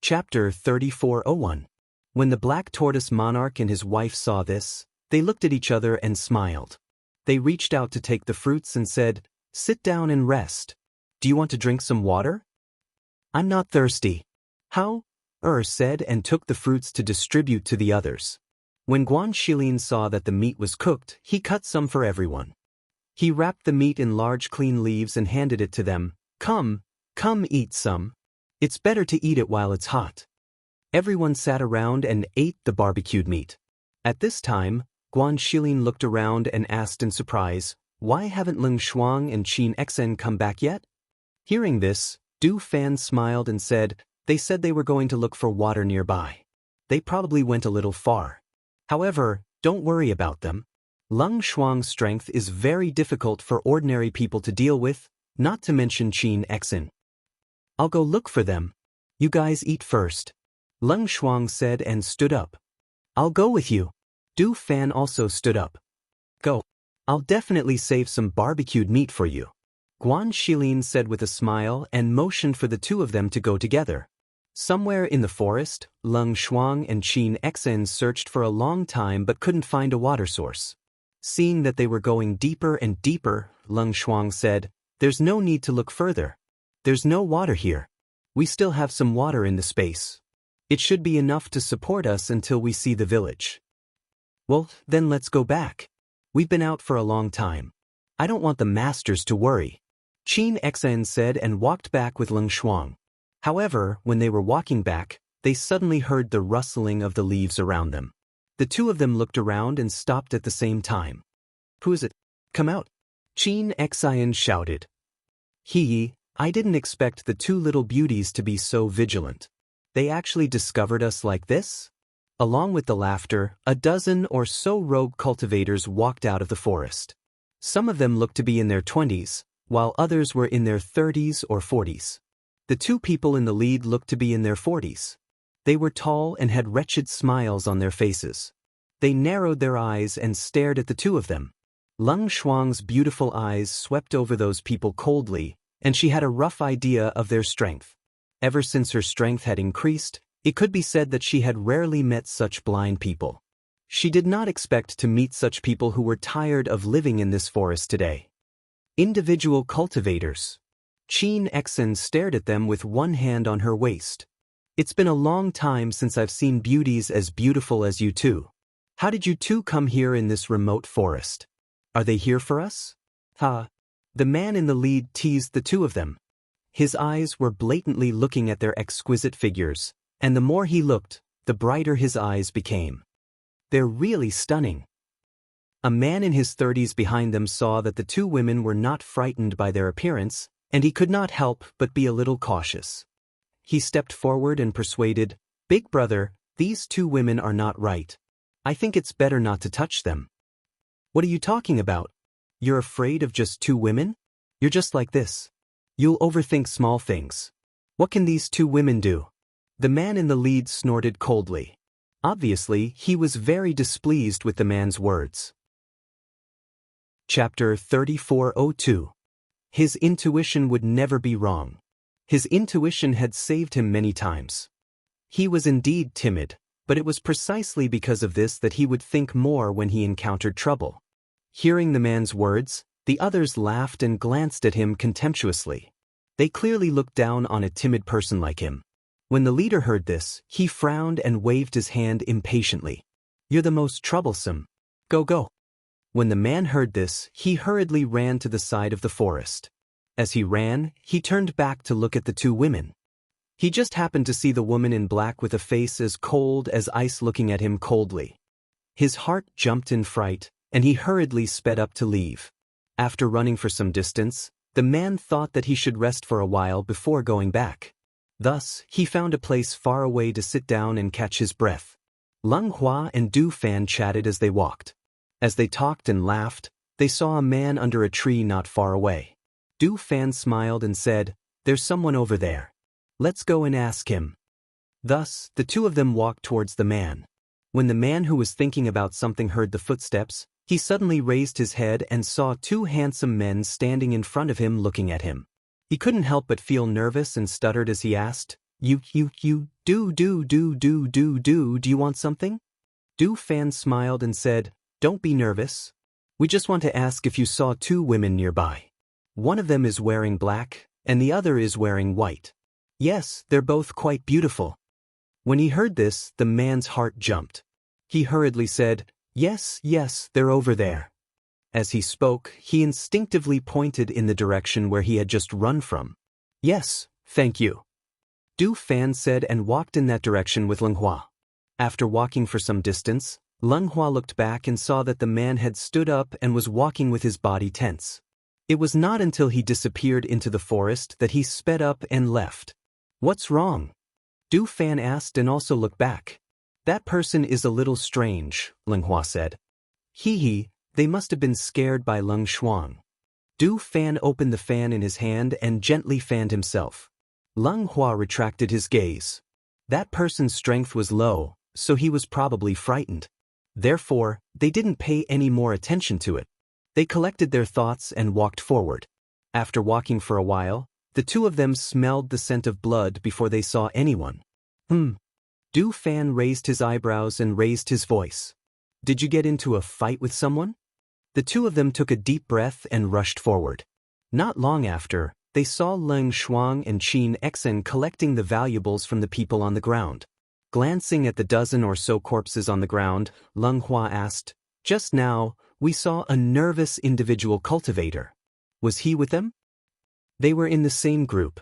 Chapter 3401. When the black tortoise monarch and his wife saw this, they looked at each other and smiled. They reached out to take the fruits and said, "Sit down and rest. Do you want to drink some water?" "I'm not thirsty." "How?" said and took the fruits to distribute to the others. When Guan Shilin saw that the meat was cooked, he cut some for everyone. He wrapped the meat in large clean leaves and handed it to them. Come, eat some. It's better to eat it while it's hot." Everyone sat around and ate the barbecued meat. At this time, Guan Shilin looked around and asked in surprise, "Why haven't Leng Shuang and Qin Xen come back yet?" Hearing this, Du Fan smiled and said, "They said they were going to look for water nearby. They probably went a little far. However, don't worry about them. Leng Shuang's strength is very difficult for ordinary people to deal with, not to mention Qin Xen. I'll go look for them. You guys eat first." Leng Shuang said and stood up. "I'll go with you." Du Fan also stood up. "Go. I'll definitely save some barbecued meat for you." Guan Shilin said with a smile and motioned for the two of them to go together. Somewhere in the forest, Leng Shuang and Qin Xen searched for a long time but couldn't find a water source. Seeing that they were going deeper and deeper, Leng Shuang said, "There's no need to look further. There's no water here. We still have some water in the space. It should be enough to support us until we see the village." "Well, then let's go back. We've been out for a long time. I don't want the masters to worry," Qin Xen said and walked back with Leng Shuang. However, when they were walking back, they suddenly heard the rustling of the leaves around them. The two of them looked around and stopped at the same time. "Who is it? Come out!" Qin Xen shouted. I didn't expect the two little beauties to be so vigilant. They actually discovered us like this?" Along with the laughter, a dozen or so rogue cultivators walked out of the forest. Some of them looked to be in their 20s, while others were in their 30s or 40s. The two people in the lead looked to be in their 40s. They were tall and had wretched smiles on their faces. They narrowed their eyes and stared at the two of them. Leng Shuang's beautiful eyes swept over those people coldly, and she had a rough idea of their strength. Ever since her strength had increased, it could be said that she had rarely met such blind people. She did not expect to meet such people who were tired of living in this forest today. Individual cultivators. Qin Xen stared at them with one hand on her waist. "It's been a long time since I've seen beauties as beautiful as you two. How did you two come here in this remote forest? Are they here for us?" "Ha!" The man in the lead teased the two of them. His eyes were blatantly looking at their exquisite figures, and the more he looked, the brighter his eyes became. "They're really stunning." A man in his 30s behind them saw that the two women were not frightened by their appearance, and he could not help but be a little cautious. He stepped forward and persuaded, "Big brother, these two women are not right. I think it's better not to touch them." "What are you talking about? You're afraid of just two women? You're just like this. You'll overthink small things. What can these two women do?" The man in the lead snorted coldly. Obviously, he was very displeased with the man's words. Chapter 3402. His intuition would never be wrong. His intuition had saved him many times. He was indeed timid, but it was precisely because of this that he would think more when he encountered trouble. Hearing the man's words, the others laughed and glanced at him contemptuously. They clearly looked down on a timid person like him. When the leader heard this, he frowned and waved his hand impatiently. "You're the most troublesome. Go." When the man heard this, he hurriedly ran to the side of the forest. As he ran, he turned back to look at the two women. He just happened to see the woman in black with a face as cold as ice looking at him coldly. His heart jumped in fright, and he hurriedly sped up to leave. After running for some distance, the man thought that he should rest for a while before going back. Thus, he found a place far away to sit down and catch his breath. Leng Hua and Du Fan chatted as they walked. As they talked and laughed, they saw a man under a tree not far away. Du Fan smiled and said, "There's someone over there. Let's go and ask him." Thus, the two of them walked towards the man. When the man who was thinking about something heard the footsteps, he suddenly raised his head and saw two handsome men standing in front of him looking at him. He couldn't help but feel nervous and stuttered as he asked, Do you want something? Du Fan smiled and said, don't be nervous. We just want to ask if you saw two women nearby. One of them is wearing black, and the other is wearing white. Yes, they're both quite beautiful. When he heard this, the man's heart jumped. He hurriedly said, yes, they're over there. As he spoke, he instinctively pointed in the direction where he had just run from. Yes, thank you. Du Fan said and walked in that direction with Leng Hua. After walking for some distance, Leng Hua looked back and saw that the man had stood up and was walking with his body tense. It was not until he disappeared into the forest that he sped up and left. What's wrong? Du Fan asked and also looked back. That person is a little strange, Leng Hua said. They must have been scared by Leng Shuang. Du Fan opened the fan in his hand and gently fanned himself. Leng Hua retracted his gaze. That person's strength was low, so he was probably frightened. Therefore, they didn't pay any more attention to it. They collected their thoughts and walked forward. After walking for a while, the two of them smelled the scent of blood before they saw anyone. Du Fan raised his eyebrows and raised his voice. Did you get into a fight with someone? The two of them took a deep breath and rushed forward. Not long after, they saw Leng Shuang and Qin Exen collecting the valuables from the people on the ground. Glancing at the dozen or so corpses on the ground, Leng Hua asked, just now, we saw a nervous individual cultivator. Was he with them? They were in the same group.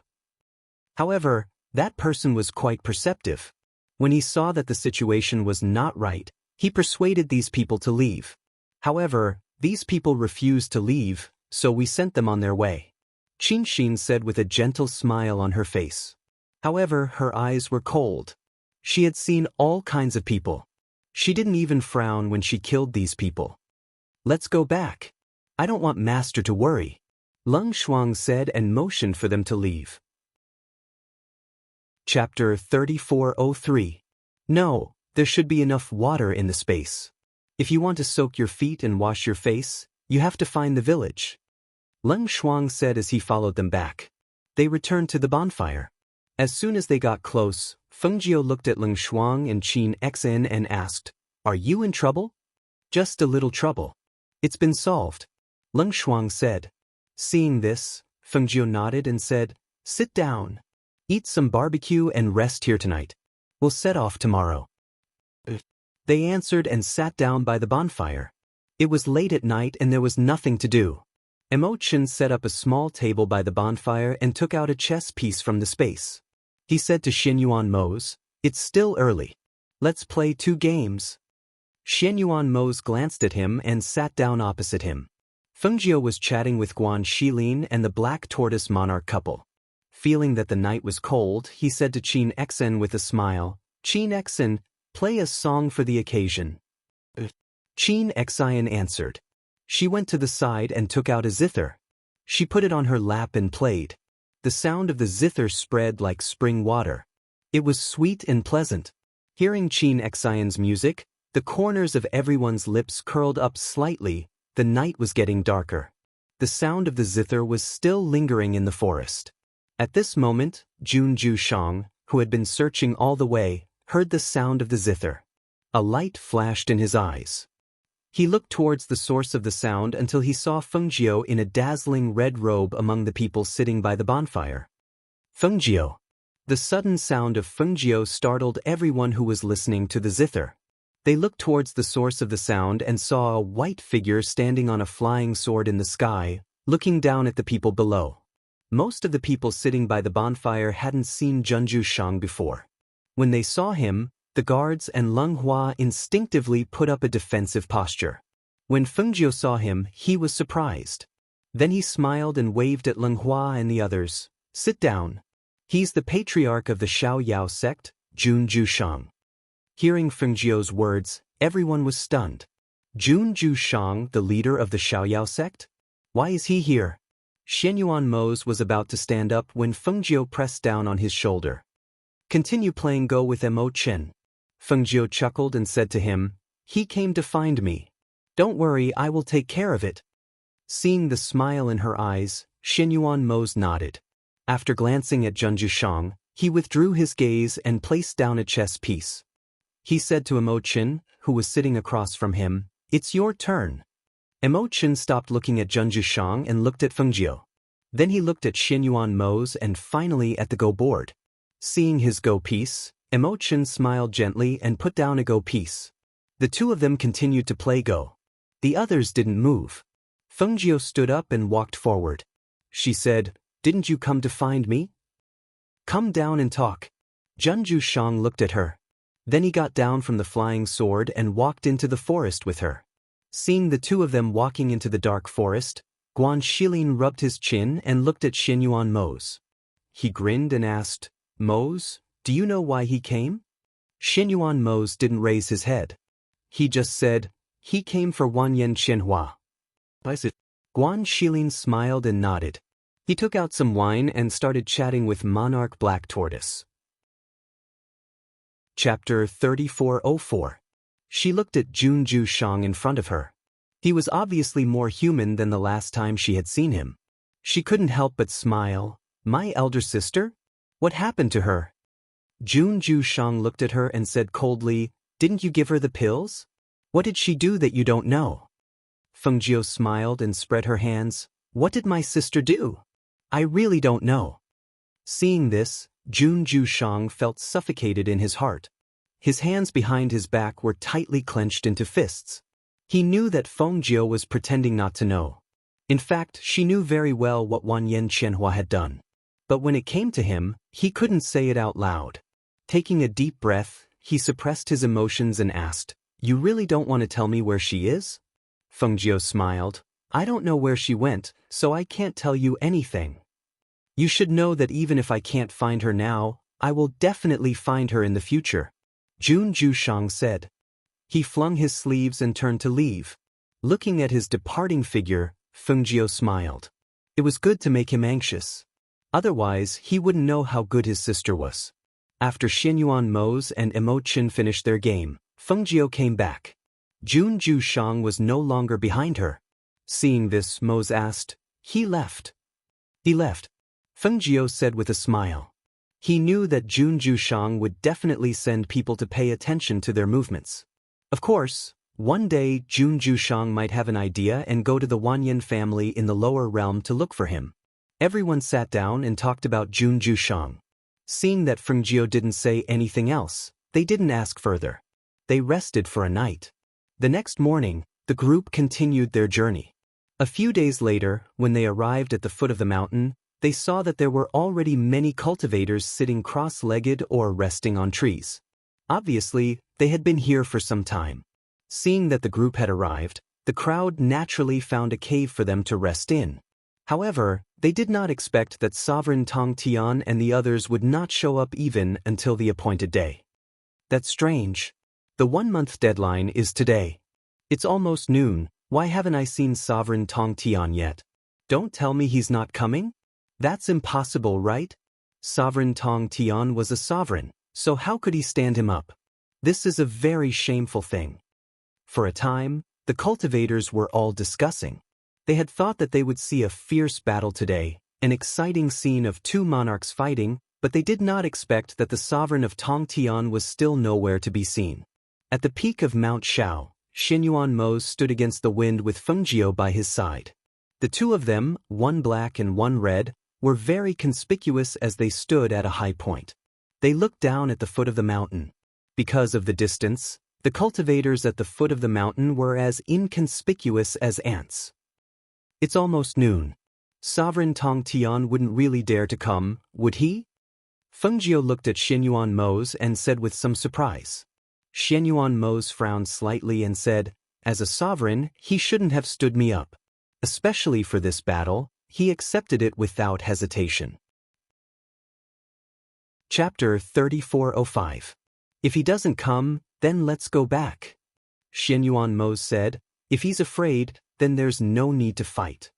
However, that person was quite perceptive. When he saw that the situation was not right, he persuaded these people to leave. However, these people refused to leave, so we sent them on their way. Qin Xin said with a gentle smile on her face. However, her eyes were cold. She had seen all kinds of people. She didn't even frown when she killed these people. Let's go back. I don't want Master to worry, Leng Shuang said and motioned for them to leave. Chapter 3403. No, there should be enough water in the space. If you want to soak your feet and wash your face, you have to find the village, Leng Shuang said as he followed them back. They returned to the bonfire. As soon as they got close, Fengjiu looked at Leng Shuang and Qin Exen and asked, are you in trouble? Just a little trouble. It's been solved, Leng Shuang said. Seeing this, Fengjiu nodded and said, sit down. Eat some barbecue and rest here tonight. We'll set off tomorrow. They answered and sat down by the bonfire. It was late at night and there was nothing to do. Chen set up a small table by the bonfire and took out a chess piece from the space. He said to Xianyuan Mose, it's still early. Let's play 2 games. Xianyuan Mose glanced at him and sat down opposite him. Fengjiu was chatting with Guan Shilin and the Black Tortoise Monarch couple. Feeling that the night was cold, he said to Qin Exen with a smile, Qin Exen, play a song for the occasion. Qin Exen answered. She went to the side and took out a zither. She put it on her lap and played. The sound of the zither spread like spring water. It was sweet and pleasant. Hearing Qin Exen's music, the corners of everyone's lips curled up slightly. The night was getting darker. The sound of the zither was still lingering in the forest. At this moment, Junju Shang, who had been searching all the way, heard the sound of the zither. A light flashed in his eyes. He looked towards the source of the sound until he saw Fengjiu in a dazzling red robe among the people sitting by the bonfire. Fengjiu. The sudden sound of Fengjiu startled everyone who was listening to the zither. They looked towards the source of the sound and saw a white figure standing on a flying sword in the sky, looking down at the people below. Most of the people sitting by the bonfire hadn't seen Junju Shang before. When they saw him, the guards and Leng Hua instinctively put up a defensive posture. When Fengjiu saw him, he was surprised. Then he smiled and waved at Leng Hua and the others. Sit down. He's the patriarch of the Xiaoyao sect, Junju Shang. Hearing Fengjiu's words, everyone was stunned. Junju Shang, the leader of the Xiaoyao sect? Why is he here? Xianyuan Mose was about to stand up when Fengjiu pressed down on his shoulder. Continue playing Go with Chen. Fengjiu chuckled and said to him, he came to find me. Don't worry, I will take care of it. Seeing the smile in her eyes, Xianyuan Mose nodded. After glancing at Junju Shang, He withdrew his gaze and placed down a chess piece. He said to Imo-chin, who was sitting across from him, "It's your turn." Imo-chin stopped looking at Junju Shang and looked at Fengjio. Then he looked at Xianyuan Mo's and finally at the Go board. Seeing his Go piece, Imo-chin smiled gently and put down a Go piece. The two of them continued to play Go. The others didn't move. Fengjio stood up and walked forward. She said, "Didn't you come to find me? Come down and talk." Junju Shang looked at her. Then he got down from the flying sword and walked into the forest with her. Seeing the two of them walking into the dark forest, Guan Shilin rubbed his chin and looked at Xianyuan Mo's. He grinned and asked, "Mo's, do you know why he came?" Xianyuan Mo's didn't raise his head. He just said, "He came for Wanyan Qianhua." Guan Shilin smiled and nodded. He took out some wine and started chatting with Monarch Black Tortoise. Chapter 3404. She looked at Junju Shang in front of her. He was obviously more human than the last time she had seen him. She couldn't help but smile. "My elder sister? What happened to her?" Junju Shang looked at her and said coldly, "Didn't you give her the pills? What did she do that you don't know?" Fengjio smiled and spread her hands. "What did my sister do? I really don't know." Seeing this, Junju Shang felt suffocated in his heart. His hands behind his back were tightly clenched into fists. He knew that Fengjio was pretending not to know. In fact, she knew very well what Wanyan Qianhua had done. But when it came to him, he couldn't say it out loud. Taking a deep breath, he suppressed his emotions and asked, "You really don't want to tell me where she is?" Fengjio smiled. "I don't know where she went, so I can't tell you anything. You should know that even if I can't find her now, I will definitely find her in the future," Junju Shang said. He flung his sleeves and turned to leave. Looking at his departing figure, Fengjio smiled. It was good to make him anxious. Otherwise, he wouldn't know how good his sister was. After Xianyuan Mo's and Imo-chin finished their game, Fengjio came back. Junju Shang was no longer behind her. Seeing this, Mo's asked, "He left." "He left," Fengjio said with a smile. He knew that Junju Shang would definitely send people to pay attention to their movements. Of course, one day Junju Shang might have an idea and go to the Wanyan family in the lower realm to look for him. Everyone sat down and talked about Junju Shang. Seeing that Fengjio didn't say anything else, they didn't ask further. They rested for a night. The next morning, the group continued their journey. A few days later, when they arrived at the foot of the mountain, they saw that there were already many cultivators sitting cross-legged or resting on trees. Obviously, they had been here for some time. Seeing that the group had arrived, the crowd naturally found a cave for them to rest in. However, they did not expect that Sovereign Tong Tian and the others would not show up even until the appointed day. That's strange. The 1-month deadline is today. It's almost noon. Why haven't I seen Sovereign Tong Tian yet? Don't tell me he's not coming? That's impossible, right? Sovereign Tong Tian was a sovereign, so how could he stand him up? This is a very shameful thing. For a time, the cultivators were all discussing. They had thought that they would see a fierce battle today, an exciting scene of two monarchs fighting, but they did not expect that the sovereign of Tong Tian was still nowhere to be seen. At the peak of Mount Shao, Xianyuan Mo stood against the wind with Fengjio by his side. The two of them, one black and one red, were very conspicuous as they stood at a high point. They looked down at the foot of the mountain. Because of the distance, the cultivators at the foot of the mountain were as inconspicuous as ants. It's almost noon. Sovereign Tong Tian wouldn't really dare to come, would he? Fengjio looked at Xianyuan Mo's and said with some surprise. Xianyuan Mo's frowned slightly and said, "As a sovereign, he shouldn't have stood me up. Especially for this battle, he accepted it without hesitation." Chapter 3405. If he doesn't come, then let's go back. Xianyuan Mo said, "If he's afraid, then there's no need to fight."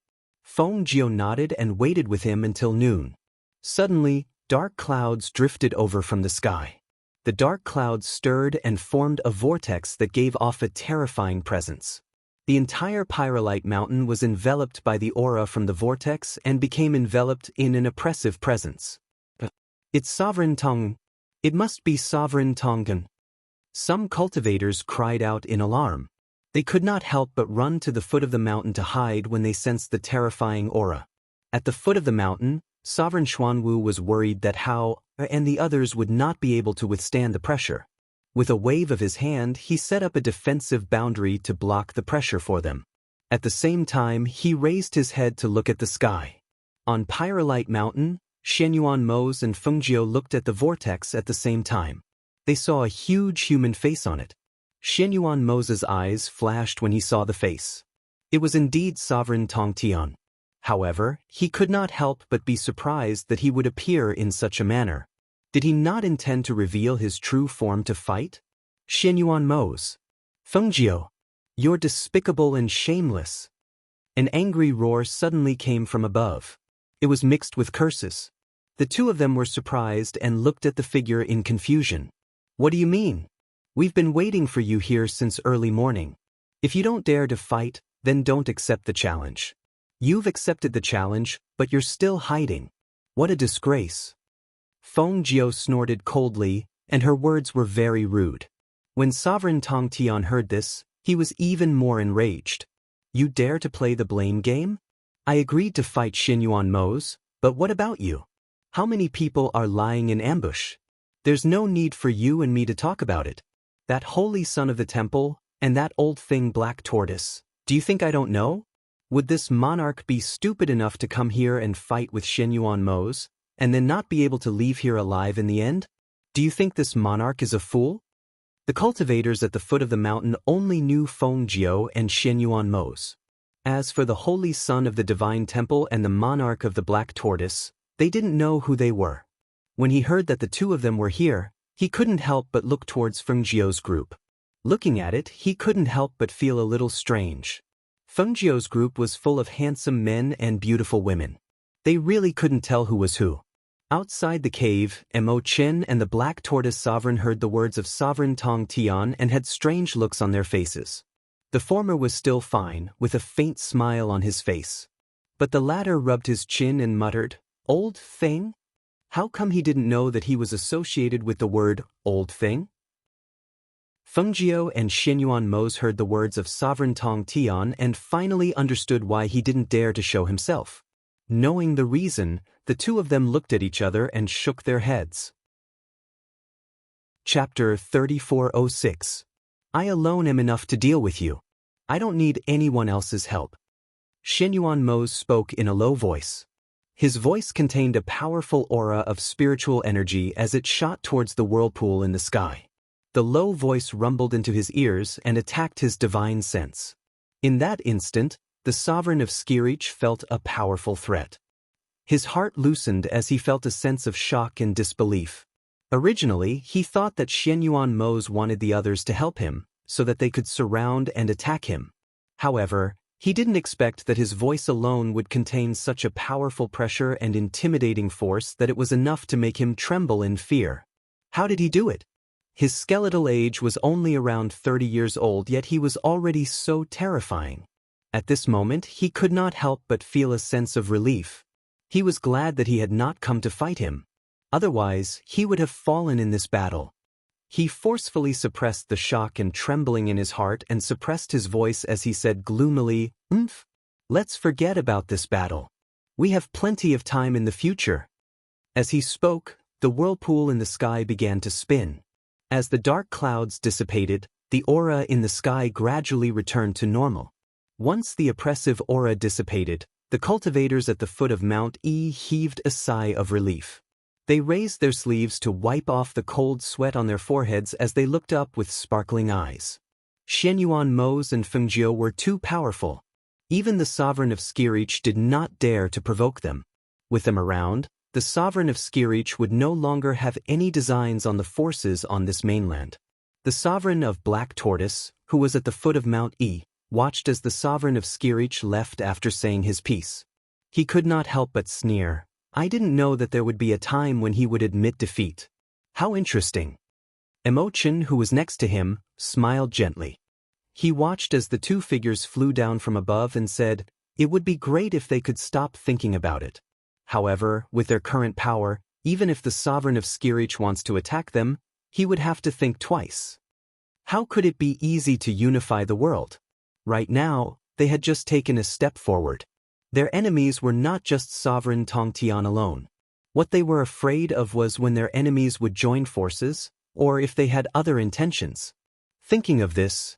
Fengjio nodded and waited with him until noon. Suddenly, dark clouds drifted over from the sky. The dark clouds stirred and formed a vortex that gave off a terrifying presence. The entire Pyrolite Mountain was enveloped by the aura from the vortex and became enveloped in an oppressive presence. It's Sovereign Tong. It must be Sovereign Tongan. Some cultivators cried out in alarm. They could not help but run to the foot of the mountain to hide when they sensed the terrifying aura. At the foot of the mountain, Sovereign Xuanwu was worried that Hao and the others would not be able to withstand the pressure. With a wave of his hand, he set up a defensive boundary to block the pressure for them. At the same time, he raised his head to look at the sky. On Pyrolite Mountain, Shenyuan Mose and Fengjiu looked at the vortex at the same time. They saw a huge human face on it. Shenyuan Mose's eyes flashed when he saw the face. It was indeed Sovereign Tongtian. However, he could not help but be surprised that he would appear in such a manner. Did he not intend to reveal his true form to fight? Shenyuan Mose. Fengjiu. You're despicable and shameless. An angry roar suddenly came from above. It was mixed with curses. The two of them were surprised and looked at the figure in confusion. What do you mean? We've been waiting for you here since early morning. If you don't dare to fight, then don't accept the challenge. You've accepted the challenge, but you're still hiding. What a disgrace. Fengjiu snorted coldly, and her words were very rude. When Sovereign Tongtian heard this, he was even more enraged. You dare to play the blame game? I agreed to fight Shenyuan Mose, but what about you? How many people are lying in ambush? There's no need for you and me to talk about it. That holy son of the temple, and that old thing Black Tortoise, do you think I don't know? Would this monarch be stupid enough to come here and fight with Shenyuan Mose, and then not be able to leave here alive in the end? Do you think this monarch is a fool? The cultivators at the foot of the mountain only knew Fengjiu and Shenyuan Mose. As for the holy son of the divine temple and the monarch of the Black Tortoise, they didn't know who they were. When he heard that the two of them were here, he couldn't help but look towards Fengjiu's group. Looking at it, he couldn't help but feel a little strange. Fengjiu's group was full of handsome men and beautiful women. They really couldn't tell who was who. Outside the cave, Mo Chen and the Black Tortoise Sovereign heard the words of Sovereign Tongtian and had strange looks on their faces. The former was still fine, with a faint smile on his face. But the latter rubbed his chin and muttered, "Old thing? How come he didn't know that he was associated with the word, old thing?" Fengjiu and Shenyuan Mose heard the words of Sovereign Tongtian and finally understood why he didn't dare to show himself. Knowing the reason, the two of them looked at each other and shook their heads. Chapter 3406. I alone am enough to deal with you. I don't need anyone else's help. Shenyuan Mose spoke in a low voice. His voice contained a powerful aura of spiritual energy as it shot towards the whirlpool in the sky. The low voice rumbled into his ears and attacked his divine sense. In that instant, the sovereign of Skirich felt a powerful threat. His heart loosened as he felt a sense of shock and disbelief. Originally, he thought that Shenyuan Mose wanted the others to help him, so that they could surround and attack him. However, he didn't expect that his voice alone would contain such a powerful pressure and intimidating force that it was enough to make him tremble in fear. How did he do it? His skeletal age was only around 30 years old, yet he was already so terrifying. At this moment, he could not help but feel a sense of relief. He was glad that he had not come to fight him. Otherwise, he would have fallen in this battle. He forcefully suppressed the shock and trembling in his heart and suppressed his voice as he said gloomily, Let's forget about this battle. We have plenty of time in the future." As he spoke, the whirlpool in the sky began to spin. As the dark clouds dissipated, the aura in the sky gradually returned to normal. Once the oppressive aura dissipated, the cultivators at the foot of Mount E heaved a sigh of relief. They raised their sleeves to wipe off the cold sweat on their foreheads as they looked up with sparkling eyes. Shenyuan Mose and Fengjiu were too powerful. Even the sovereign of Skirich did not dare to provoke them. With them around, the sovereign of Skirich would no longer have any designs on the forces on this mainland. The sovereign of Black Tortoise, who was at the foot of Mount E, watched as the sovereign of Skirich left after saying his piece. He could not help but sneer. I didn't know that there would be a time when he would admit defeat. How interesting. Emochin, who was next to him, smiled gently. He watched as the two figures flew down from above and said, "It would be great if they could stop thinking about it." However, with their current power, Even if the sovereign of Skirich wants to attack them, he would have to think twice. How could it be easy to unify the world? Right now, they had just taken a step forward. Their enemies were not just sovereign Tongtian alone. What they were afraid of was when their enemies would join forces, or if they had other intentions. Thinking of this,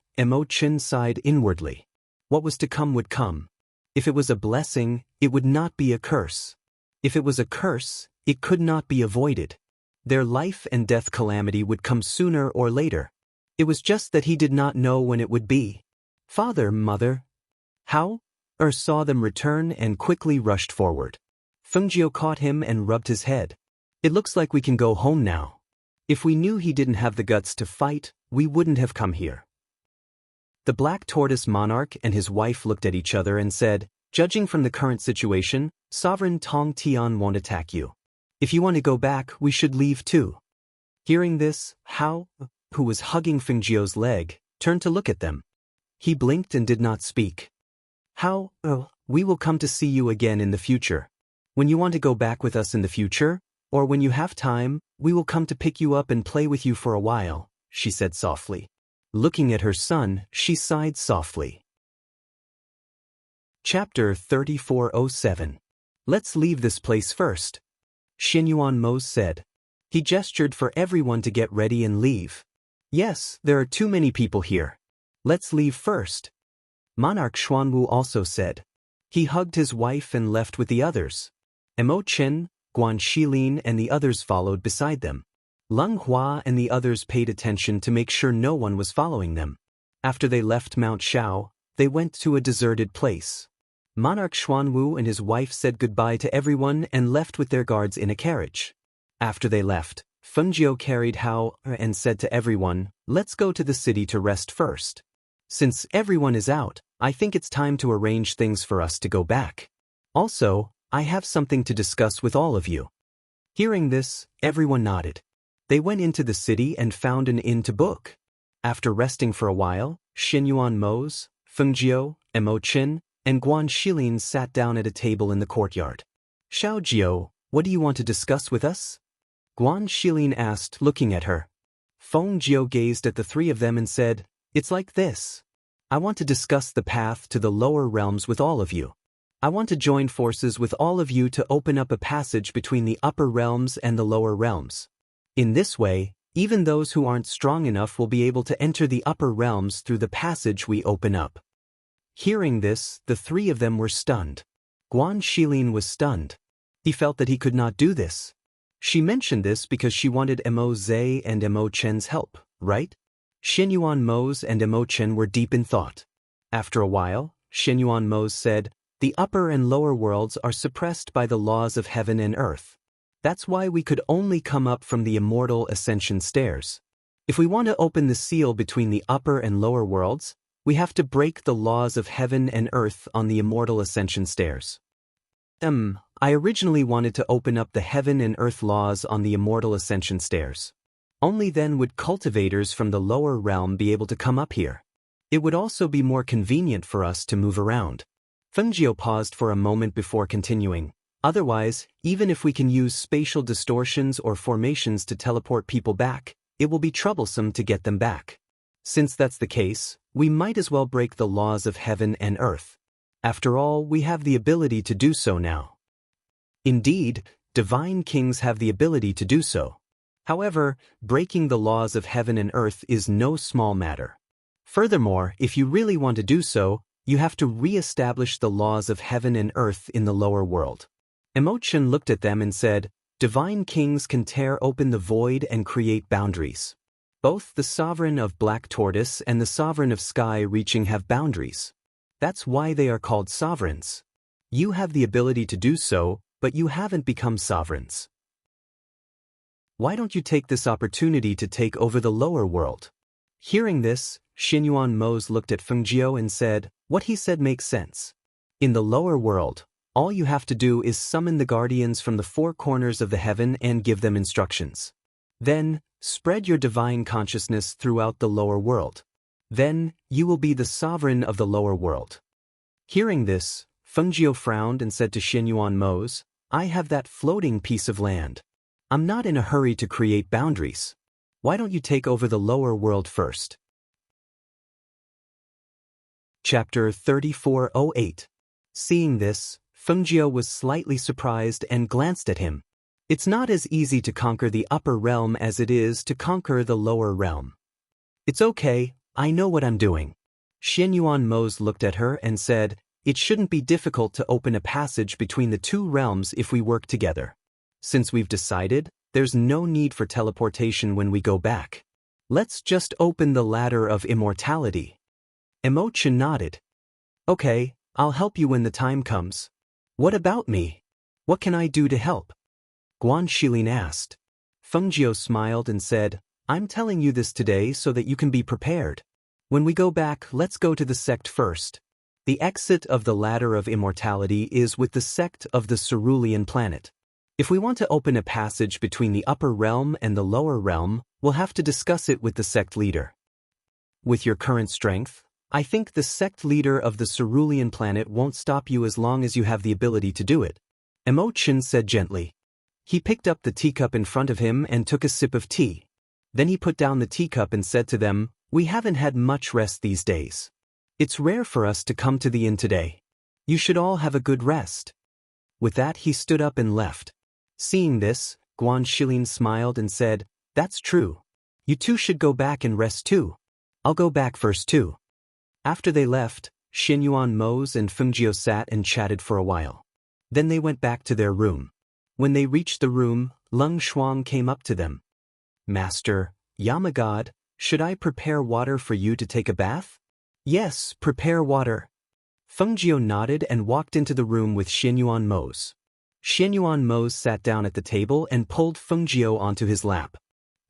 Chen sighed inwardly. What was to come would come. If it was a blessing, it would not be a curse. If it was a curse, it could not be avoided. Their life and death calamity would come sooner or later. It was just that he did not know when it would be. Father, mother. How? Saw them return and quickly rushed forward. Fengjiu caught him and rubbed his head. It looks like we can go home now. If we knew he didn't have the guts to fight, we wouldn't have come here. The Black Tortoise monarch and his wife looked at each other and said, judging from the current situation, Sovereign Tong Tian won't attack you. If you want to go back, we should leave too. Hearing this, Hao, who was hugging Fengjiu's leg, turned to look at them. He blinked and did not speak. Hao, we will come to see you again in the future. When you want to go back with us in the future, or when you have time, we will come to pick you up and play with you for a while, she said softly. Looking at her son, she sighed softly. Chapter 3407. Let's leave this place first. Xinyuan Mo said. He gestured for everyone to get ready and leave. Yes, there are too many people here. Let's leave first. Monarch Xuanwu also said. He hugged his wife and left with the others. Chen, Guan Shilin and the others followed beside them. Leng Hua and the others paid attention to make sure no one was following them. After they left Mount Shao, they went to a deserted place. Monarch Xuanwu and his wife said goodbye to everyone and left with their guards in a carriage. After they left, Fengjiu carried Hao and said to everyone, let's go to the city to rest first. Since everyone is out, I think it's time to arrange things for us to go back. Also, I have something to discuss with all of you. Hearing this, everyone nodded. They went into the city and found an inn to book. After resting for a while, Xinyuan Mo's, Fengjiu, Chen, and Guan Shilin sat down at a table in the courtyard. Xiaojiu, what do you want to discuss with us? Guan Shilin asked, looking at her. Fengjiu gazed at the three of them and said, it's like this. I want to discuss the path to the lower realms with all of you. I want to join forces with all of you to open up a passage between the upper realms and the lower realms. In this way, even those who aren't strong enough will be able to enter the upper realms through the passage we open up. Hearing this, the three of them were stunned. Guan Shilin was stunned. He felt that he could not do this. She mentioned this because she wanted Mo Zhe and Mo Chen's help, right? Xinyuan Mo's and Mo Chen were deep in thought. After a while, Xinyuan Mo said, the upper and lower worlds are suppressed by the laws of heaven and earth. That's why we could only come up from the immortal ascension stairs. If we want to open the seal between the upper and lower worlds, we have to break the laws of heaven and earth on the immortal ascension stairs. I originally wanted to open up the heaven and earth laws on the immortal ascension stairs. Only then would cultivators from the lower realm be able to come up here. It would also be more convenient for us to move around. Fengjiu paused for a moment before continuing. Otherwise, even if we can use spatial distortions or formations to teleport people back, it will be troublesome to get them back. Since that's the case, we might as well break the laws of heaven and earth. After all, we have the ability to do so now. Indeed, divine kings have the ability to do so. However, breaking the laws of heaven and earth is no small matter. Furthermore, if you really want to do so, you have to re-establish the laws of heaven and earth in the lower world. Chen looked at them and said, divine kings can tear open the void and create boundaries. Both the sovereign of Black Tortoise and the sovereign of Sky Reaching have boundaries. That's why they are called sovereigns. You have the ability to do so, but you haven't become sovereigns. Why don't you take this opportunity to take over the lower world? Hearing this, Xinyuan Mo's looked at Fengjiu and said, what he said makes sense. In the lower world, all you have to do is summon the guardians from the four corners of the heaven and give them instructions. Then, spread your divine consciousness throughout the lower world. Then, you will be the sovereign of the lower world. Hearing this, Fengjiu frowned and said to Xinyuan Mo's, I have that floating piece of land. I'm not in a hurry to create boundaries. Why don't you take over the lower world first? Chapter 3408. Seeing this, Fengjie was slightly surprised and glanced at him. It's not as easy to conquer the upper realm as it is to conquer the lower realm. It's okay, I know what I'm doing. Xianyuan Mose looked at her and said, it shouldn't be difficult to open a passage between the two realms if we work together. Since we've decided, there's no need for teleportation when we go back. Let's just open the ladder of immortality. Emo-chan nodded. Okay, I'll help you when the time comes. What about me? What can I do to help? Guan Shilin asked. Fengjie smiled and said, I'm telling you this today so that you can be prepared. When we go back, let's go to the sect first. The exit of the ladder of immortality is with the sect of the Cerulean planet. If we want to open a passage between the upper realm and the lower realm, we'll have to discuss it with the sect leader. With your current strength, I think the sect leader of the Cerulean planet won't stop you as long as you have the ability to do it. Emo-chan said gently. He picked up the teacup in front of him and took a sip of tea. Then he put down the teacup and said to them, we haven't had much rest these days. It's rare for us to come to the inn today. You should all have a good rest. With that he stood up and left. Seeing this, Guan Shilin smiled and said, that's true. You two should go back and rest too. I'll go back first too. After they left, Xianyuan Mose and Fengjie sat and chatted for a while. Then they went back to their room. When they reached the room, Lung Shuang came up to them. Master, Yamagod, should I prepare water for you to take a bath? Yes, prepare water. Fengjie nodded and walked into the room with Xianyuan Mose. Xianyuan Mose sat down at the table and pulled Fengjie onto his lap.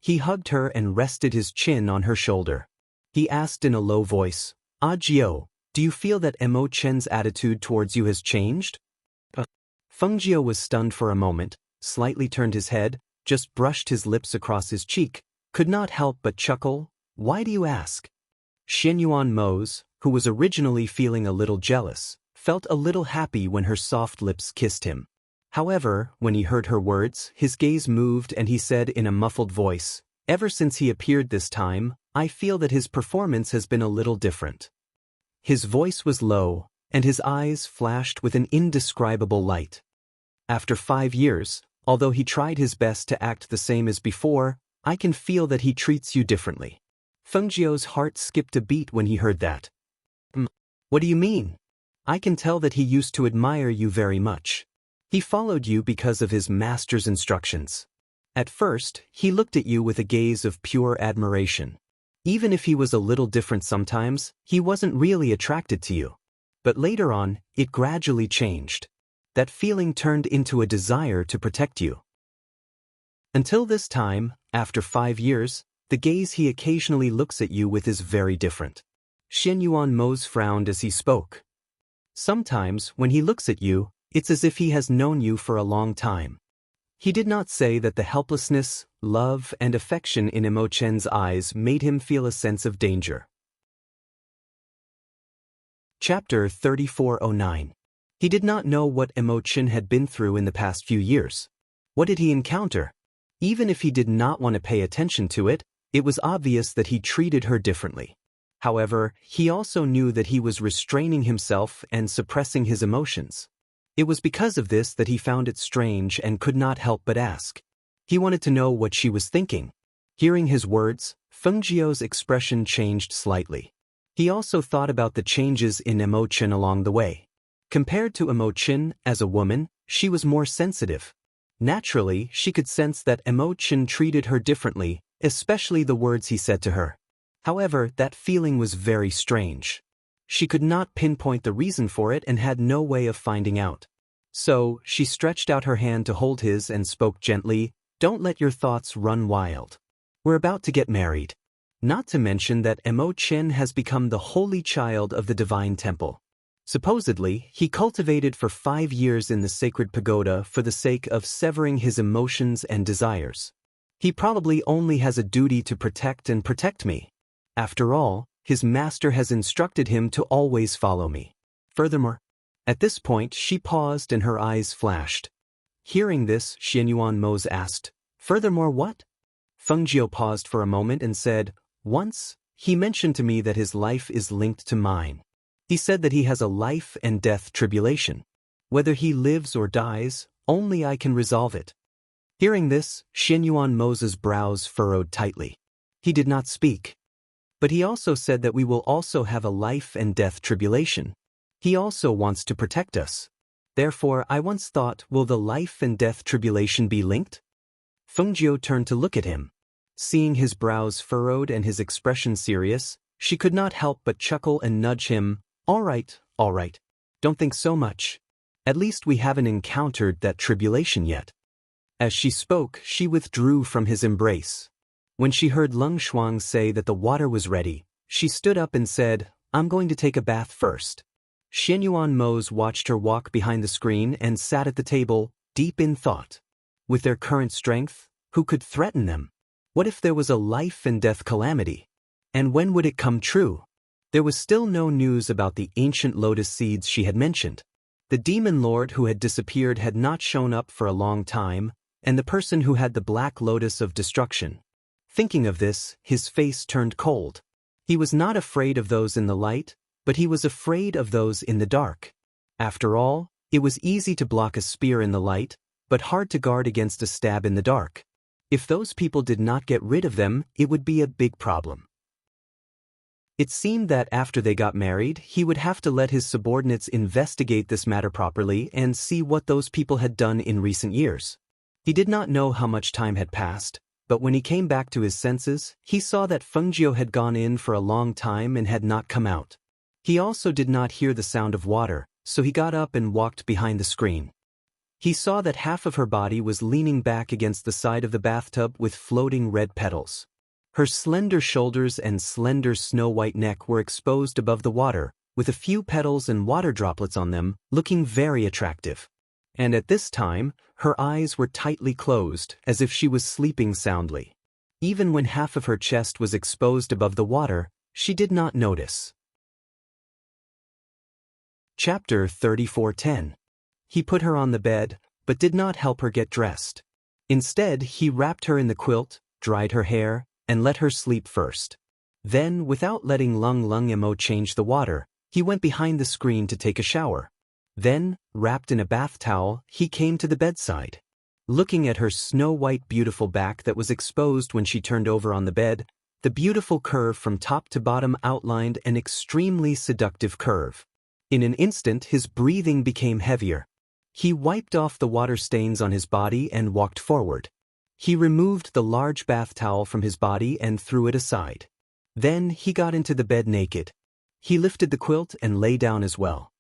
He hugged her and rested his chin on her shoulder. He asked in a low voice, Jio, do you feel that Emo-chan's attitude towards you has changed? Fengjie was stunned for a moment, slightly turned his head, just brushed his lips across his cheek, could not help but chuckle. Why do you ask? Xianyuan Mose, who was originally feeling a little jealous, felt a little happy when her soft lips kissed him. However, when he heard her words, his gaze moved and he said in a muffled voice, ever since he appeared this time, I feel that his performance has been a little different. His voice was low, and his eyes flashed with an indescribable light. After 5 years, although he tried his best to act the same as before, I can feel that he treats you differently. Fengjie's heart skipped a beat when he heard that. What do you mean? I can tell that he used to admire you very much. He followed you because of his master's instructions. At first, he looked at you with a gaze of pure admiration. Even if he was a little different sometimes, he wasn't really attracted to you. But later on, it gradually changed. That feeling turned into a desire to protect you. Until this time, after 5 years, the gaze he occasionally looks at you with is very different. Xianyuan Mose frowned as he spoke. Sometimes, when he looks at you, it's as if he has known you for a long time. He did not say that the helplessness, love, and affection in Emo-chan's eyes made him feel a sense of danger. Chapter 3409. He did not know what Emo-chan had been through in the past few years. What did he encounter? Even if he did not want to pay attention to it, it was obvious that he treated her differently. However, he also knew that he was restraining himself and suppressing his emotions. It was because of this that he found it strange and could not help but ask. He wanted to know what she was thinking. Hearing his words, Fengjie's expression changed slightly. He also thought about the changes in Emo-chan along the way. Compared to Emo-chan, as a woman, she was more sensitive. Naturally, she could sense that Emo-chan treated her differently, especially the words he said to her. However, that feeling was very strange. She could not pinpoint the reason for it and had no way of finding out. So, she stretched out her hand to hold his and spoke gently, "Don't let your thoughts run wild. We're about to get married. Not to mention that Emo-chan has become the holy child of the divine temple. Supposedly, he cultivated for 5 years in the sacred pagoda for the sake of severing his emotions and desires. He probably only has a duty to protect me. After all, his master has instructed him to always follow me. Furthermore," at this point she paused and her eyes flashed. Hearing this, Xianyuan Mose asked, Furthermore what? Feng Jiu paused for a moment and said, once, he mentioned to me that his life is linked to mine. He said that he has a life and death tribulation. Whether he lives or dies, only I can resolve it. Hearing this, Xianyuan Mo's brows furrowed tightly. He did not speak. But he also said that we will also have a life and death tribulation. He also wants to protect us. Therefore, I once thought, will the life and death tribulation be linked? Feng Jiu turned to look at him. Seeing his brows furrowed and his expression serious, she could not help but chuckle and nudge him. All right. Don't think so much. At least we haven't encountered that tribulation yet. As she spoke, she withdrew from his embrace. When she heard Leng Shuang say that the water was ready, she stood up and said, I'm going to take a bath first. Xianyuan Mo's watched her walk behind the screen and sat at the table, deep in thought. With their current strength, who could threaten them? What if there was a life and death calamity? And when would it come true? There was still no news about the ancient lotus seeds she had mentioned. The demon lord who had disappeared had not shown up for a long time, and the person who had the black lotus of destruction. Thinking of this, his face turned cold. He was not afraid of those in the light, but he was afraid of those in the dark. After all, it was easy to block a spear in the light, but hard to guard against a stab in the dark. If those people did not get rid of them, it would be a big problem. It seemed that after they got married, he would have to let his subordinates investigate this matter properly and see what those people had done in recent years. He did not know how much time had passed, but when he came back to his senses, he saw that Feng Jiu had gone in for a long time and had not come out. He also did not hear the sound of water, so he got up and walked behind the screen. He saw that half of her body was leaning back against the side of the bathtub with floating red petals. Her slender shoulders and slender snow-white neck were exposed above the water, with a few petals and water droplets on them, looking very attractive. And at this time, her eyes were tightly closed, as if she was sleeping soundly. Even when half of her chest was exposed above the water, she did not notice. Chapter 34:10. He put her on the bed, but did not help her get dressed. Instead, he wrapped her in the quilt, dried her hair, and let her sleep first. Then, without letting Leng Emo change the water, he went behind the screen to take a shower. Then, wrapped in a bath towel, he came to the bedside. Looking at her snow-white beautiful back that was exposed when she turned over on the bed, the beautiful curve from top to bottom outlined an extremely seductive curve. In an instant, his breathing became heavier. He wiped off the water stains on his body and walked forward. He removed the large bath towel from his body and threw it aside. Then he got into the bed naked. He lifted the quilt and lay down as well.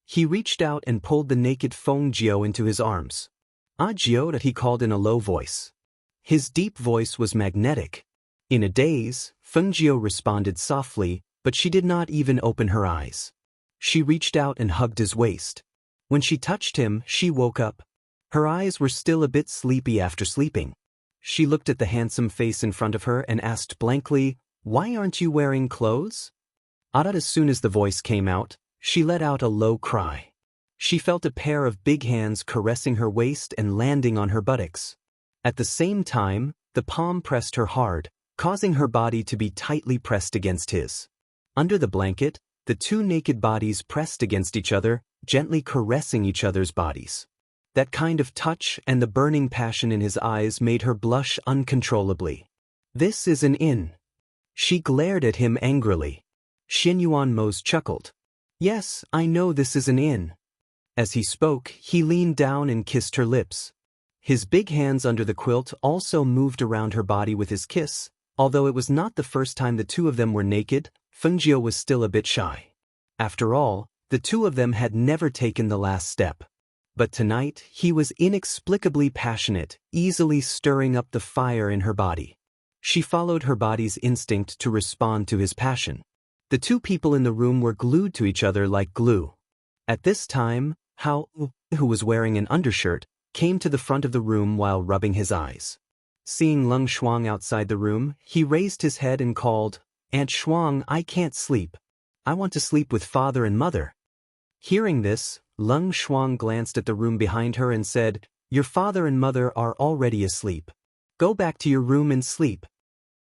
He reached out and pulled the naked Feng Jiu into his arms. Ah Jiu, that he called in a low voice. His deep voice was magnetic. In a daze, Feng Jiu responded softly, but she did not even open her eyes. She reached out and hugged his waist. When she touched him, she woke up. Her eyes were still a bit sleepy after sleeping. She looked at the handsome face in front of her and asked blankly, "Why aren't you wearing clothes?" As soon as the voice came out, she let out a low cry. She felt a pair of big hands caressing her waist and landing on her buttocks. At the same time, the palm pressed her hard, causing her body to be tightly pressed against his. Under the blanket, the two naked bodies pressed against each other, gently caressing each other's bodies. That kind of touch and the burning passion in his eyes made her blush uncontrollably. "This is an inn." She glared at him angrily. Xianyuan Mose chuckled. "Yes, I know this is an inn." As he spoke, he leaned down and kissed her lips. His big hands under the quilt also moved around her body with his kiss. Although it was not the first time the two of them were naked, Feng Jiu was still a bit shy. After all, the two of them had never taken the last step. But tonight, he was inexplicably passionate, easily stirring up the fire in her body. She followed her body's instinct to respond to his passion. The two people in the room were glued to each other like glue. At this time, Hao, who was wearing an undershirt, came to the front of the room while rubbing his eyes. Seeing Leng Shuang outside the room, he raised his head and called, "Aunt Shuang, I can't sleep. I want to sleep with father and mother." Hearing this, Leng Shuang glanced at the room behind her and said, "Your father and mother are already asleep." Go back to your room and sleep.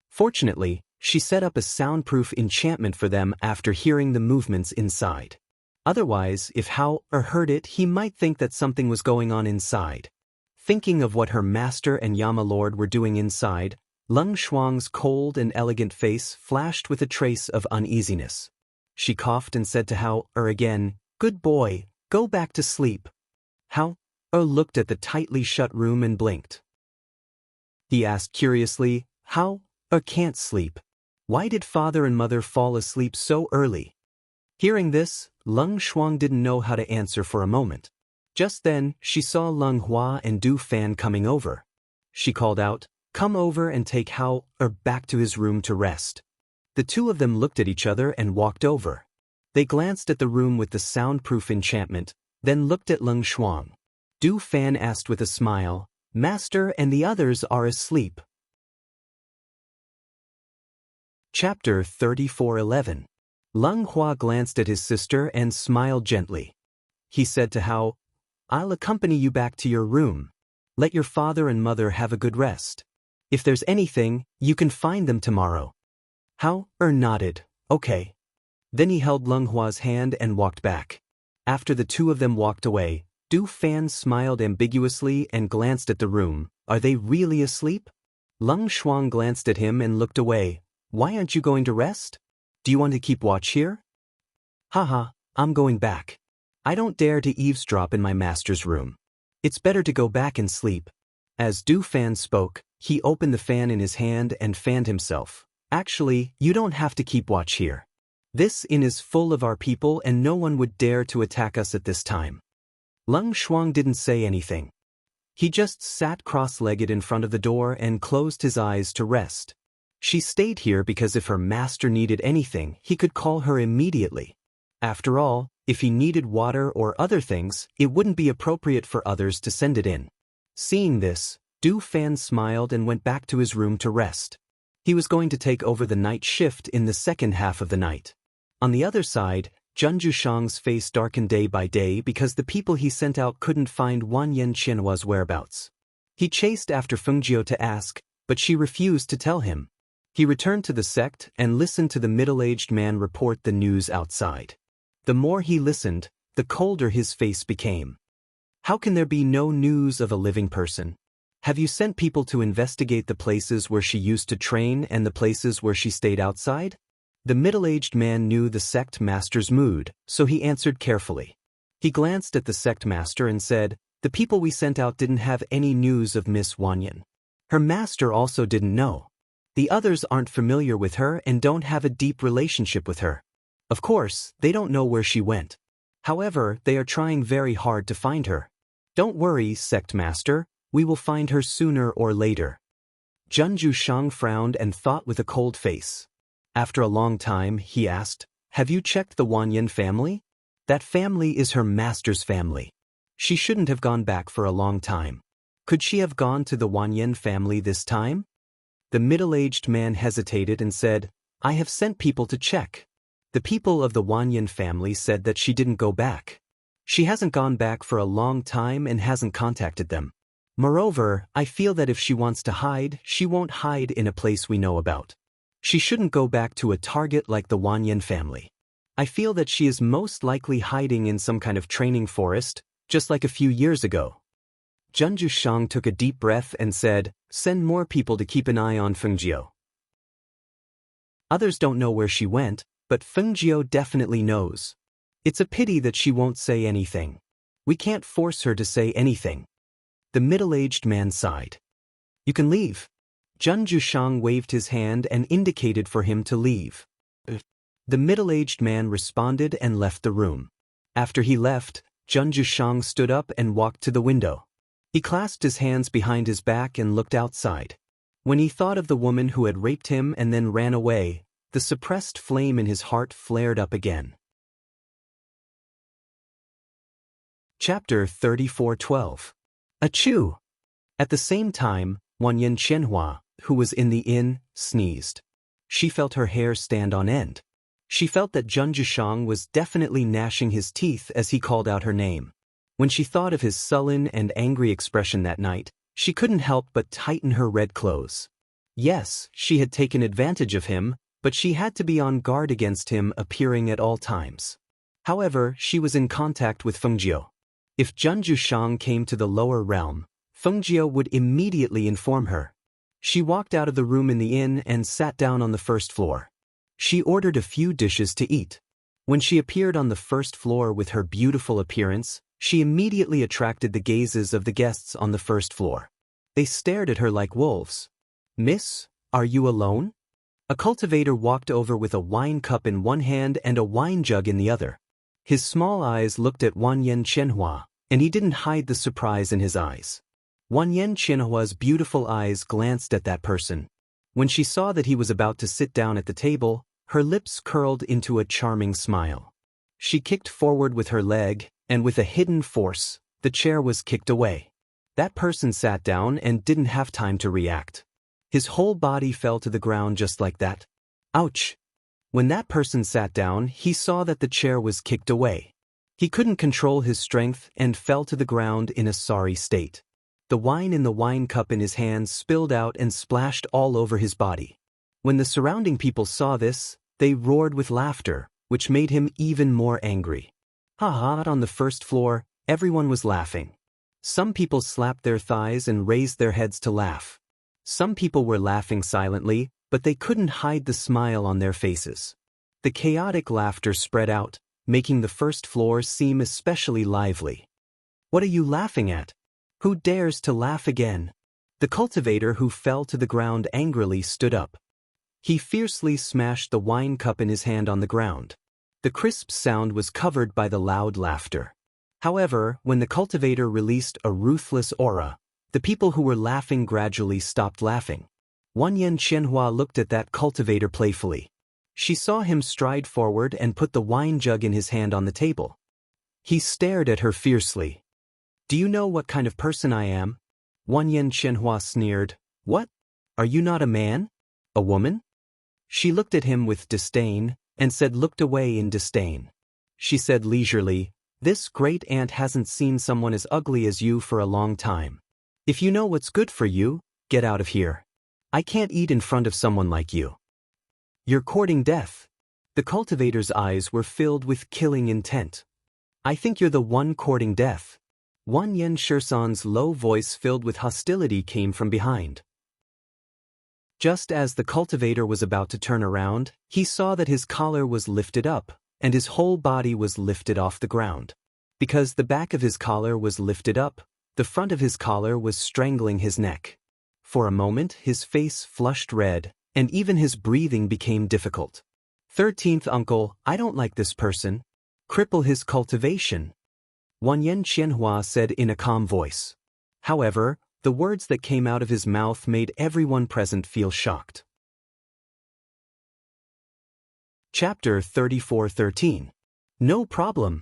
Fortunately, she set up a soundproof enchantment for them after hearing the movements inside. Otherwise, if Hao heard it, he might think that something was going on inside. Thinking of what her master and Yama Lord were doing inside, Leng Shuang's cold and elegant face flashed with a trace of uneasiness. She coughed and said to Hao again, "Good boy, go back to sleep." Hao looked at the tightly shut room and blinked. He asked curiously, "How can't sleep? Why did father and mother fall asleep so early?" Hearing this, Leng Shuang didn't know how to answer for a moment. Just then, she saw Leng Hua and Du Fan coming over. She called out, "Come over and take Hao back to his room to rest." The two of them looked at each other and walked over. They glanced at the room with the soundproof enchantment, then looked at Leng Shuang. Du Fan asked with a smile, "Master and the others are asleep." Chapter 34:11. Leng Hua glanced at his sister and smiled gently. He said to Hao, "I'll accompany you back to your room. Let your father and mother have a good rest. If there's anything, you can find them tomorrow." Hao nodded, "Okay." Then he held Leng Hua's hand and walked back. After the two of them walked away, Du Fan smiled ambiguously and glanced at the room. "Are they really asleep?" Leng Shuang glanced at him and looked away. "Why aren't you going to rest? Do you want to keep watch here?" "Haha, I'm going back. I don't dare to eavesdrop in my master's room. It's better to go back and sleep." As Du Fan spoke, he opened the fan in his hand and fanned himself. "Actually, you don't have to keep watch here. This inn is full of our people and no one would dare to attack us at this time." Leng Shuang didn't say anything. He just sat cross-legged in front of the door and closed his eyes to rest. She stayed here because if her master needed anything, he could call her immediately. After all, if he needed water or other things, it wouldn't be appropriate for others to send it in. Seeing this, Du Fan smiled and went back to his room to rest. He was going to take over the night shift in the second half of the night. On the other side, Junju Shang's face darkened day by day because the people he sent out couldn't find Wanyan Qianhua's whereabouts. He chased after Fengjiu to ask, but she refused to tell him. He returned to the sect and listened to the middle-aged man report the news outside. The more he listened, the colder his face became. How can there be no news of a living person? Have you sent people to investigate the places where she used to train and the places where she stayed outside? The middle-aged man knew the sect master's mood, so he answered carefully. He glanced at the sect master and said, "The people we sent out didn't have any news of Miss Wanyan. Her master also didn't know. The others aren't familiar with her and don't have a deep relationship with her. Of course, they don't know where she went. However, they are trying very hard to find her. Don't worry, sect master, we will find her sooner or later." Junju Shang frowned and thought with a cold face. After a long time, he asked, "Have you checked the Wanyan family? That family is her master's family. She shouldn't have gone back for a long time. Could she have gone to the Wanyan family this time?" The middle-aged man hesitated and said, "I have sent people to check. The people of the Wanyan family said that she didn't go back. She hasn't gone back for a long time and hasn't contacted them. Moreover, I feel that if she wants to hide, she won't hide in a place we know about. She shouldn't go back to a target like the Wanyan family. I feel that she is most likely hiding in some kind of training forest, just like a few years ago." Junju Shang took a deep breath and said, "Send more people to keep an eye on Fengjiu. Others don't know where she went, but Fengjiu definitely knows. It's a pity that she won't say anything. We can't force her to say anything." The middle-aged man sighed. "You can leave." Junju Shang waved his hand and indicated for him to leave. The middle-aged man responded and left the room. After he left, Junju Shang stood up and walked to the window. He clasped his hands behind his back and looked outside. When he thought of the woman who had raped him and then ran away, the suppressed flame in his heart flared up again. Chapter 34:12. Achoo! At the same time, Wanyan Qianhua, who was in the inn, sneezed. She felt her hair stand on end. She felt that Junju Shang was definitely gnashing his teeth as he called out her name. When she thought of his sullen and angry expression that night, She couldn't help but tighten her red clothes. Yes, she had taken advantage of him, but she had to be on guard against him appearing at all times. However, she was in contact with Fengjiu. If Junju Shang came to the lower realm, Fengjiu would immediately inform her. She walked out of the room in the inn and sat down on the first floor. She ordered a few dishes to eat. When she appeared on the first floor with her beautiful appearance, she immediately attracted the gazes of the guests on the first floor. They stared at her like wolves. "Miss, are you alone?" A cultivator walked over with a wine cup in one hand and a wine jug in the other. His small eyes looked at Wanyan Qianhua, and he didn't hide the surprise in his eyes. Wanyan Qianhua's beautiful eyes glanced at that person. When she saw that he was about to sit down at the table, her lips curled into a charming smile. She kicked forward with her leg, and with a hidden force, the chair was kicked away. That person sat down and didn't have time to react. His whole body fell to the ground just like that. Ouch! When that person sat down, he saw that the chair was kicked away. He couldn't control his strength and fell to the ground in a sorry state. The wine in the wine cup in his hands spilled out and splashed all over his body. When the surrounding people saw this, they roared with laughter, which made him even more angry. On the first floor, everyone was laughing. Some people slapped their thighs and raised their heads to laugh. Some people were laughing silently, but they couldn't hide the smile on their faces. The chaotic laughter spread out, making the first floor seem especially lively. "What are you laughing at? Who dares to laugh again?" The cultivator who fell to the ground angrily stood up. He fiercely smashed the wine cup in his hand on the ground. The crisp sound was covered by the loud laughter. However, when the cultivator released a ruthless aura, the people who were laughing gradually stopped laughing. Wanyan Qianhua looked at that cultivator playfully. She saw him stride forward and put the wine jug in his hand on the table. He stared at her fiercely. "Do you know what kind of person I am?" Wanyan Qianhua sneered. "What? Are you not a man? A woman?" She looked at him with disdain, and looked away in disdain. She said leisurely, "This great aunt hasn't seen someone as ugly as you for a long time. If you know what's good for you, get out of here. I can't eat in front of someone like you. You're courting death." The cultivator's eyes were filled with killing intent. "I think you're the one courting death." Wanyan Shisan's low voice filled with hostility came from behind. Just as the cultivator was about to turn around, he saw that his collar was lifted up, and his whole body was lifted off the ground. Because the back of his collar was lifted up, the front of his collar was strangling his neck. For a moment, his face flushed red, and even his breathing became difficult. 13th uncle, I don't like this person. Cripple his cultivation," Wanyan Qianhua said in a calm voice. However, the words that came out of his mouth made everyone present feel shocked. Chapter 34:13. No problem.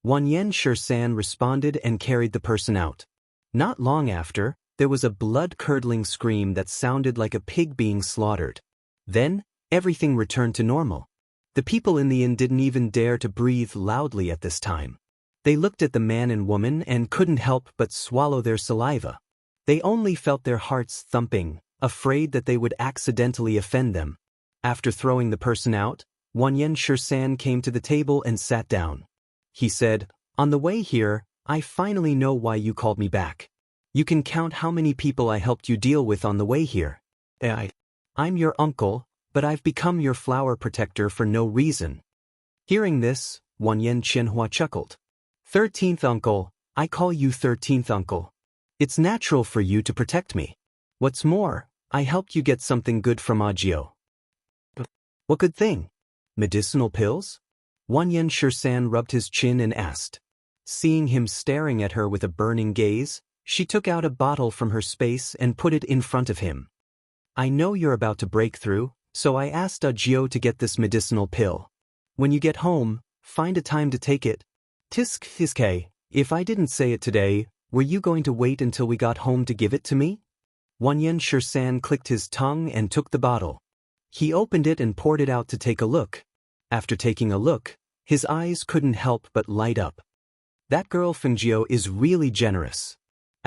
Wanyan Shisan responded and carried the person out. Not long after, there was a blood-curdling scream that sounded like a pig being slaughtered. Then, everything returned to normal. The people in the inn didn't even dare to breathe loudly at this time. They looked at the man and woman and couldn't help but swallow their saliva. They only felt their hearts thumping, afraid that they would accidentally offend them. After throwing the person out, Wanyan Shisan came to the table and sat down. He said, "On the way here, I finally know why you called me back. You can count how many people I helped you deal with on the way here. I'm your uncle, but I've become your flower protector for no reason." Hearing this, Wanyan Qianhua chuckled. 13th uncle, I call you 13th uncle. It's natural for you to protect me. What's more, I helped you get something good from Agio. What good thing? Medicinal pills? Wanyan Shisan rubbed his chin and asked. Seeing him staring at her with a burning gaze, she took out a bottle from her space and put it in front of him. I know you're about to break through, so I asked Agio to get this medicinal pill. When you get home, find a time to take it. Tiske, if I didn't say it today, were you going to wait until we got home to give it to me? Wanyan Shisan clicked his tongue and took the bottle. He opened it and poured it out to take a look. After taking a look, his eyes couldn't help but light up. That girl Fengjiu is really generous.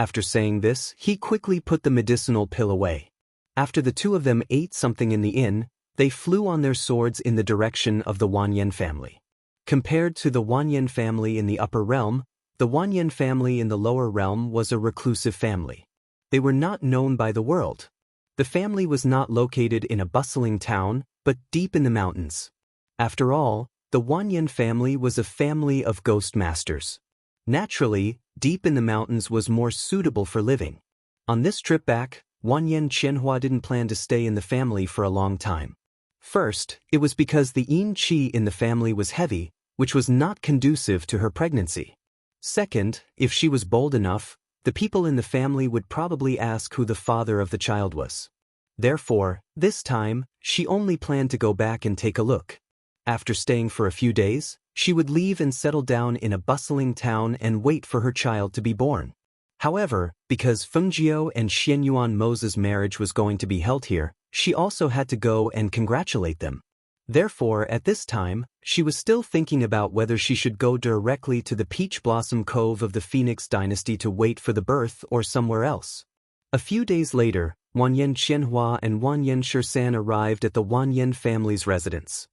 After saying this, he quickly put the medicinal pill away. After the two of them ate something in the inn, they flew on their swords in the direction of the Wanyan family. Compared to the Wanyan family in the upper realm, the Wanyan family in the lower realm was a reclusive family. They were not known by the world. The family was not located in a bustling town, but deep in the mountains. After all, the Wanyan family was a family of ghost masters. Naturally, deep in the mountains was more suitable for living. On this trip back, Wanyan Qianhua didn't plan to stay in the family for a long time. First, it was because the yin qi in the family was heavy, which was not conducive to her pregnancy. Second, if she was bold enough, the people in the family would probably ask who the father of the child was. Therefore, this time, she only planned to go back and take a look. After staying for a few days, she would leave and settle down in a bustling town and wait for her child to be born. However, because Fengjiu and Xianyuan Mo's marriage was going to be held here, she also had to go and congratulate them. Therefore, at this time, she was still thinking about whether she should go directly to the Peach Blossom Cove of the Phoenix Dynasty to wait for the birth or somewhere else. A few days later, Wanyan Qianhua and Wanyan Shisan arrived at the Wanyan family's residence.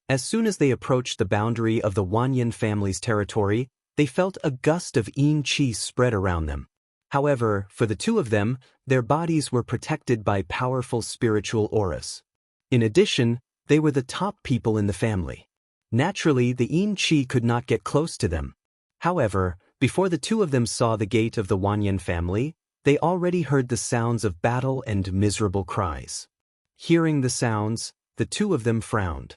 As soon as they approached the boundary of the Wanyan family's territory, they felt a gust of yin qi spread around them. However, for the two of them, their bodies were protected by powerful spiritual auras. In addition, they were the top people in the family. Naturally, the yin qi could not get close to them. However, before the two of them saw the gate of the Wanyan family, they already heard the sounds of battle and miserable cries. Hearing the sounds, the two of them frowned.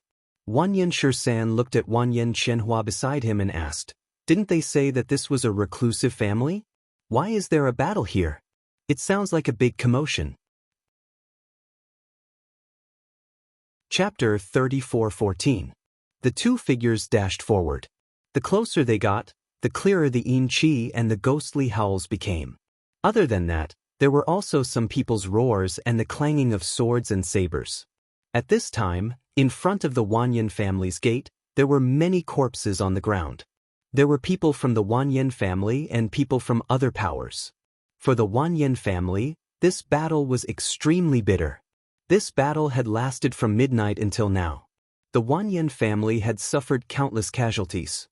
Wanyan Shisan looked at Wanyan Qianhua beside him and asked, "Didn't they say that this was a reclusive family? Why is there a battle here? It sounds like a big commotion." Chapter 34:14. The two figures dashed forward. The closer they got, the clearer the yin qi and the ghostly howls became. Other than that, there were also some people's roars and the clanging of swords and sabers. At this time, in front of the Wanyan family's gate, there were many corpses on the ground. There were people from the Wanyan family and people from other powers. For the Wanyan family, this battle was extremely bitter. This battle had lasted from midnight until now. The Wanyan family had suffered countless casualties.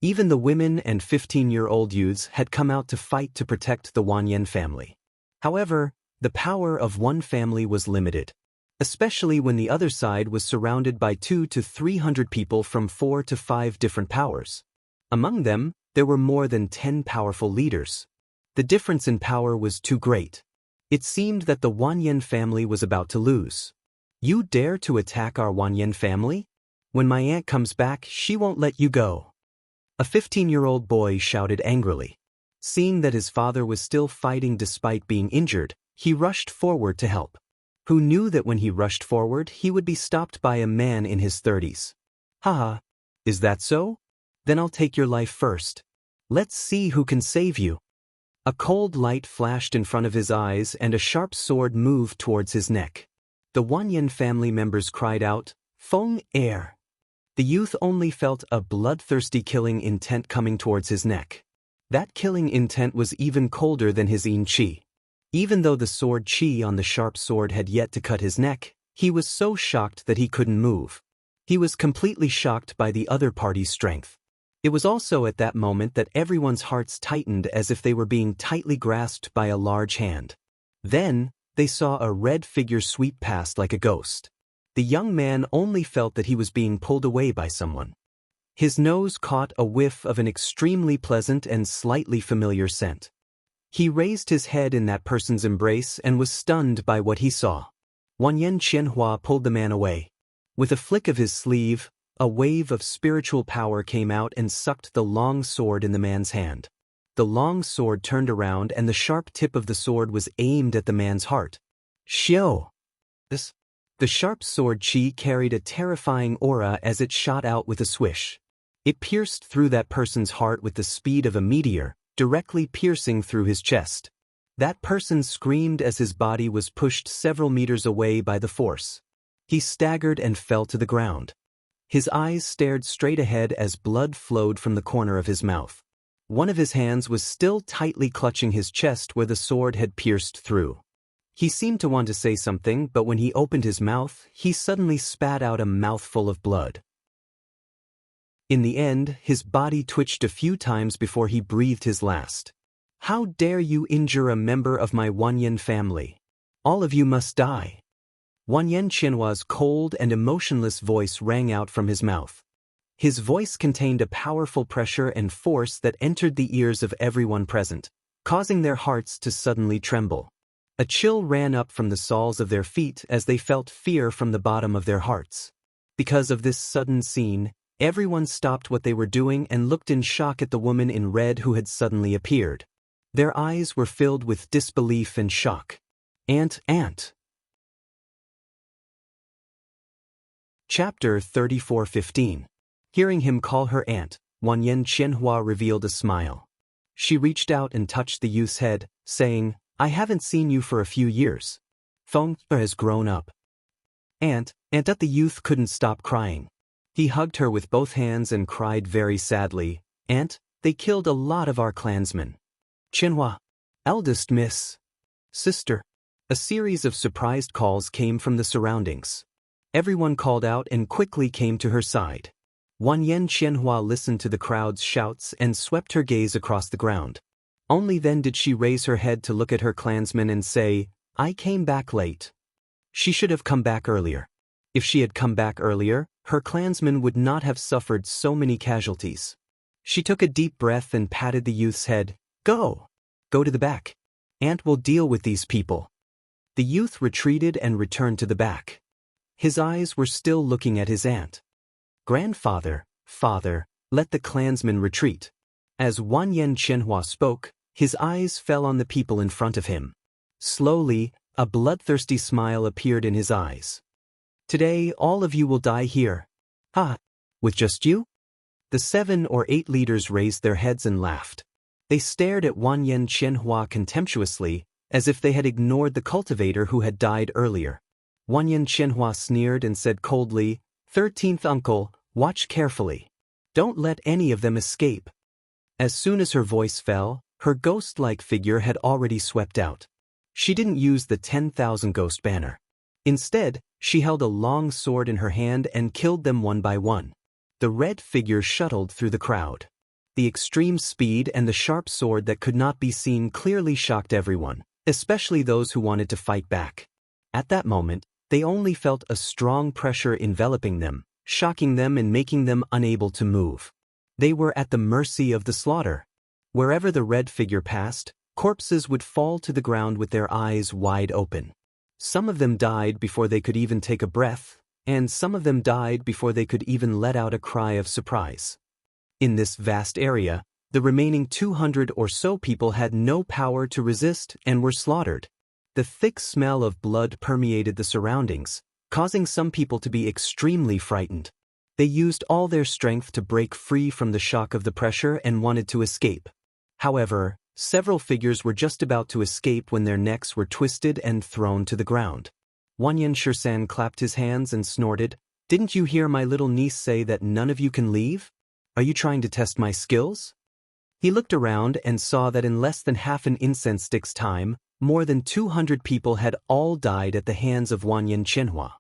Even the women and 15-year-old youths had come out to fight to protect the Wanyan family. However, the power of one family was limited, especially when the other side was surrounded by 200 to 300 people from 4 to 5 different powers. Among them, there were more than 10 powerful leaders. The difference in power was too great. It seemed that the Wanyan family was about to lose. "You dare to attack our Wanyan family? When my aunt comes back, she won't let you go." A 15-year-old boy shouted angrily. Seeing that his father was still fighting despite being injured, he rushed forward to help. Who knew that when he rushed forward, he would be stopped by a man in his 30s? "Haha, is that so? Then I'll take your life first. Let's see who can save you." A cold light flashed in front of his eyes and a sharp sword moved towards his neck. The Wanyan family members cried out, "Feng air." The youth only felt a bloodthirsty killing intent coming towards his neck. That killing intent was even colder than his yin qi. Even though the sword qi on the sharp sword had yet to cut his neck, he was so shocked that he couldn't move. He was completely shocked by the other party's strength. It was also at that moment that everyone's hearts tightened as if they were being tightly grasped by a large hand. Then, they saw a red figure sweep past like a ghost. The young man only felt that he was being pulled away by someone. His nose caught a whiff of an extremely pleasant and slightly familiar scent. He raised his head in that person's embrace and was stunned by what he saw. Wanyan Qianhua pulled the man away. With a flick of his sleeve, a wave of spiritual power came out and sucked the long sword in the man's hand. The long sword turned around and the sharp tip of the sword was aimed at the man's heart. Xiao! The sharp sword qi carried a terrifying aura as it shot out with a swish. It pierced through that person's heart with the speed of a meteor, directly piercing through his chest. That person screamed as his body was pushed several meters away by the force. He staggered and fell to the ground. His eyes stared straight ahead as blood flowed from the corner of his mouth. One of his hands was still tightly clutching his chest where the sword had pierced through. He seemed to want to say something, but when he opened his mouth, he suddenly spat out a mouthful of blood. In the end, his body twitched a few times before he breathed his last. "How dare you injure a member of my Wanyan family? All of you must die." Wanyan Qianhua's cold and emotionless voice rang out from his mouth. His voice contained a powerful pressure and force that entered the ears of everyone present, causing their hearts to suddenly tremble. A chill ran up from the soles of their feet as they felt fear from the bottom of their hearts. Because of this sudden scene, everyone stopped what they were doing and looked in shock at the woman in red who had suddenly appeared. Their eyes were filled with disbelief and shock. Aunt. Chapter 34:15. Hearing him call her aunt, Wanyan Qianhua revealed a smile. She reached out and touched the youth's head, saying, "I haven't seen you for a few years. Feng has grown up." Aunt, the youth couldn't stop crying. He hugged her with both hands and cried very sadly, "Aunt, they killed a lot of our clansmen." "Qianhua, eldest miss, sister." A series of surprised calls came from the surroundings. Everyone called out and quickly came to her side. Wanyan Qianhua listened to the crowd's shouts and swept her gaze across the ground. Only then did she raise her head to look at her clansmen and say, "I came back late." She should have come back earlier. If she had come back earlier, her clansmen would not have suffered so many casualties. She took a deep breath and patted the youth's head. Go to the back. Aunt will deal with these people." The youth retreated and returned to the back. His eyes were still looking at his aunt. "Grandfather, father, let the clansmen retreat." As Wanyan Qianhua spoke, his eyes fell on the people in front of him. Slowly, a bloodthirsty smile appeared in his eyes. "Today all of you will die here." "Ah, with just you?" The 7 or 8 leaders raised their heads and laughed. They stared at Wanyan Qianhua contemptuously, as if they had ignored the cultivator who had died earlier. Wanyan Qianhua sneered and said coldly, "13th uncle, watch carefully. Don't let any of them escape." As soon as her voice fell, her ghost-like figure had already swept out. She didn't use the 10,000 ghost banner. Instead, she held a long sword in her hand and killed them one by one. The red figure shuttled through the crowd. The extreme speed and the sharp sword that could not be seen clearly shocked everyone, especially those who wanted to fight back. At that moment, they only felt a strong pressure enveloping them, shocking them and making them unable to move. They were at the mercy of the slaughter. Wherever the red figure passed, corpses would fall to the ground with their eyes wide open. Some of them died before they could even take a breath, and some of them died before they could even let out a cry of surprise. In this vast area, the remaining 200 or so people had no power to resist and were slaughtered. The thick smell of blood permeated the surroundings, causing some people to be extremely frightened. They used all their strength to break free from the shock of the pressure and wanted to escape. However, several figures were just about to escape when their necks were twisted and thrown to the ground. Wanyan Shirsan clapped his hands and snorted, "Didn't you hear my little niece say that none of you can leave? Are you trying to test my skills?" He looked around and saw that in less than half an incense stick's time, more than 200 people had all died at the hands of Wanyan Qianhua.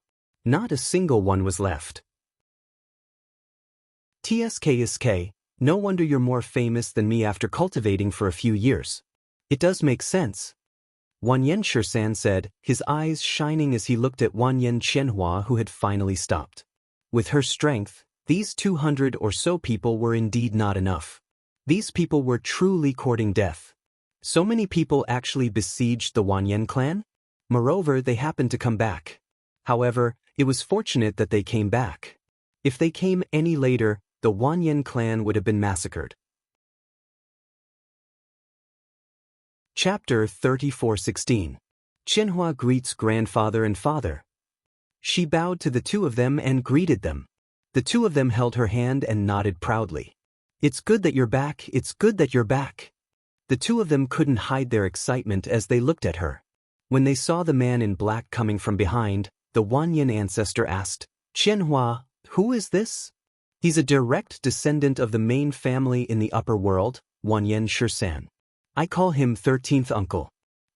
Not a single one was left. "TSK, no wonder you're more famous than me after cultivating for a few years. It does make sense," Wanyan Shirsan said, his eyes shining as he looked at Wanyan Qianhua who had finally stopped. With her strength, these 200 or so people were indeed not enough. These people were truly courting death. So many people actually besieged the Wanyan clan? Moreover, they happened to come back. However, it was fortunate that they came back. If they came any later, the Wanyan clan would have been massacred. Chapter 34:16. Qianhua greets grandfather and father. She bowed to the two of them and greeted them. The two of them held her hand and nodded proudly. "It's good that you're back, it's good that you're back." The two of them couldn't hide their excitement as they looked at her. When they saw the man in black coming from behind, the Wanyan ancestor asked, "Qianhua, who is this?" "He's a direct descendant of the main family in the upper world," Wan Yen Shisan. I call him 13th uncle.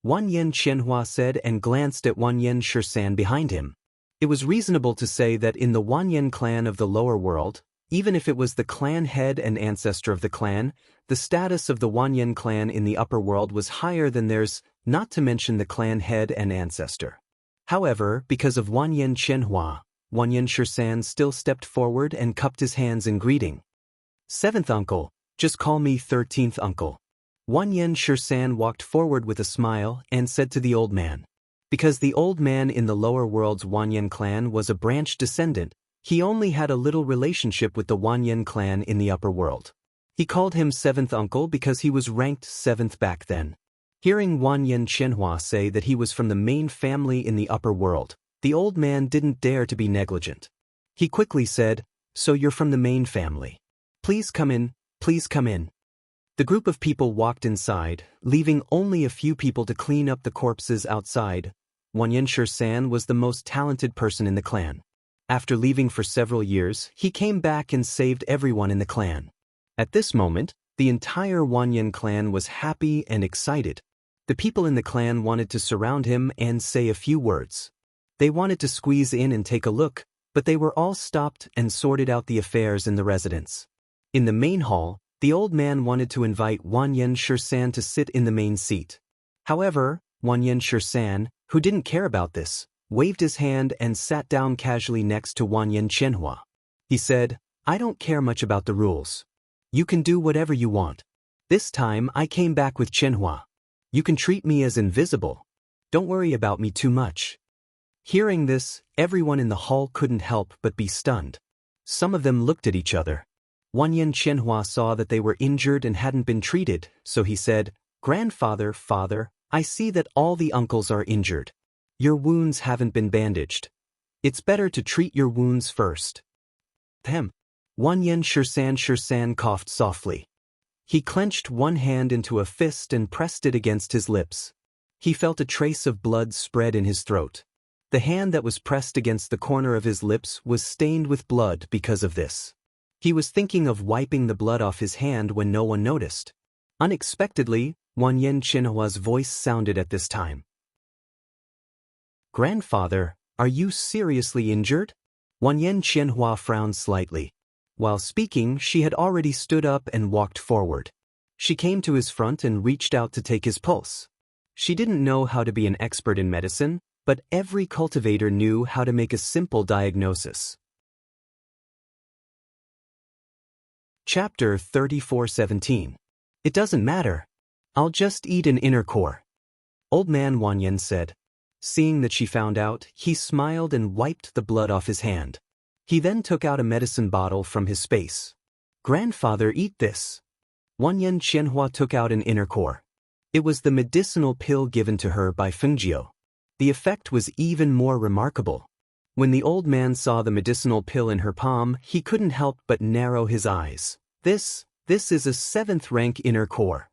Wan Yen Qianhua said and glanced at Wan Yen Shisan behind him. It was reasonable to say that in the Wan Yen clan of the lower world, even if it was the clan head and ancestor of the clan, the status of the Wan Yen clan in the upper world was higher than theirs, not to mention the clan head and ancestor. However, because of Wan Yen Qianhua, Wan Yen Shisan still stepped forward and cupped his hands in greeting. 7th uncle, just call me 13th uncle. Wan Yen Shisan walked forward with a smile and said to the old man. Because the old man in the lower world's Wan Yen clan was a branch descendant, he only had a little relationship with the Wan Yen clan in the upper world. He called him 7th uncle because he was ranked 7th back then. Hearing Wan Yen Qianhua say that he was from the main family in the upper world, the old man didn't dare to be negligent. He quickly said, "So you're from the main family. Please come in, please come in." The group of people walked inside, leaving only a few people to clean up the corpses outside. Wan Yen Shisan was the most talented person in the clan. After leaving for several years, he came back and saved everyone in the clan. At this moment, the entire Wan Yen clan was happy and excited. The people in the clan wanted to surround him and say a few words. They wanted to squeeze in and take a look, but they were all stopped and sorted out the affairs in the residence. In the main hall, the old man wanted to invite Wan Yen Shisan to sit in the main seat. However, Wan Yen Shisan, who didn't care about this, waved his hand and sat down casually next to Wan Yen Qianhua. He said, "I don't care much about the rules. You can do whatever you want. This time I came back with Qianhua. You can treat me as invisible. Don't worry about me too much." Hearing this, everyone in the hall couldn't help but be stunned. Some of them looked at each other. Wan Yen Qianhua saw that they were injured and hadn't been treated, so he said, "Grandfather, father, I see that all the uncles are injured. Your wounds haven't been bandaged. It's better to treat your wounds first." Hem. Wan Yen Shisan coughed softly. He clenched one hand into a fist and pressed it against his lips. He felt a trace of blood spread in his throat. The hand that was pressed against the corner of his lips was stained with blood because of this. He was thinking of wiping the blood off his hand when no one noticed. Unexpectedly, Wan Yen Qianhua's voice sounded at this time. "Grandfather, are you seriously injured?" Wan Yen Qianhua frowned slightly. While speaking, she had already stood up and walked forward. She came to his front and reached out to take his pulse. She didn't know how to be an expert in medicine, but every cultivator knew how to make a simple diagnosis. Chapter 34:17. It doesn't matter. I'll just eat an inner core. Old man Wan Yen said. Seeing that she found out, he smiled and wiped the blood off his hand. He then took out a medicine bottle from his space. "Grandfather, eat this." Wan Yen Qianhua took out an inner core. It was the medicinal pill given to her by Fengjiu. The effect was even more remarkable. When the old man saw the medicinal pill in her palm, he couldn't help but narrow his eyes. This is a 7th rank inner core.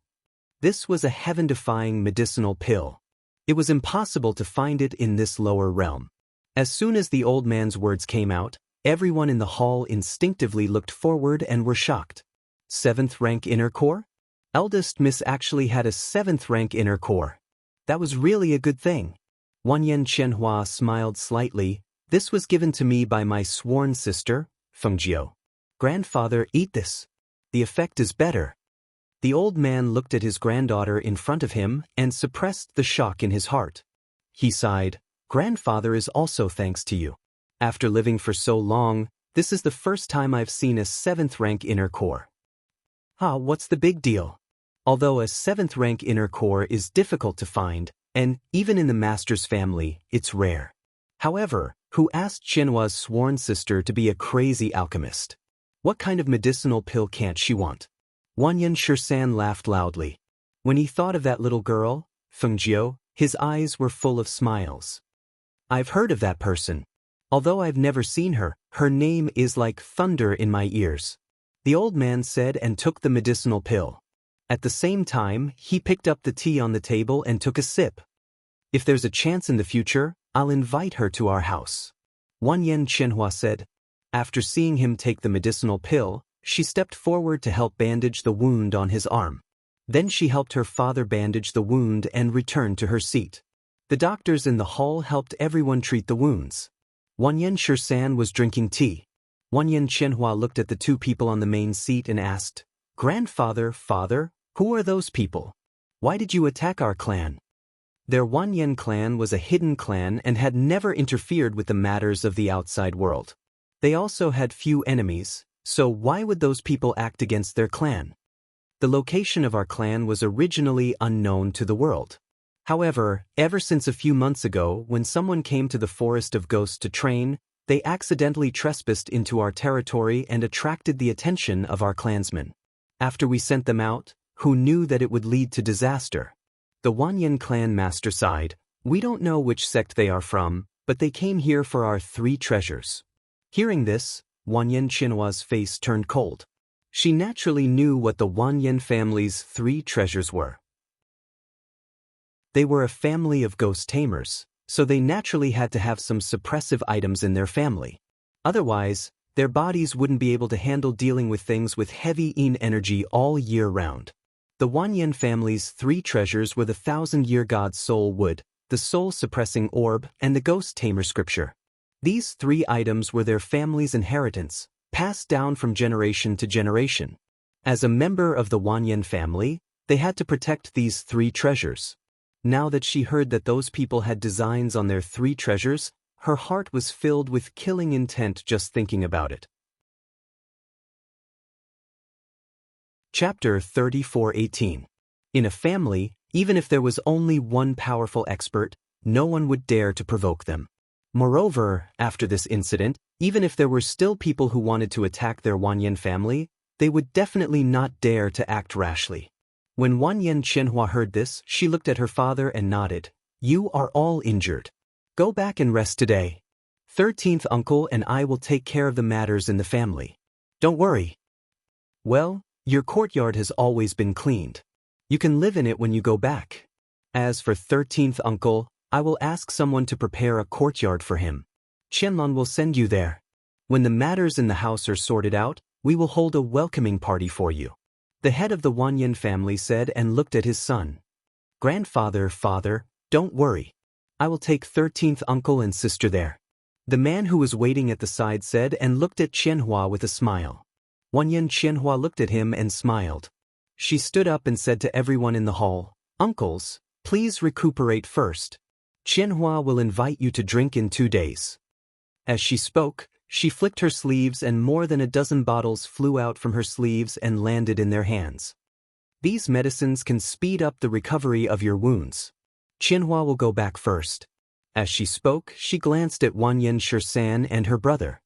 This was a heaven-defying medicinal pill. It was impossible to find it in this lower realm. As soon as the old man's words came out, everyone in the hall instinctively looked forward and were shocked. 7th rank inner core? Eldest Miss actually had a 7th rank inner core. That was really a good thing. Wan Yen Qianhua smiled slightly. "This was given to me by my sworn sister, Fengjiu. Grandfather, eat this. The effect is better." The old man looked at his granddaughter in front of him and suppressed the shock in his heart. He sighed. "Grandfather is also thanks to you. After living for so long, this is the first time I've seen a 7th rank inner core." What's the big deal? Although a 7th rank inner core is difficult to find, and even in the master's family, it's rare. However, who asked Qianhua's sworn sister to be a crazy alchemist? What kind of medicinal pill can't she want? Wan Yen Shisan laughed loudly. When he thought of that little girl, Fengjiu, his eyes were full of smiles. "I've heard of that person. Although I've never seen her, her name is like thunder in my ears," the old man said and took the medicinal pill. At the same time, he picked up the tea on the table and took a sip. "If there's a chance in the future, I'll invite her to our house," Wan Yen Qianhua said. After seeing him take the medicinal pill, she stepped forward to help bandage the wound on his arm. Then she helped her father bandage the wound and returned to her seat. The doctors in the hall helped everyone treat the wounds. Wanyan Shirsan was drinking tea. Wanyan Qianhua looked at the two people on the main seat and asked, "Grandfather, father, who are those people? Why did you attack our clan?" Their Wanyan clan was a hidden clan and had never interfered with the matters of the outside world. They also had few enemies, so why would those people act against their clan? The location of our clan was originally unknown to the world. However, ever since a few months ago, when someone came to the Forest of Ghosts to train, they accidentally trespassed into our territory and attracted the attention of our clansmen. After we sent them out, who knew that it would lead to disaster? The Wanyan clan master sighed. "We don't know which sect they are from, but they came here for our 3 treasures." Hearing this, Wanyan Qianhua's face turned cold. She naturally knew what the Wanyan family's 3 treasures were. They were a family of ghost tamers, so they naturally had to have some suppressive items in their family. Otherwise, their bodies wouldn't be able to handle dealing with things with heavy yin energy all year round. The Wanyan family's 3 treasures were the 1,000-year god's soul wood, the soul-suppressing orb, and the ghost tamer scripture. These 3 items were their family's inheritance, passed down from generation to generation. As a member of the Wanyan family, they had to protect these 3 treasures. Now that she heard that those people had designs on their 3 treasures, her heart was filled with killing intent just thinking about it. Chapter 34:18. In a family, even if there was only one powerful expert, no one would dare to provoke them. Moreover, after this incident, even if there were still people who wanted to attack their Wanyan family, they would definitely not dare to act rashly. When Wanyan Qianhua heard this, she looked at her father and nodded. "You are all injured. Go back and rest today. 13th uncle and I will take care of the matters in the family. Don't worry. Well, your courtyard has always been cleaned. You can live in it when you go back. As for 13th uncle, I will ask someone to prepare a courtyard for him. Qianlan will send you there. When the matters in the house are sorted out, we will hold a welcoming party for you." The head of the Wanyan family said and looked at his son. "Grandfather, father, don't worry. I will take 13th uncle and sister there." The man who was waiting at the side said and looked at Qianhua with a smile. Wanyan Qianhua looked at him and smiled. She stood up and said to everyone in the hall, "Uncles, please recuperate first. Qianhua will invite you to drink in 2 days." As she spoke, she flicked her sleeves and more than a dozen bottles flew out from her sleeves and landed in their hands. "These medicines can speed up the recovery of your wounds. Qianhua will go back first." As she spoke, she glanced at Wanyan Shirsan and her brother.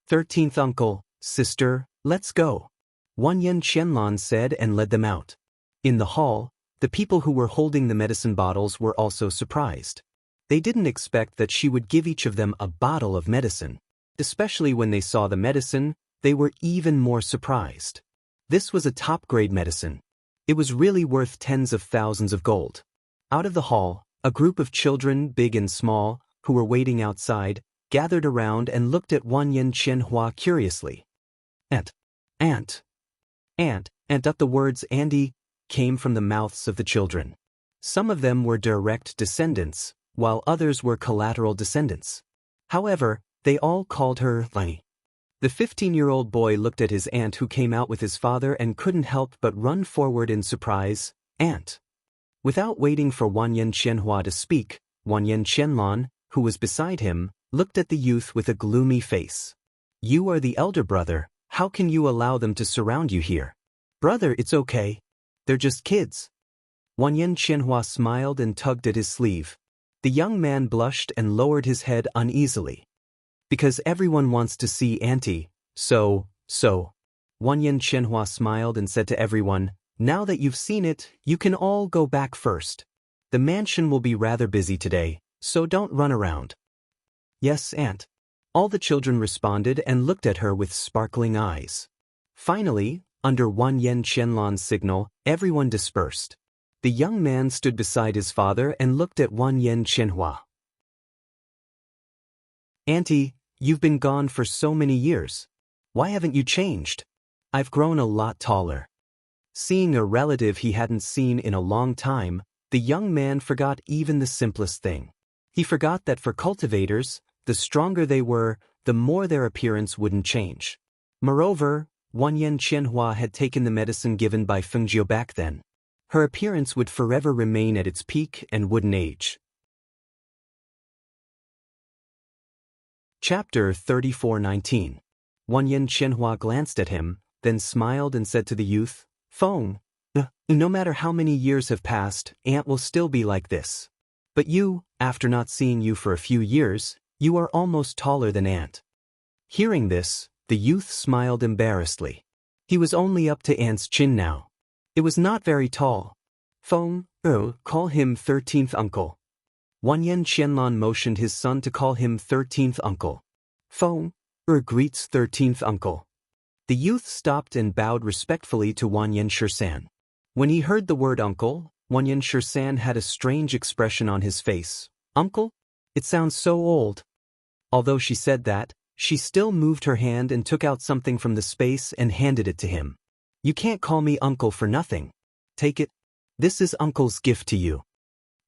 13th uncle, sister, let's go." Wanyan Qianlan said and led them out. In the hall, the people who were holding the medicine bottles were also surprised. They didn't expect that she would give each of them a bottle of medicine. Especially when they saw the medicine, they were even more surprised. This was a top-grade medicine. It was really worth tens of thousands of gold. Out of the hall, a group of children, big and small, who were waiting outside, gathered around and looked at Wanyan Qianhua curiously. Aunt. Up the words Andy came from the mouths of the children. Some of them were direct descendants, while others were collateral descendants. However, they all called her Lenny. The 15-year-old boy looked at his aunt who came out with his father and couldn't help but run forward in surprise. "Aunt." Without waiting for Wanyan Qianhua to speak, Wanyan Qianlan, who was beside him, looked at the youth with a gloomy face. "You are the elder brother, how can you allow them to surround you here?" "Brother, it's okay. They're just kids." Wanyan Qianhua smiled and tugged at his sleeve. The young man blushed and lowered his head uneasily. "Because everyone wants to see Auntie, so. Wanyan Qianhua smiled and said to everyone, "Now that you've seen it, you can all go back first. The mansion will be rather busy today, so don't run around." "Yes, Aunt." All the children responded and looked at her with sparkling eyes. Finally, under Wanyan Qianlan's signal, everyone dispersed. The young man stood beside his father and looked at Wanyan Qianhua. "Auntie, you've been gone for so many years. Why haven't you changed?" "I've grown a lot taller." Seeing a relative he hadn't seen in a long time, the young man forgot even the simplest thing. He forgot that for cultivators, the stronger they were, the more their appearance wouldn't change. Moreover, Wanyan Qianhua had taken the medicine given by Fengjiu back then. Her appearance would forever remain at its peak and wouldn't age. Chapter 34:19. Wanyan Qianhua glanced at him, then smiled and said to the youth, "Feng, no matter how many years have passed, Aunt will still be like this. But you, after not seeing you for a few years, you are almost taller than Aunt." Hearing this, the youth smiled embarrassedly. He was only up to Aunt's chin now. It was not very tall. "Feng, call him 13th uncle." Wanyan Qianlan motioned his son to call him 13th uncle. "Feng, greets 13th uncle." The youth stopped and bowed respectfully to Wanyan Shisan. When he heard the word uncle, Wanyan Shisan had a strange expression on his face. "Uncle? It sounds so old." Although she said that, she still moved her hand and took out something from the space and handed it to him. "You can't call me uncle for nothing. Take it. This is uncle's gift to you."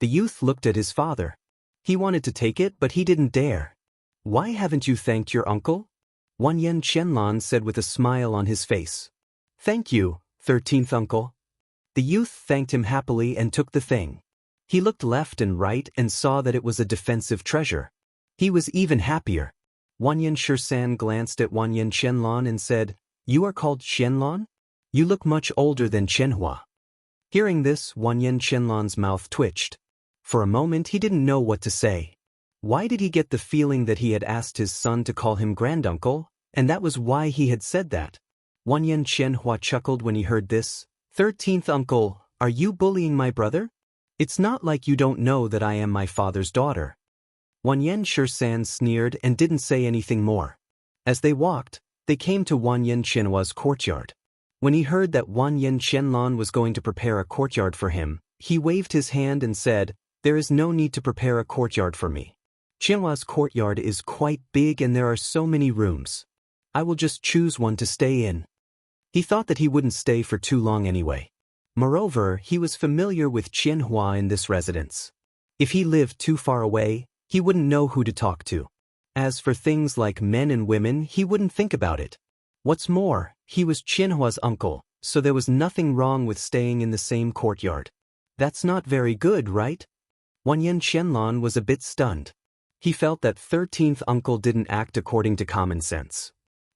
The youth looked at his father. He wanted to take it, but he didn't dare. "Why haven't you thanked your uncle?" Wanyan Qianlan said with a smile on his face. "Thank you, 13th uncle." The youth thanked him happily and took the thing. He looked left and right and saw that it was a defensive treasure. He was even happier. Wanyan Shisan glanced at Wanyan Qianlan and said, "You are called Qianlan? You look much older than Qianhua." Hearing this, Wanyan Qianlan's mouth twitched. For a moment he didn't know what to say. Why did he get the feeling that he had asked his son to call him granduncle, and that was why he had said that? Wanyan Qianhua chuckled when he heard this. "13th uncle, are you bullying my brother? It's not like you don't know that I am my father's daughter." Wanyan Shisan sneered and didn't say anything more. As they walked, they came to Wanyan Qianhua's courtyard. When he heard that Wanyan Qianlan was going to prepare a courtyard for him, he waved his hand and said, "There is no need to prepare a courtyard for me. Qianhua's courtyard is quite big and there are so many rooms. I will just choose one to stay in." He thought that he wouldn't stay for too long anyway. Moreover, he was familiar with Qianhua in this residence. If he lived too far away, he wouldn't know who to talk to. As for things like men and women, he wouldn't think about it. What's more, he was Qianhua's uncle, so there was nothing wrong with staying in the same courtyard. That's not very good, right? Wanyan Qianlan was a bit stunned. He felt that 13th uncle didn't act according to common sense.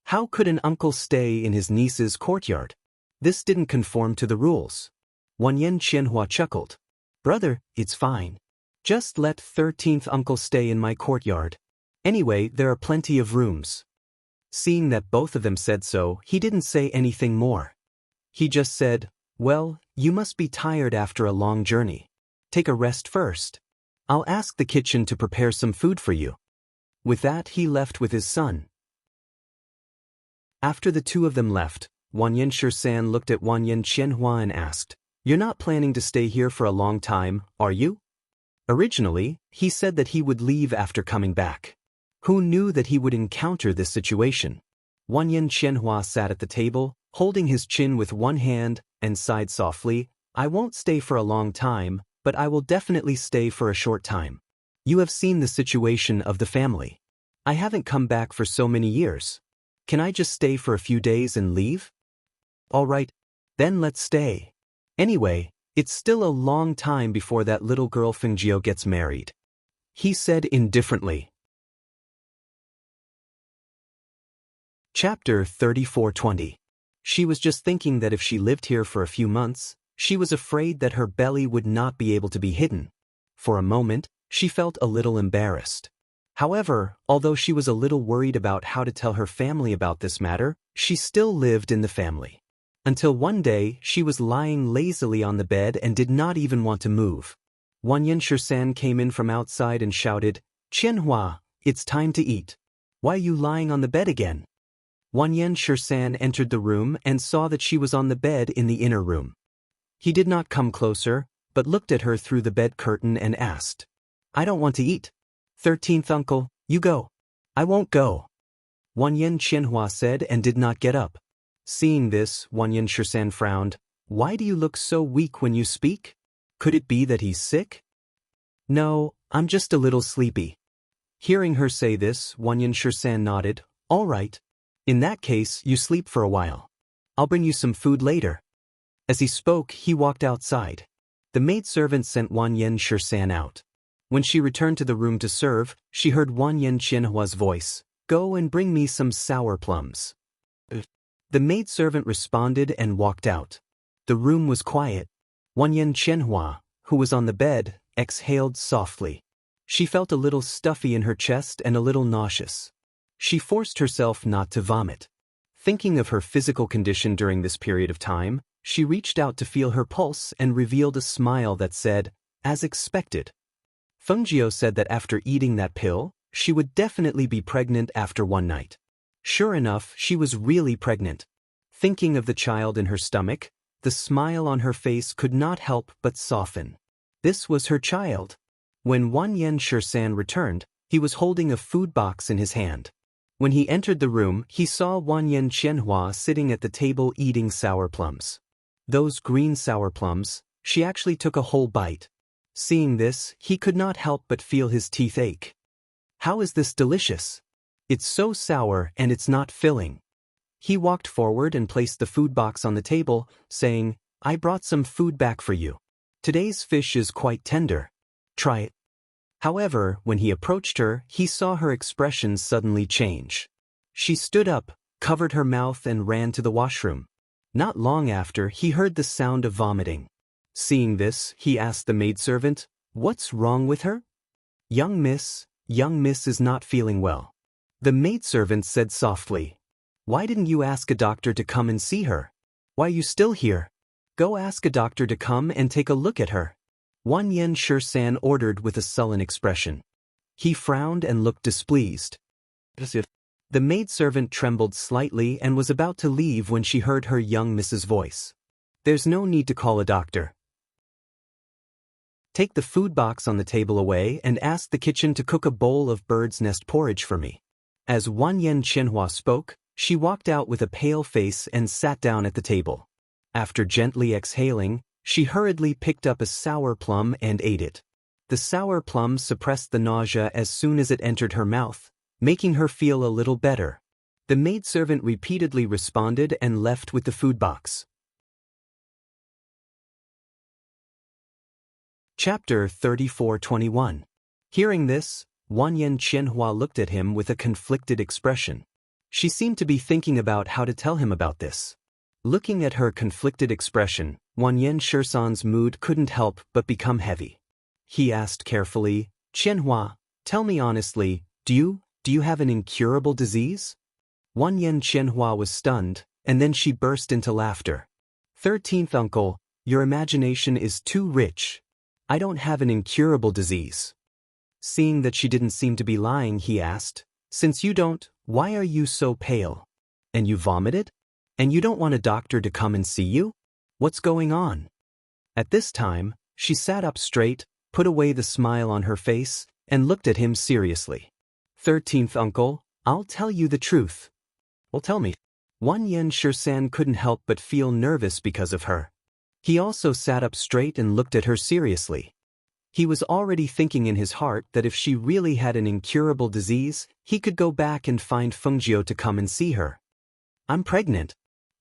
How could an uncle stay in his niece's courtyard? This didn't conform to the rules. Wanyan Qianhua chuckled. "Brother, it's fine. Just let 13th uncle stay in my courtyard. Anyway, there are plenty of rooms." Seeing that both of them said so, he didn't say anything more. He just said, "Well, you must be tired after a long journey. Take a rest first. I'll ask the kitchen to prepare some food for you." With that, he left with his son. After the two of them left, Wanyan Shisan looked at Wanyan Qianhua and asked, "You're not planning to stay here for a long time, are you?" Originally, he said that he would leave after coming back. Who knew that he would encounter this situation? Wanyan Qianhua sat at the table, holding his chin with one hand, and sighed softly, "I won't stay for a long time, but I will definitely stay for a short time. You have seen the situation of the family. I haven't come back for so many years. Can I just stay for a few days and leave?" "All right, then let's stay. Anyway, it's still a long time before that little girl Fengjiu gets married," he said indifferently. Chapter 34:20. She was just thinking that if she lived here for a few months, she was afraid that her belly would not be able to be hidden. For a moment, she felt a little embarrassed. However, although she was a little worried about how to tell her family about this matter, she still lived in the family. Until one day, she was lying lazily on the bed and did not even want to move. Wanyan Shisan came in from outside and shouted, "Qianhua, it's time to eat. Why are you lying on the bed again?" Wanyan Shisan entered the room and saw that she was on the bed in the inner room. He did not come closer, but looked at her through the bed curtain and asked, "I don't want to eat. 13th uncle, you go." "I won't go," Wanyan Qianhua said and did not get up. Seeing this, Wanyan Shisan frowned. Why do you look so weak when you speak? Could it be that he's sick? No, I'm just a little sleepy. Hearing her say this, Wanyan Shursan nodded. All right. In that case, you sleep for a while. I'll bring you some food later. As he spoke, he walked outside. The maidservant sent Wanyan Shursan out. When she returned to the room to serve, she heard Wanyan Qianhua's voice. Go and bring me some sour plums. The maidservant responded and walked out. The room was quiet. Wanyan Qianhua, who was on the bed, exhaled softly. She felt a little stuffy in her chest and a little nauseous. She forced herself not to vomit. Thinking of her physical condition during this period of time, she reached out to feel her pulse and revealed a smile that said, as expected. Fengjiu said that after eating that pill, she would definitely be pregnant after one night. Sure enough, she was really pregnant. Thinking of the child in her stomach, the smile on her face could not help but soften. This was her child. When Wanyan Shursan returned, he was holding a food box in his hand. When he entered the room, he saw Wanyan Qianhua sitting at the table eating sour plums. Those green sour plums, she actually took a whole bite. Seeing this, he could not help but feel his teeth ache. How is this delicious? It's so sour and it's not filling. He walked forward and placed the food box on the table, saying, I brought some food back for you. Today's fish is quite tender. Try it. However, when he approached her, he saw her expression suddenly change. She stood up, covered her mouth and ran to the washroom. Not long after, he heard the sound of vomiting. Seeing this, he asked the maidservant, What's wrong with her? Young miss is not feeling well. The maidservant said softly, Why didn't you ask a doctor to come and see her? Why are you still here? Go ask a doctor to come and take a look at her. Wanyan Shursan ordered with a sullen expression. He frowned and looked displeased. The maidservant trembled slightly and was about to leave when she heard her young miss's voice. There's no need to call a doctor. Take the food box on the table away and ask the kitchen to cook a bowl of bird's nest porridge for me. As Wanyan Qianhua spoke, she walked out with a pale face and sat down at the table. After gently exhaling, she hurriedly picked up a sour plum and ate it. The sour plum suppressed the nausea as soon as it entered her mouth, making her feel a little better. The maidservant repeatedly responded and left with the food box. Chapter 34:21. Hearing this, Wanyan Qianhua looked at him with a conflicted expression. She seemed to be thinking about how to tell him about this. Looking at her conflicted expression, Wanyan Shursan's mood couldn't help but become heavy. He asked carefully, Qianhua, tell me honestly, do you have an incurable disease? Wanyan Qianhua was stunned, and then she burst into laughter. 13th uncle, your imagination is too rich. I don't have an incurable disease. Seeing that she didn't seem to be lying, he asked, Since you don't, why are you so pale? And you vomited? And you don't want a doctor to come and see you? What's going on? At this time, she sat up straight, put away the smile on her face, and looked at him seriously. 13th uncle, I'll tell you the truth. Well, tell me. Wanyan Shursan couldn't help but feel nervous because of her. He also sat up straight and looked at her seriously. He was already thinking in his heart that if she really had an incurable disease, he could go back and find Fengjiu to come and see her. I'm pregnant.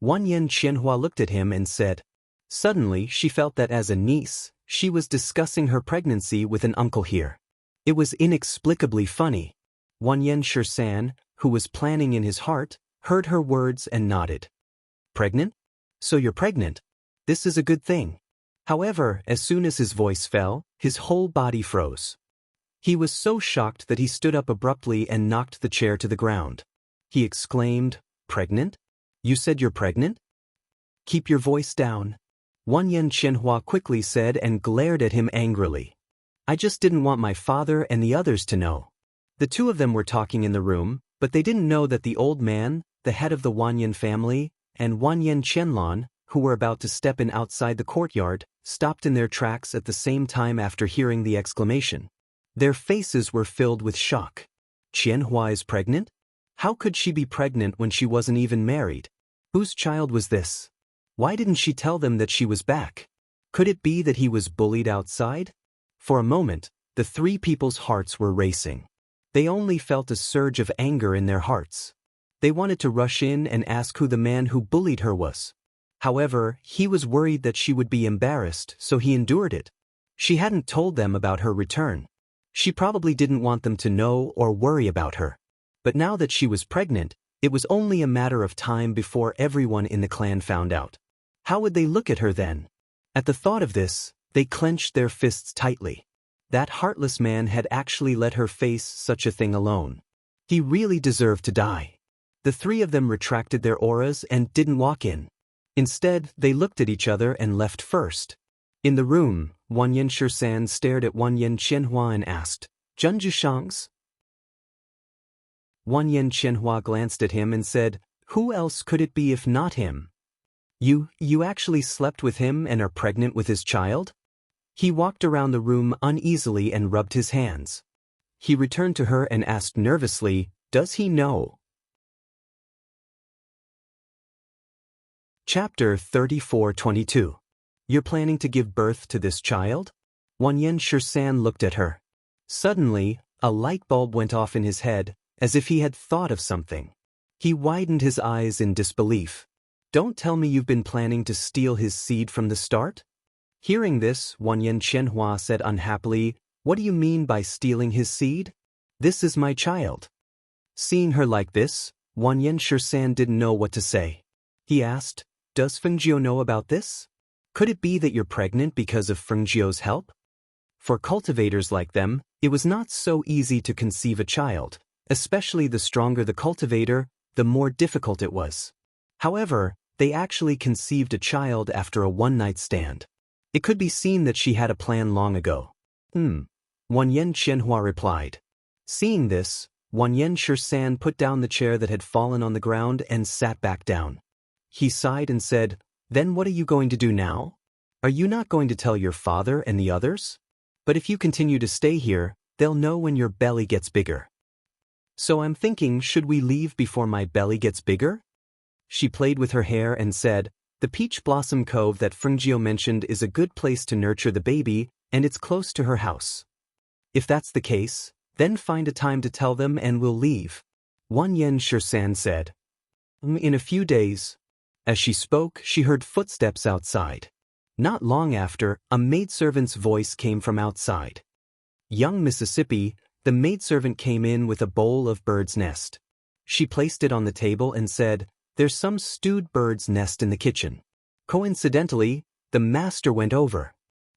Wanyan Qianhua looked at him and said. Suddenly, she felt that as a niece, she was discussing her pregnancy with an uncle here. It was inexplicably funny. Wanyan Shursan, who was planning in his heart, heard her words and nodded. Pregnant? So you're pregnant. This is a good thing. However, as soon as his voice fell, his whole body froze. He was so shocked that he stood up abruptly and knocked the chair to the ground. He exclaimed, Pregnant? You said you're pregnant? Keep your voice down. Wanyan Qianhua quickly said and glared at him angrily. I just didn't want my father and the others to know. The two of them were talking in the room, but they didn't know that the old man, the head of the Wanyan family, and Wanyan Qianlan, who were about to step in outside the courtyard, stopped in their tracks at the same time after hearing the exclamation. Their faces were filled with shock. Qianhua is pregnant? How could she be pregnant when she wasn't even married? Whose child was this? Why didn't she tell them that she was back? Could it be that he was bullied outside? For a moment, the three people's hearts were racing. They only felt a surge of anger in their hearts. They wanted to rush in and ask who the man who bullied her was. However, he was worried that she would be embarrassed, so he endured it. She hadn't told them about her return. She probably didn't want them to know or worry about her. But now that she was pregnant, it was only a matter of time before everyone in the clan found out. How would they look at her then? At the thought of this, they clenched their fists tightly. That heartless man had actually let her face such a thing alone. He really deserved to die. The three of them retracted their auras and didn't walk in. Instead, they looked at each other and left first. In the room, Wanyan Shursan stared at Wanyan Qianhua and asked, "Junju Shangs?" Wanyan Qianhua glanced at him and said, "Who else could it be if not him?" You actually slept with him and are pregnant with his child?" He walked around the room uneasily and rubbed his hands. He returned to her and asked nervously, "Does he know?" Chapter 34:22. You're planning to give birth to this child? Wanyan Shursan looked at her. Suddenly, a light bulb went off in his head, as if he had thought of something. He widened his eyes in disbelief. "Don't tell me you've been planning to steal his seed from the start?" Hearing this, Wanyan Qianhua said unhappily, "What do you mean by stealing his seed? This is my child." Seeing her like this, Wanyan Shursan didn't know what to say. He asked, "Does Fengjiu know about this? Could it be that you're pregnant because of Fengjiu's help?" For cultivators like them, it was not so easy to conceive a child, especially the stronger the cultivator, the more difficult it was. However, they actually conceived a child after a one-night stand. It could be seen that she had a plan long ago. Wanyan Qianhua replied. Seeing this, Wanyan Shursan put down the chair that had fallen on the ground and sat back down. He sighed and said, "Then what are you going to do now? Are you not going to tell your father and the others? But if you continue to stay here, they'll know when your belly gets bigger." "So I'm thinking, should we leave before my belly gets bigger?" She played with her hair and said, "The Peach Blossom Cove that Fengjiu mentioned is a good place to nurture the baby, and it's close to her house. If that's the case, then find a time to tell them and we'll leave." Wanyan Shursan said. "In a few days." As she spoke, she heard footsteps outside. Not long after, a maidservant's voice came from outside. Young Mississippi, the maidservant came in with a bowl of bird's nest. She placed it on the table and said, "There's some stewed bird's nest in the kitchen." Coincidentally, the master went over.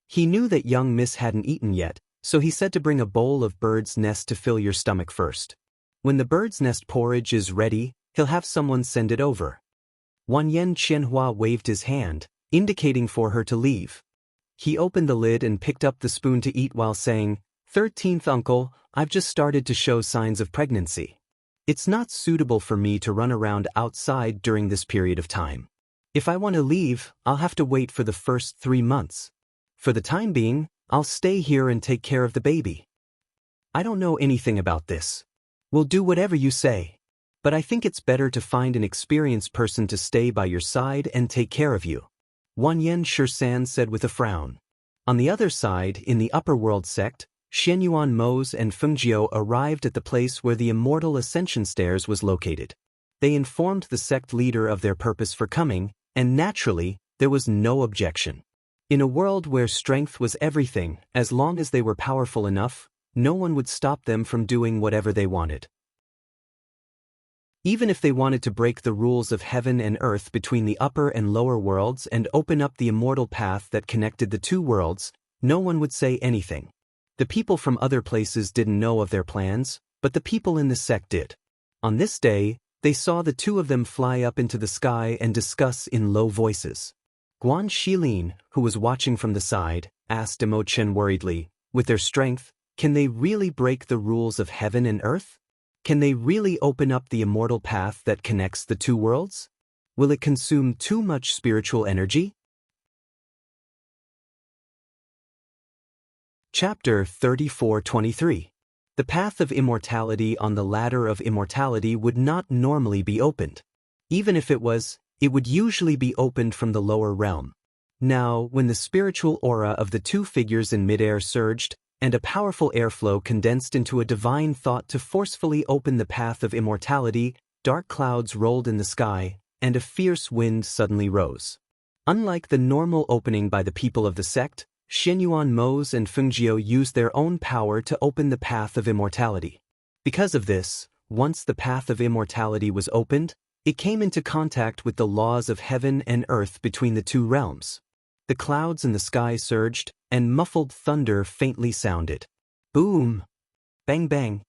He knew that young Miss hadn't eaten yet, so he said to bring a bowl of bird's nest to fill your stomach first. When the bird's nest porridge is ready, he'll have someone send it over. Wanyan Qianhua waved his hand, indicating for her to leave. He opened the lid and picked up the spoon to eat while saying, "13th uncle, I've just started to show signs of pregnancy. It's not suitable for me to run around outside during this period of time. If I want to leave, I'll have to wait for the first 3 months. For the time being, I'll stay here and take care of the baby. I don't know anything about this. We'll do whatever you say. But I think it's better to find an experienced person to stay by your side and take care of you," Wanyan Shursan said with a frown. On the other side, in the upper world sect, Shenyuan Mose and Fengjiu arrived at the place where the immortal ascension stairs was located. They informed the sect leader of their purpose for coming, and naturally, there was no objection. In a world where strength was everything, as long as they were powerful enough, no one would stop them from doing whatever they wanted. Even if they wanted to break the rules of heaven and earth between the upper and lower worlds and open up the immortal path that connected the two worlds, no one would say anything. The people from other places didn't know of their plans, but the people in the sect did. On this day, they saw the two of them fly up into the sky and discuss in low voices. Guan Shilin, who was watching from the side, asked Imo Chen worriedly, "With their strength, can they really break the rules of heaven and earth? Can they really open up the immortal path that connects the two worlds? Will it consume too much spiritual energy?" Chapter 34:23. The path of immortality on the ladder of immortality would not normally be opened. Even if it was, It would usually be opened from the lower realm. Now, when the spiritual aura of the two figures in midair surged, and a powerful airflow condensed into a divine thought to forcefully open the path of immortality, dark clouds rolled in the sky, and a fierce wind suddenly rose. Unlike the normal opening by the people of the sect, Xianyuan Mo's and Fengjiu used their own power to open the path of immortality. Because of this, once the path of immortality was opened, it came into contact with the laws of heaven and earth between the two realms. The clouds in the sky surged, and muffled thunder faintly sounded. Boom! Bang bang!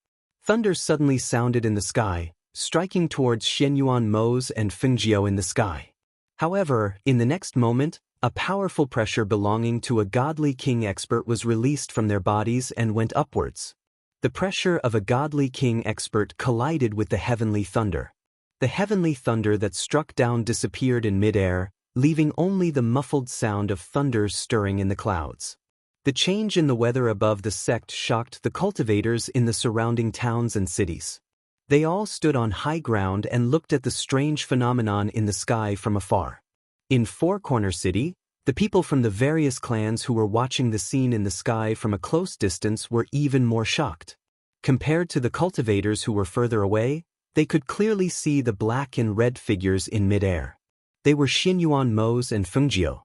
Thunder suddenly sounded in the sky, striking towards Xianyuan Mo's and Fengjiu in the sky. However, in the next moment, a powerful pressure belonging to a godly king expert was released from their bodies and went upwards. The pressure of a godly king expert collided with the heavenly thunder. The heavenly thunder that struck down disappeared in midair, leaving only the muffled sound of thunder stirring in the clouds. The change in the weather above the sect shocked the cultivators in the surrounding towns and cities. They all stood on high ground and looked at the strange phenomenon in the sky from afar. In Four Corner City, the people from the various clans who were watching the scene in the sky from a close distance were even more shocked. Compared to the cultivators who were further away, they could clearly see the black and red figures in midair. They were Xianyuan Mo's and Fengjiu.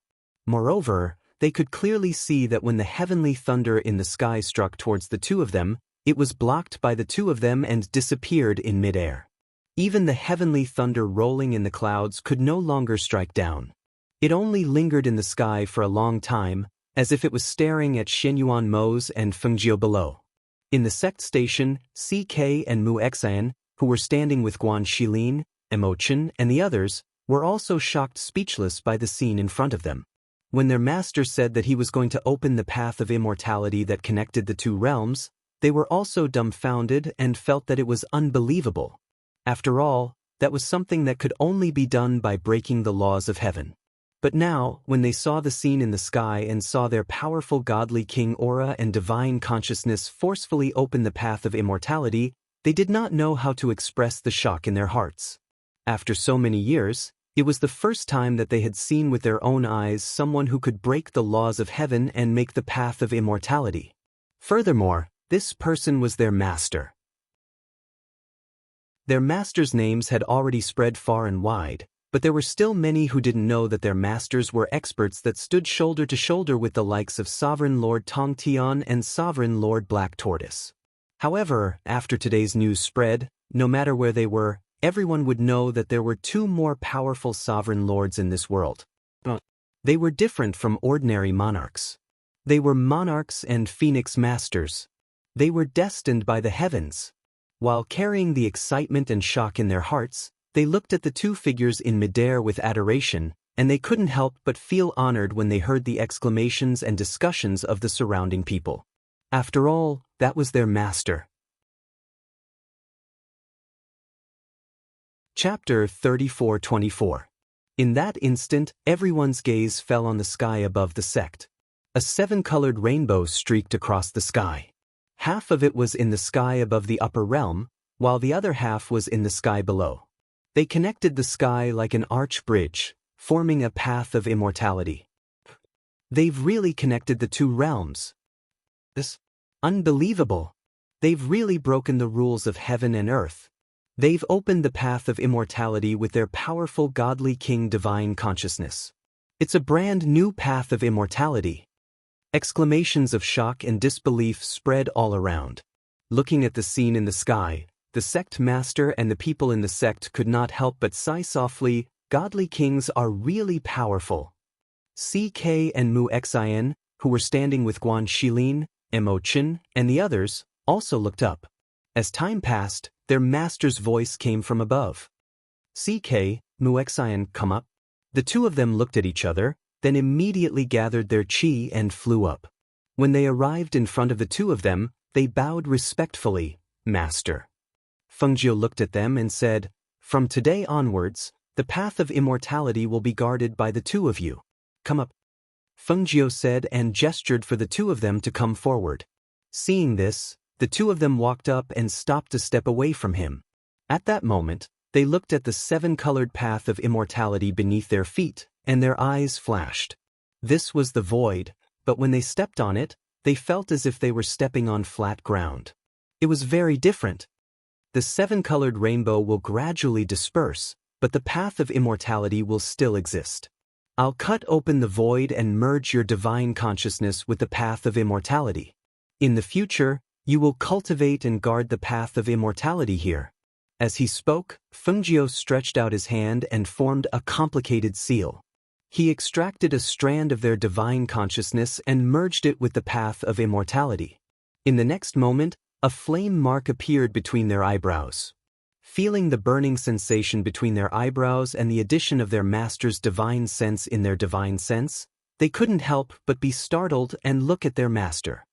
Moreover, they could clearly see that when the heavenly thunder in the sky struck towards the two of them, it was blocked by the two of them and disappeared in midair. Even the heavenly thunder rolling in the clouds could no longer strike down. It only lingered in the sky for a long time, as if it was staring at Xianyuan Mo's and Fengjiu below. In the sect station, CK and Mu Xian, who were standing with Guan Shilin, Emochin, and the others, were also shocked speechless by the scene in front of them. When their master said that he was going to open the path of immortality that connected the two realms, they were also dumbfounded and felt that it was unbelievable. After all, that was something that could only be done by breaking the laws of heaven. But now, when they saw the scene in the sky and saw their powerful godly king aura and divine consciousness forcefully open the path of immortality, they did not know how to express the shock in their hearts. After so many years, it was the first time that they had seen with their own eyes someone who could break the laws of heaven and make the path of immortality. Furthermore, this person was their master. Their master's names had already spread far and wide, but there were still many who didn't know that their masters were experts that stood shoulder to shoulder with the likes of Sovereign Lord Tong Tian and Sovereign Lord Black Tortoise. However, after today's news spread, no matter where they were, everyone would know that there were two more powerful sovereign lords in this world. They were different from ordinary monarchs. They were monarchs and phoenix masters. They were destined by the heavens. While carrying the excitement and shock in their hearts, they looked at the two figures in midair with adoration, and they couldn't help but feel honored when they heard the exclamations and discussions of the surrounding people. After all, that was their master. Chapter 34-24. In that instant, everyone's gaze fell on the sky above the sect. A seven-colored rainbow streaked across the sky. Half of it was in the sky above the upper realm, while the other half was in the sky below. They connected the sky like an arch bridge, forming a path of immortality. They've really connected the two realms. This unbelievable. They've really broken the rules of heaven and earth. They've opened the path of immortality with their powerful godly king divine consciousness. It's a brand new path of immortality. Exclamations of shock and disbelief spread all around. Looking at the scene in the sky, the sect master and the people in the sect could not help but sigh softly, godly kings are really powerful. CK and Mu Xian, who were standing with Guan Shilin, Emochin, and the others, also looked up. As time passed, their master's voice came from above. CK, Mu Xian, come up. The two of them looked at each other, then immediately gathered their chi and flew up. When they arrived in front of the two of them, they bowed respectfully, Master. Fengjiu looked at them and said, From today onwards, the path of immortality will be guarded by the two of you. Come up. Fengjiu said and gestured for the two of them to come forward. Seeing this, the two of them walked up and stopped a step away from him. At that moment, They looked at the seven-colored path of immortality beneath their feet, and their eyes flashed. This was the void, but when they stepped on it, they felt as if they were stepping on flat ground. It was very different. The seven-colored rainbow will gradually disperse, but the path of immortality will still exist. I'll cut open the void and merge your divine consciousness with the path of immortality. In the future, you will cultivate and guard the path of immortality here. As he spoke, Fengjio stretched out his hand and formed a complicated seal. He extracted a strand of their divine consciousness and merged it with the path of immortality. In the next moment, a flame mark appeared between their eyebrows. Feeling the burning sensation between their eyebrows and the addition of their master's divine sense in their divine sense, they couldn't help but be startled and look at their master.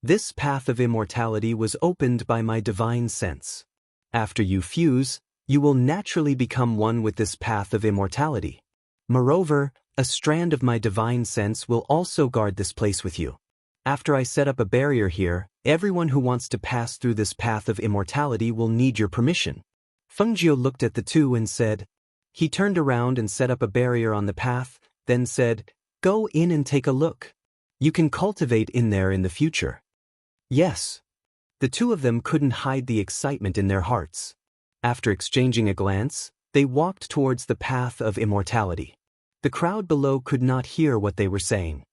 This path of immortality was opened by my divine sense. After you fuse, you will naturally become one with this path of immortality. Moreover, a strand of my divine sense will also guard this place with you. After I set up a barrier here, everyone who wants to pass through this path of immortality will need your permission. Fengjio looked at the two and said. He turned around and set up a barrier on the path, then said, "Go in and take a look. You can cultivate in there in the future." Yes. The two of them couldn't hide the excitement in their hearts. After exchanging a glance, they walked towards the path of immortality. The crowd below could not hear what they were saying.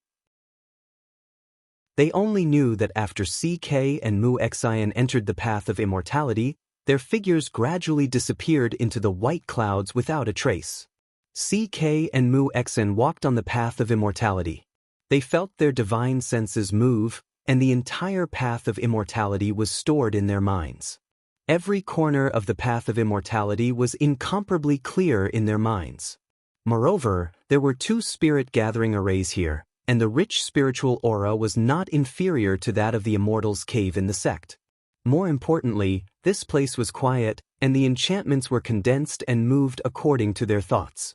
They only knew that after CK and Mu Xian entered the path of immortality, their figures gradually disappeared into the white clouds without a trace. CK and Mu Xian walked on the path of immortality. They felt their divine senses move, and the entire path of immortality was stored in their minds. Every corner of the path of immortality was incomparably clear in their minds. Moreover, there were two spirit gathering arrays here, and the rich spiritual aura was not inferior to that of the Immortals' cave in the sect. More importantly, this place was quiet, and the enchantments were condensed and moved according to their thoughts.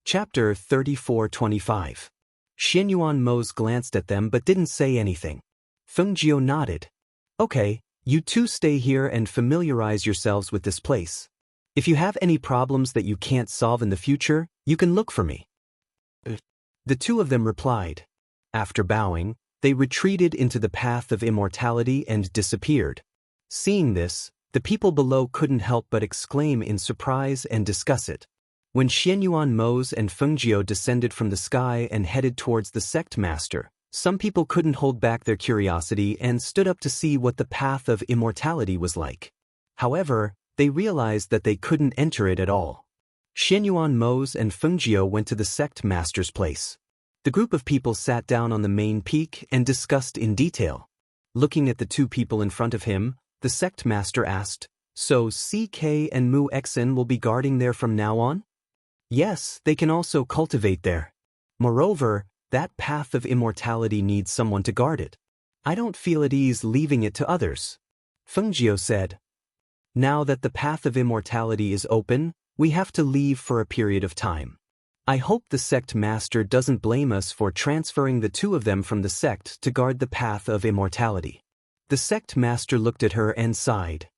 Chapter 34-25. Xianyuan Mose glanced at them but didn't say anything. Fengjio nodded. Okay, you two stay here and familiarize yourselves with this place. If you have any problems that you can't solve in the future, you can look for me. The two of them replied. After bowing, they retreated into the path of immortality and disappeared. Seeing this, the people below couldn't help but exclaim in surprise and discuss it. When Xianyuan Mose and Fengjio descended from the sky and headed towards the sect master, some people couldn't hold back their curiosity and stood up to see what the path of immortality was like. However, they realized that they couldn't enter it at all. Xianyuan Mose and Fengjio went to the sect master's place. The group of people sat down on the main peak and discussed in detail. Looking at the two people in front of him, the sect master asked, "So CK and Mu Xian will be guarding there from now on?" "Yes, they can also cultivate there. Moreover, that path of immortality needs someone to guard it. I don't feel at ease leaving it to others," Fengjio said. "Now that the path of immortality is open, we have to leave for a period of time. I hope the sect master doesn't blame us for transferring the two of them from the sect to guard the path of immortality." The sect master looked at her and sighed.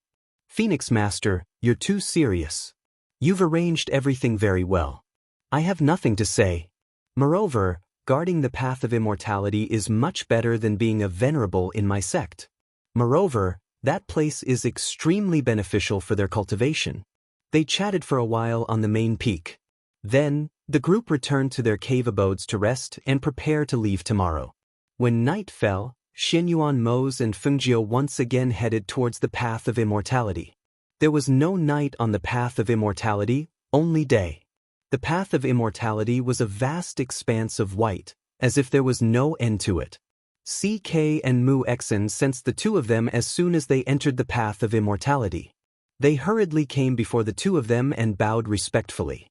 "Phoenix Master, you're too serious. You've arranged everything very well. I have nothing to say. Moreover, guarding the path of immortality is much better than being a venerable in my sect. Moreover, that place is extremely beneficial for their cultivation." They chatted for a while on the main peak. Then, the group returned to their cave abodes to rest and prepare to leave tomorrow. When night fell, Xianyuan Mose and Fengjio once again headed towards the path of immortality. There was no night on the path of immortality, only day. The path of immortality was a vast expanse of white, as if there was no end to it. CK and Mu Xian sensed the two of them as soon as they entered the path of immortality. They hurriedly came before the two of them and bowed respectfully.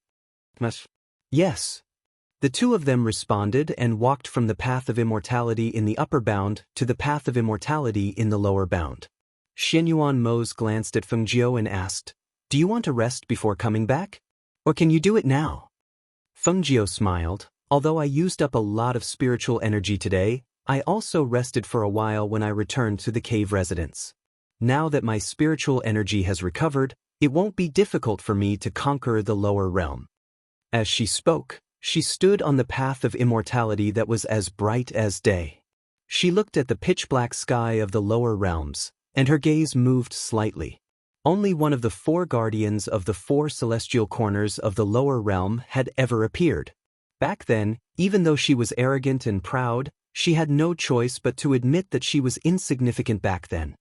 "Yes." The two of them responded and walked from the path of immortality in the upper bound to the path of immortality in the lower bound. Xianyuan Mose glanced at Fengjio and asked, "Do you want to rest before coming back? Or can you do it now?" Fengjio smiled. "Although I used up a lot of spiritual energy today, I also rested for a while when I returned to the cave residence. Now that my spiritual energy has recovered, it won't be difficult for me to conquer the lower realm." As she spoke, she stood on the path of immortality that was as bright as day. She looked at the pitch-black sky of the lower realms, and her gaze moved slightly. Only one of the 4 guardians of the 4 celestial corners of the lower realm had ever appeared. Back then, even though she was arrogant and proud, she had no choice but to admit that she was insignificant back then.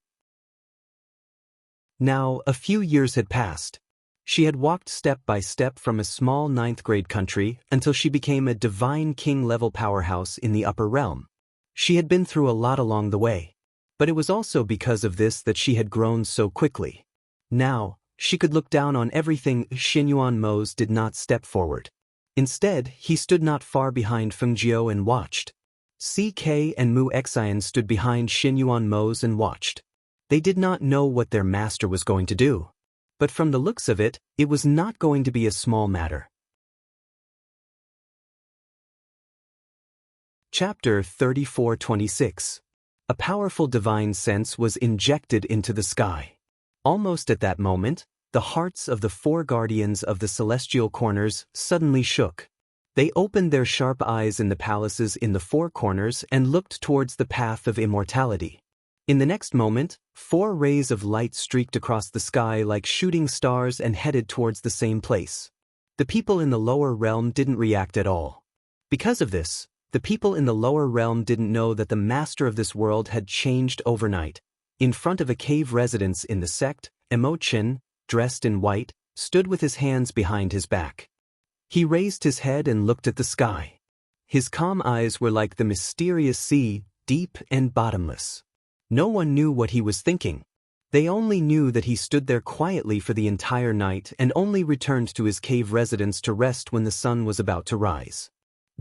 Now, a few years had passed. She had walked step by step from a small 9th-grade country until she became a divine king-level powerhouse in the upper realm. She had been through a lot along the way, but it was also because of this that she had grown so quickly. Now, she could look down on everything. Xinyuan Mose did not step forward. Instead, he stood not far behind Fengjiu and watched. CK and Mu Xian stood behind Xinyuan Mose and watched. They did not know what their master was going to do. But from the looks of it, it was not going to be a small matter. Chapter 34:26. A powerful divine sense was injected into the sky. Almost at that moment, the hearts of the 4 guardians of the celestial corners suddenly shook. They opened their sharp eyes in the palaces in the 4 corners and looked towards the path of immortality. In the next moment, 4 rays of light streaked across the sky like shooting stars and headed towards the same place. The people in the lower realm didn't react at all. Because of this, the people in the lower realm didn't know that the master of this world had changed overnight. In front of a cave residence in the sect, Emochin, dressed in white, stood with his hands behind his back. He raised his head and looked at the sky. His calm eyes were like the mysterious sea, deep and bottomless. No one knew what he was thinking. They only knew that he stood there quietly for the entire night and only returned to his cave residence to rest when the sun was about to rise.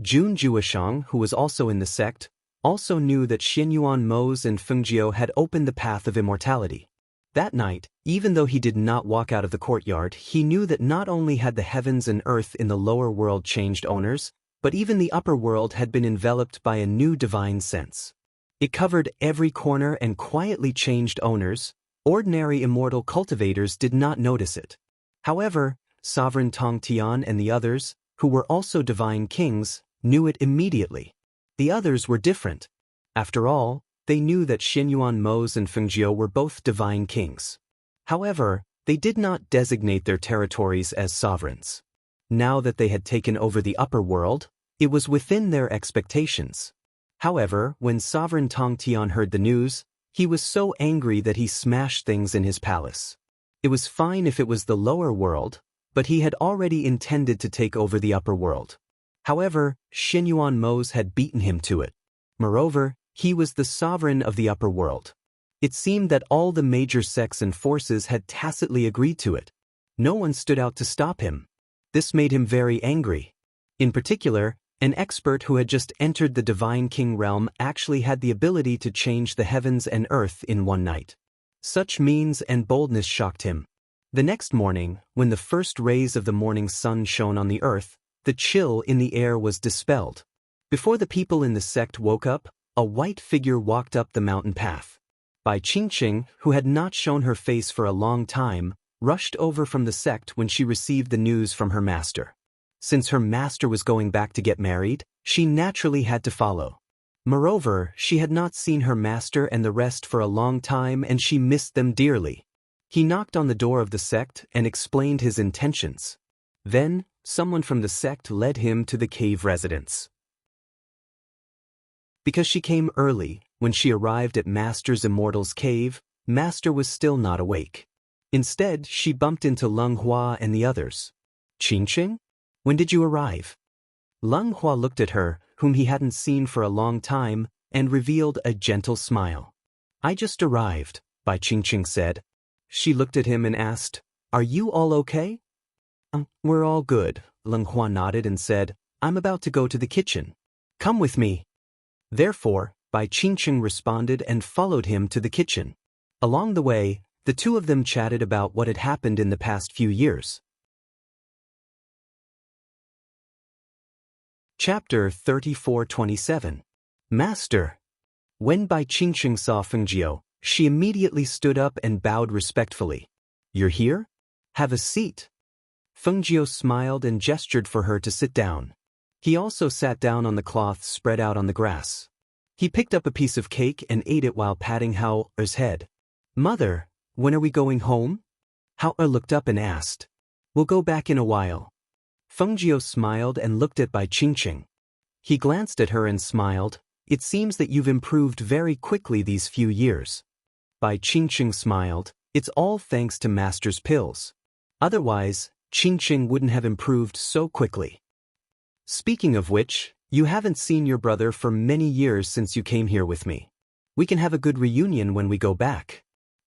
Jun Jueshang, who was also in the sect, also knew that Xinyuan Mose and Fengjiu had opened the path of immortality. That night, even though he did not walk out of the courtyard, he knew that not only had the heavens and earth in the lower world changed owners, but even the upper world had been enveloped by a new divine sense. It covered every corner and quietly changed owners. Ordinary immortal cultivators did not notice it. However, Sovereign Tong Tian and the others, who were also divine kings, knew it immediately. The others were different. After all, they knew that Xinyuan Mose and Fengjiu were both divine kings. However, they did not designate their territories as sovereigns. Now that they had taken over the upper world, it was within their expectations. However, when Sovereign Tong Tian heard the news, he was so angry that he smashed things in his palace. It was fine if it was the lower world, but he had already intended to take over the upper world. However, Xinyuan Mose had beaten him to it. Moreover, he was the sovereign of the upper world. It seemed that all the major sects and forces had tacitly agreed to it. No one stood out to stop him. This made him very angry. In particular, an expert who had just entered the Divine King realm actually had the ability to change the heavens and earth in one night. Such means and boldness shocked him. The next morning, when the first rays of the morning sun shone on the earth, the chill in the air was dispelled. Before the people in the sect woke up, a white figure walked up the mountain path. Bai Qingqing, who had not shown her face for a long time, rushed over from the sect when she received the news from her master. Since her master was going back to get married, she naturally had to follow. Moreover, she had not seen her master and the rest for a long time and she missed them dearly. He knocked on the door of the sect and explained his intentions. Then, someone from the sect led him to the cave residence. Because she came early, when she arrived at Master's Immortal's cave, Master was still not awake. Instead, she bumped into Leng Hua and the others. Qingqing? When did you arrive? Leng Hua looked at her, whom he hadn't seen for a long time, and revealed a gentle smile. I just arrived, Bai Qingqing said. She looked at him and asked, Are you all okay? We're all good, Leng Hua nodded and said, I'm about to go to the kitchen. Come with me. Therefore, Bai Qingqing responded and followed him to the kitchen. Along the way, the two of them chatted about what had happened in the past few years. Chapter 34:27. Master. When Bai Qingqing saw Fengjiu, She immediately stood up and bowed respectfully. "You're here? Have a seat." Fengjiu smiled and gestured for her to sit down. He also sat down on the cloth spread out on the grass. He picked up a piece of cake and ate it while patting Hao's head. "Mother, when are we going home?" Hao looked up and asked. "We'll go back in a while." Fengjiu smiled and looked at Bai Qingqing. He glanced at her and smiled. "It seems that you've improved very quickly these few years." Bai Qingqing smiled. "It's all thanks to Master's pills. Otherwise, Qingqing wouldn't have improved so quickly. Speaking of which, you haven't seen your brother for many years since you came here with me. We can have a good reunion when we go back,"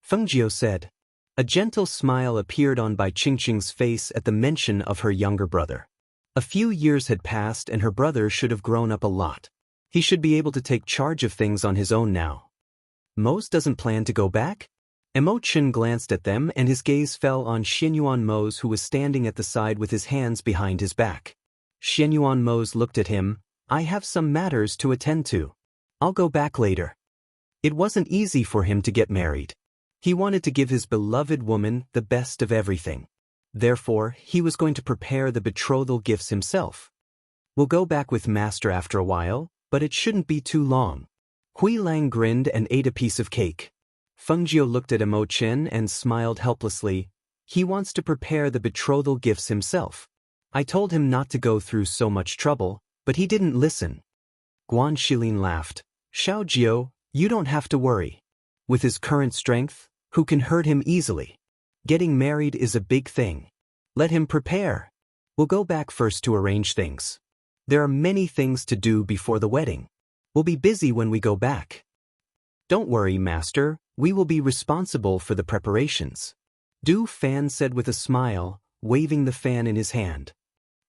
Fengjiu said. A gentle smile appeared on Bai Qingqing's face at the mention of her younger brother. A few years had passed and her brother should have grown up a lot. He should be able to take charge of things on his own now. "Mose doesn't plan to go back?" Emo Chen glanced at them and his gaze fell on Xianyuan Mose, who was standing at the side with his hands behind his back. Xianyuan Mose looked at him. "I have some matters to attend to. I'll go back later." It wasn't easy for him to get married. He wanted to give his beloved woman the best of everything. Therefore, he was going to prepare the betrothal gifts himself. "We'll go back with Master after a while, but it shouldn't be too long." Hui Lang grinned and ate a piece of cake. Fengjiu looked at Emo Chen and smiled helplessly. "He wants to prepare the betrothal gifts himself. I told him not to go through so much trouble, but he didn't listen." Guan Shilin laughed. "Xiaojiu, you don't have to worry. With his current strength, who can hurt him easily? Getting married is a big thing. Let him prepare. We'll go back first to arrange things. There are many things to do before the wedding. We'll be busy when we go back." "Don't worry, Master. We will be responsible for the preparations," Du Fan said with a smile, waving the fan in his hand.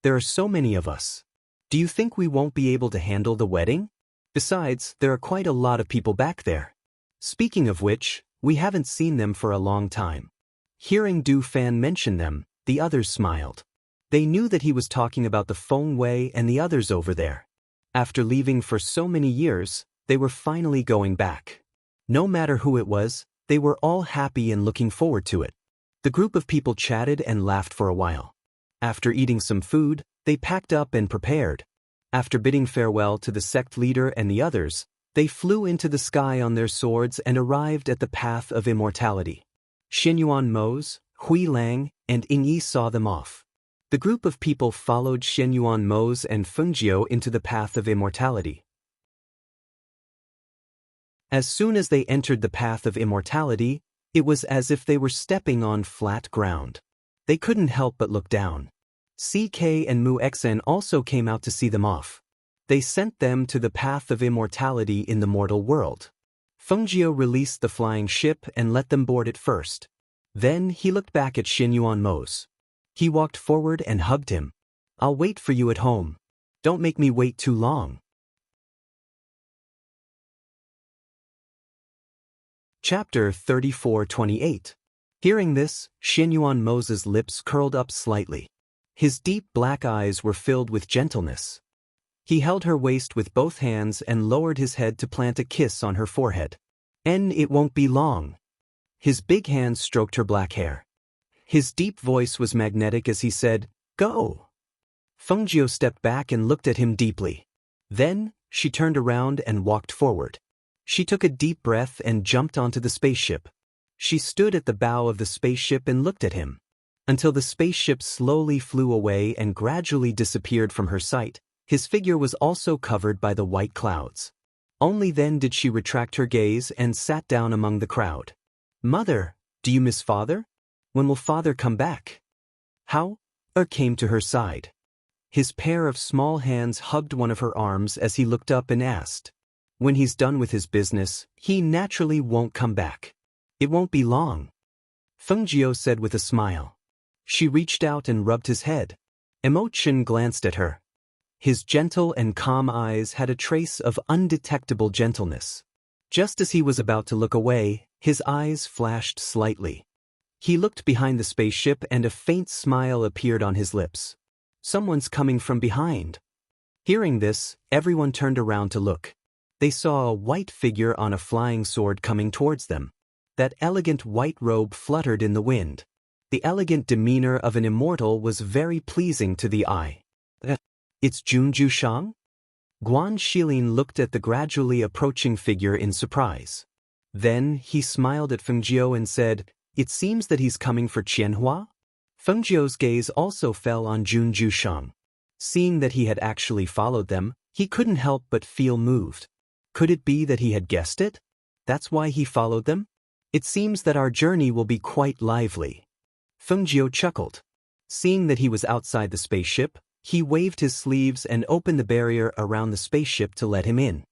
"There are so many of us. Do you think we won't be able to handle the wedding? Besides, there are quite a lot of people back there. Speaking of which, we haven't seen them for a long time." Hearing Du Fan mention them, the others smiled. They knew that he was talking about the Feng Wei and the others over there. After leaving for so many years, they were finally going back. No matter who it was, they were all happy and looking forward to it. The group of people chatted and laughed for a while. After eating some food, they packed up and prepared. After bidding farewell to the sect leader and the others, they flew into the sky on their swords and arrived at the path of immortality. Xianyuan Mose, Hui Lang, and Yingyi saw them off. The group of people followed Xianyuan Mose and Fengjiu into the path of immortality. As soon as they entered the path of immortality, it was as if they were stepping on flat ground. They couldn't help but look down. CK and Mu Xen also came out to see them off. They sent them to the path of immortality in the mortal world. Fengjiu released the flying ship and let them board it first. Then he looked back at Xianyuan Mose. He walked forward and hugged him. "I'll wait for you at home. Don't make me wait too long." Chapter 34-28. Hearing this, Xianyuan Mose's lips curled up slightly. His deep black eyes were filled with gentleness. He held her waist with both hands and lowered his head to plant a kiss on her forehead. "And it won't be long." His big hands stroked her black hair. His deep voice was magnetic as he said, "Go." Fengjiu stepped back and looked at him deeply. Then, she turned around and walked forward. She took a deep breath and jumped onto the spaceship. She stood at the bow of the spaceship and looked at him. Until the spaceship slowly flew away and gradually disappeared from her sight, his figure was also covered by the white clouds. Only then did she retract her gaze and sat down among the crowd. "Mother, do you miss Father? When will Father come back?" Hao came to her side. His pair of small hands hugged one of her arms as he looked up and asked. "When he's done with his business, he naturally won't come back. It won't be long," Fengjiu said with a smile. She reached out and rubbed his head. Emo Chen glanced at her. His gentle and calm eyes had a trace of undetectable gentleness. Just as he was about to look away, his eyes flashed slightly. He looked behind the spaceship and a faint smile appeared on his lips. "Someone's coming from behind." Hearing this, everyone turned around to look. They saw a white figure on a flying sword coming towards them. That elegant white robe fluttered in the wind. The elegant demeanor of an immortal was very pleasing to the eye. It's Junju Shang? Guan Shilin looked at the gradually approaching figure in surprise. Then he smiled at Fengjiu and said, "It seems that he's coming for Qianhua?" Fengjiu's gaze also fell on Junju Shang. Seeing that he had actually followed them, he couldn't help but feel moved. Could it be that he had guessed it? That's why he followed them? It seems that our journey will be quite lively. Fengjiu chuckled. Seeing that he was outside the spaceship, he waved his sleeves and opened the barrier around the spaceship to let him in.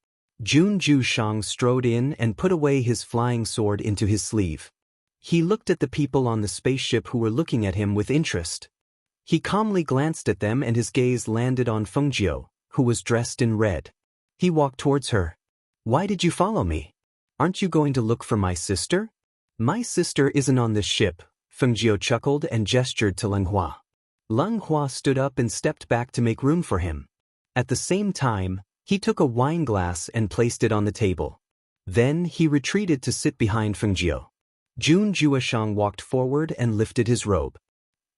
Junju Shang strode in and put away his flying sword into his sleeve. He looked at the people on the spaceship who were looking at him with interest. He calmly glanced at them and his gaze landed on Fengjiu, who was dressed in red. He walked towards her. "Why did you follow me? Aren't you going to look for my sister?" "My sister isn't on this ship," Fengjiu chuckled and gestured to Leng Hua. Leng Hua stood up and stepped back to make room for him. At the same time, he took a wine glass and placed it on the table. Then he retreated to sit behind Fengjiu. Junju Shang walked forward and lifted his robe.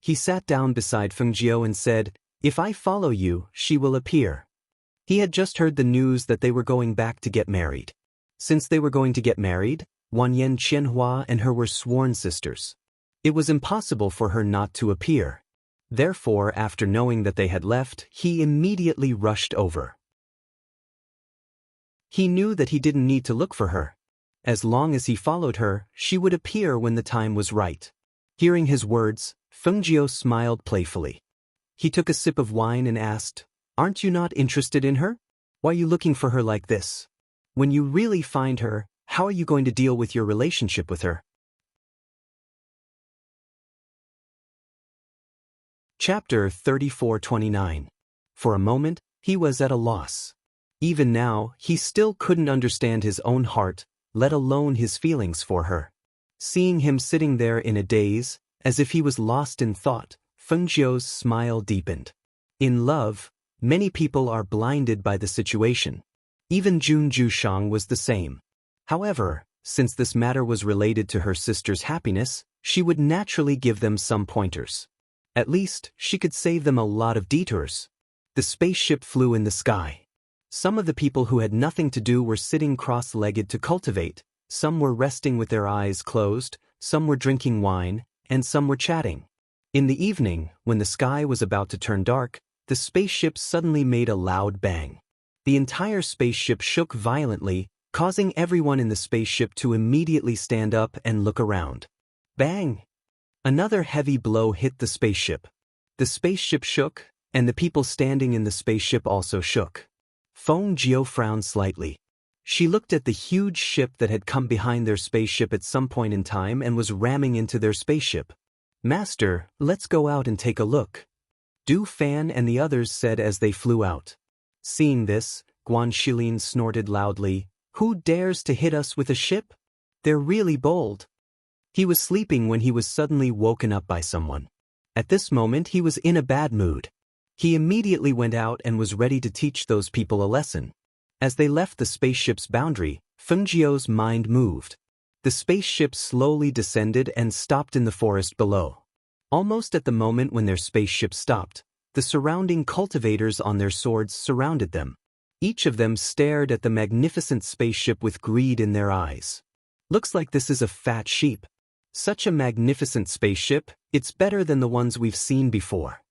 He sat down beside Fengjiu and said, "If I follow you, she will appear." He had just heard the news that they were going back to get married. Since they were going to get married, Wanyan Qianhua and her were sworn sisters. It was impossible for her not to appear. Therefore, after knowing that they had left, he immediately rushed over. He knew that he didn't need to look for her. As long as he followed her, she would appear when the time was right. Hearing his words, Fengjiu smiled playfully. He took a sip of wine and asked, "Aren't you not interested in her? Why are you looking for her like this? When you really find her, how are you going to deal with your relationship with her?" Chapter 34-29. For a moment, he was at a loss. Even now, he still couldn't understand his own heart, let alone his feelings for her. Seeing him sitting there in a daze, as if he was lost in thought, Fengjiu's smile deepened. In love, many people are blinded by the situation. Even Junju Shang was the same. However, since this matter was related to her sister's happiness, she would naturally give them some pointers. At least, she could save them a lot of detours. The spaceship flew in the sky. Some of the people who had nothing to do were sitting cross-legged to cultivate, some were resting with their eyes closed, some were drinking wine, and some were chatting. In the evening, when the sky was about to turn dark, the spaceship suddenly made a loud bang. The entire spaceship shook violently, causing everyone in the spaceship to immediately stand up and look around. Bang! Another heavy blow hit the spaceship. The spaceship shook, and the people standing in the spaceship also shook. Fengjiu frowned slightly. She looked at the huge ship that had come behind their spaceship at some point in time and was ramming into their spaceship. "Master, let's go out and take a look," Du Fan and the others said as they flew out. Seeing this, Guan Shilin snorted loudly, "Who dares to hit us with a ship? They're really bold." He was sleeping when he was suddenly woken up by someone. At this moment he was in a bad mood. He immediately went out and was ready to teach those people a lesson. As they left the spaceship's boundary, Fengjiu's mind moved. The spaceship slowly descended and stopped in the forest below. Almost at the moment when their spaceship stopped, the surrounding cultivators on their swords surrounded them. Each of them stared at the magnificent spaceship with greed in their eyes. "Looks like this is a fat sheep. Such a magnificent spaceship, it's better than the ones we've seen before,"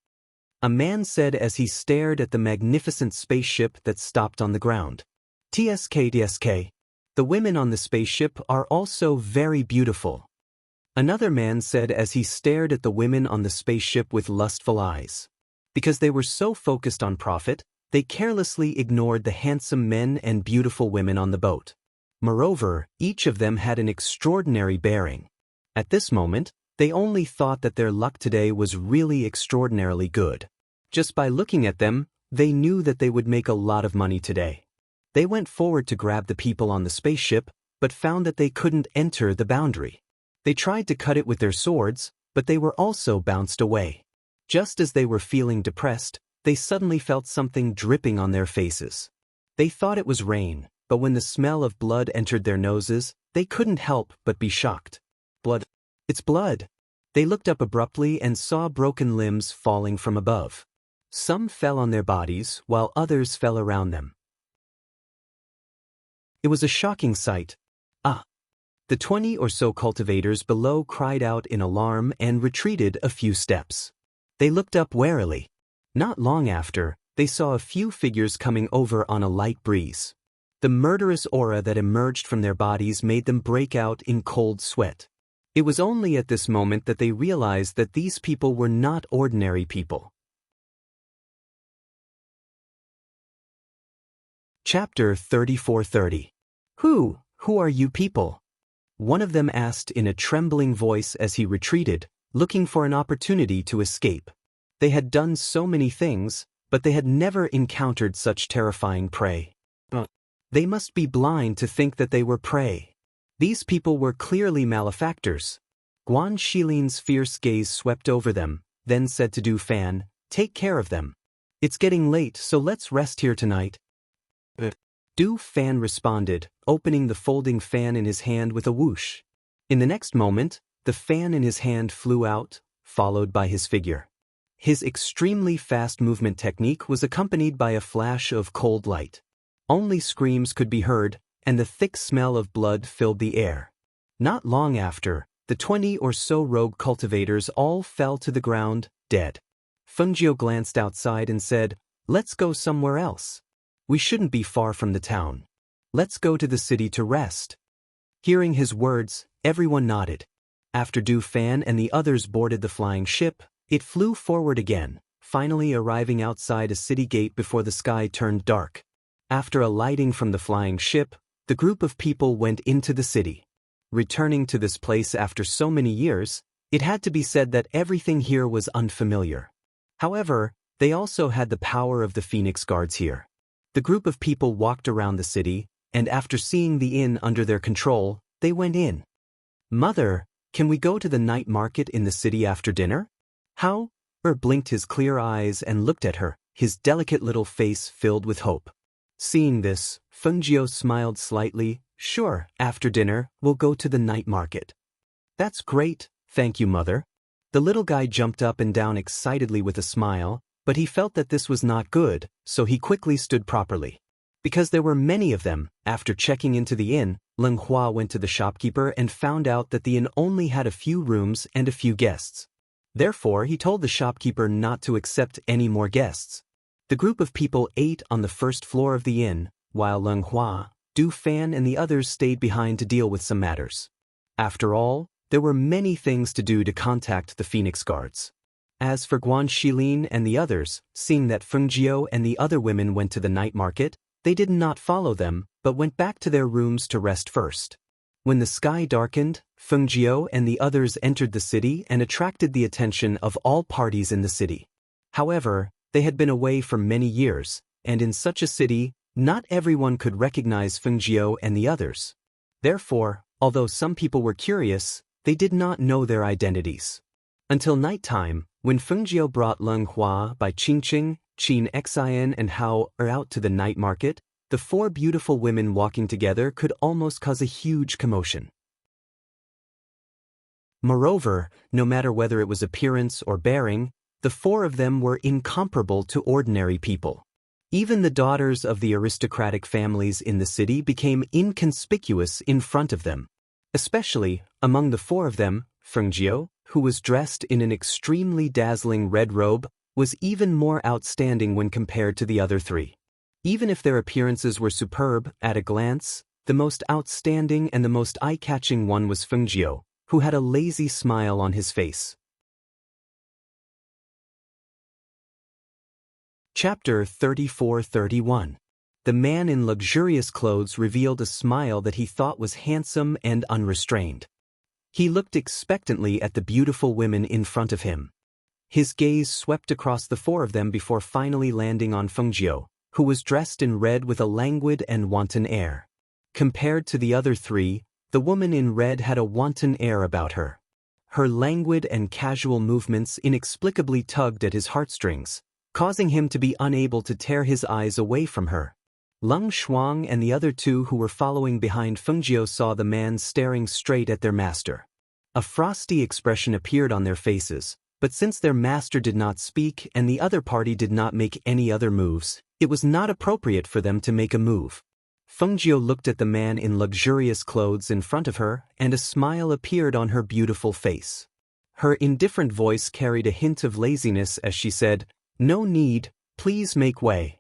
a man said as he stared at the magnificent spaceship that stopped on the ground. "TSK, the women on the spaceship are also very beautiful," another man said as he stared at the women on the spaceship with lustful eyes. Because they were so focused on profit, they carelessly ignored the handsome men and beautiful women on the boat. Moreover, each of them had an extraordinary bearing. At this moment, they only thought that their luck today was really extraordinarily good. Just by looking at them, they knew that they would make a lot of money today. They went forward to grab the people on the spaceship, but found that they couldn't enter the boundary. They tried to cut it with their swords, but they were also bounced away. Just as they were feeling depressed, they suddenly felt something dripping on their faces. They thought it was rain, but when the smell of blood entered their noses, they couldn't help but be shocked. Blood. It's blood. They looked up abruptly and saw broken limbs falling from above. Some fell on their bodies, while others fell around them. It was a shocking sight. Ah! The 20 or so cultivators below cried out in alarm and retreated a few steps. They looked up warily. Not long after, they saw a few figures coming over on a light breeze. The murderous aura that emerged from their bodies made them break out in cold sweat. It was only at this moment that they realized that these people were not ordinary people. Chapter 34:30. Who are you people? One of them asked in a trembling voice as he retreated, looking for an opportunity to escape. They had done so many things, but they had never encountered such terrifying prey. They must be blind to think that they were prey. These people were clearly malefactors. Guan Shilin's fierce gaze swept over them, then said to Du Fan, "Take care of them. It's getting late, so let's rest here tonight." Du Fan responded, opening the folding fan in his hand with a whoosh. In the next moment, the fan in his hand flew out, followed by his figure. His extremely fast movement technique was accompanied by a flash of cold light. Only screams could be heard, and the thick smell of blood filled the air. Not long after, the 20 or so rogue cultivators all fell to the ground, dead. Fengjiu glanced outside and said, "Let's go somewhere else. We shouldn't be far from the town. Let's go to the city to rest." Hearing his words, everyone nodded. After Du Fan and the others boarded the flying ship, it flew forward again, finally arriving outside a city gate before the sky turned dark. After alighting from the flying ship, the group of people went into the city. Returning to this place after so many years, it had to be said that everything here was unfamiliar. However, they also had the power of the Phoenix Guards here. The group of people walked around the city, and after seeing the inn under their control, they went in. "Mother, can we go to the night market in the city after dinner?" How? Blinked his clear eyes and looked at her, his delicate little face filled with hope. Seeing this, Fengjiu smiled slightly. "Sure, after dinner, we'll go to the night market." "That's great, thank you, Mother." The little guy jumped up and down excitedly with a smile, but he felt that this was not good, so he quickly stood properly. Because there were many of them, after checking into the inn, Leng Hua went to the shopkeeper and found out that the inn only had a few rooms and a few guests. Therefore, he told the shopkeeper not to accept any more guests. The group of people ate on the first floor of the inn, while Leng Hua, Du Fan and the others stayed behind to deal with some matters. After all, there were many things to do to contact the Phoenix Guards. As for Guan Shilin and the others, seeing that Fengjiu and the other women went to the night market, they did not follow them, but went back to their rooms to rest first. When the sky darkened, Fengjiu and the others entered the city and attracted the attention of all parties in the city. However, they had been away for many years, and in such a city, not everyone could recognize Fengjiu and the others. Therefore, although some people were curious, they did not know their identities. Until nighttime, when Fengjiu brought Leng Hua by Qingqing, Qin Xian and Hao out to the night market, the four beautiful women walking together could almost cause a huge commotion. Moreover, no matter whether it was appearance or bearing, the four of them were incomparable to ordinary people. Even the daughters of the aristocratic families in the city became inconspicuous in front of them. Especially, among the four of them, Fengjiu, who was dressed in an extremely dazzling red robe, was even more outstanding when compared to the other three. Even if their appearances were superb, at a glance, the most outstanding and the most eye-catching one was Fengjiu, who had a lazy smile on his face. Chapter 34:31. The man in luxurious clothes revealed a smile that he thought was handsome and unrestrained. He looked expectantly at the beautiful women in front of him. His gaze swept across the four of them before finally landing on Fengjiu, who was dressed in red with a languid and wanton air. Compared to the other three, the woman in red had a wanton air about her. Her languid and casual movements inexplicably tugged at his heartstrings, causing him to be unable to tear his eyes away from her. Leng Shuang and the other two who were following behind Fengjiu saw the man staring straight at their master. A frosty expression appeared on their faces, but since their master did not speak and the other party did not make any other moves, it was not appropriate for them to make a move. Fengjiu looked at the man in luxurious clothes in front of her, and a smile appeared on her beautiful face. Her indifferent voice carried a hint of laziness as she said, "No need, please make way."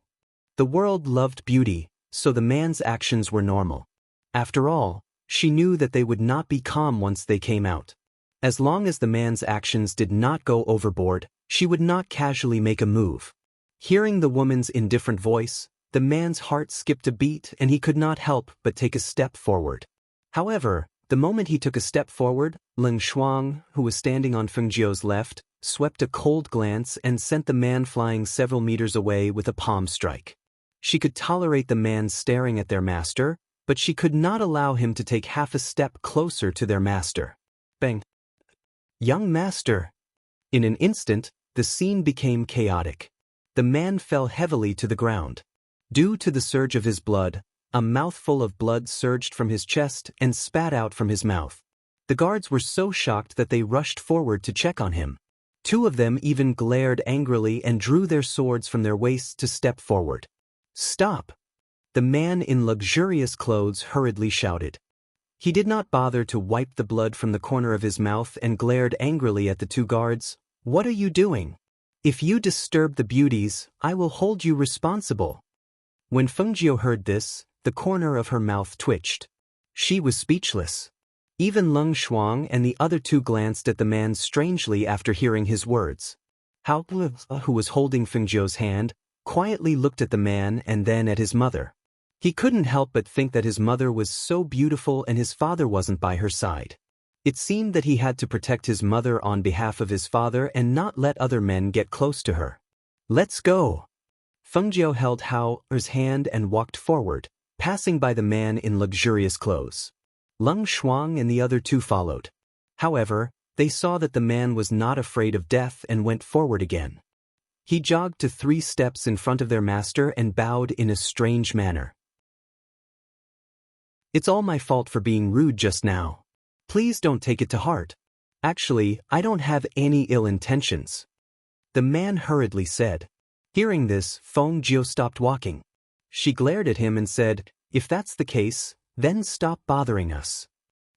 The world loved beauty, so the man's actions were normal. After all, she knew that they would not be calm once they came out. As long as the man's actions did not go overboard, she would not casually make a move. Hearing the woman's indifferent voice, the man's heart skipped a beat and he could not help but take a step forward. However, the moment he took a step forward, Leng Shuang, who was standing on Fengjiu's left, swept a cold glance and sent the man flying several meters away with a palm strike. She could tolerate the man staring at their master, but she could not allow him to take half a step closer to their master. Bang! Young master! In an instant, the scene became chaotic. The man fell heavily to the ground. Due to the surge of his blood, a mouthful of blood surged from his chest and spat out from his mouth. The guards were so shocked that they rushed forward to check on him. Two of them even glared angrily and drew their swords from their waists to step forward. "Stop!" The man in luxurious clothes hurriedly shouted. He did not bother to wipe the blood from the corner of his mouth and glared angrily at the two guards. "What are you doing? If you disturb the beauties, I will hold you responsible." When Fengjiu heard this, the corner of her mouth twitched. She was speechless. Even Leng Shuang and the other two glanced at the man strangely after hearing his words. Hao, who was holding Fengjiu's hand, quietly looked at the man and then at his mother. He couldn't help but think that his mother was so beautiful and his father wasn't by her side. It seemed that he had to protect his mother on behalf of his father and not let other men get close to her. "Let's go." Fengjiu held Hao's hand and walked forward, passing by the man in luxurious clothes. Leng Shuang and the other two followed. However, they saw that the man was not afraid of death and went forward again. He jogged to 3 steps in front of their master and bowed in a strange manner. "It's all my fault for being rude just now. Please don't take it to heart. Actually, I don't have any ill intentions," the man hurriedly said. Hearing this, Fengjiu stopped walking. She glared at him and said, "If that's the case, then stop bothering us."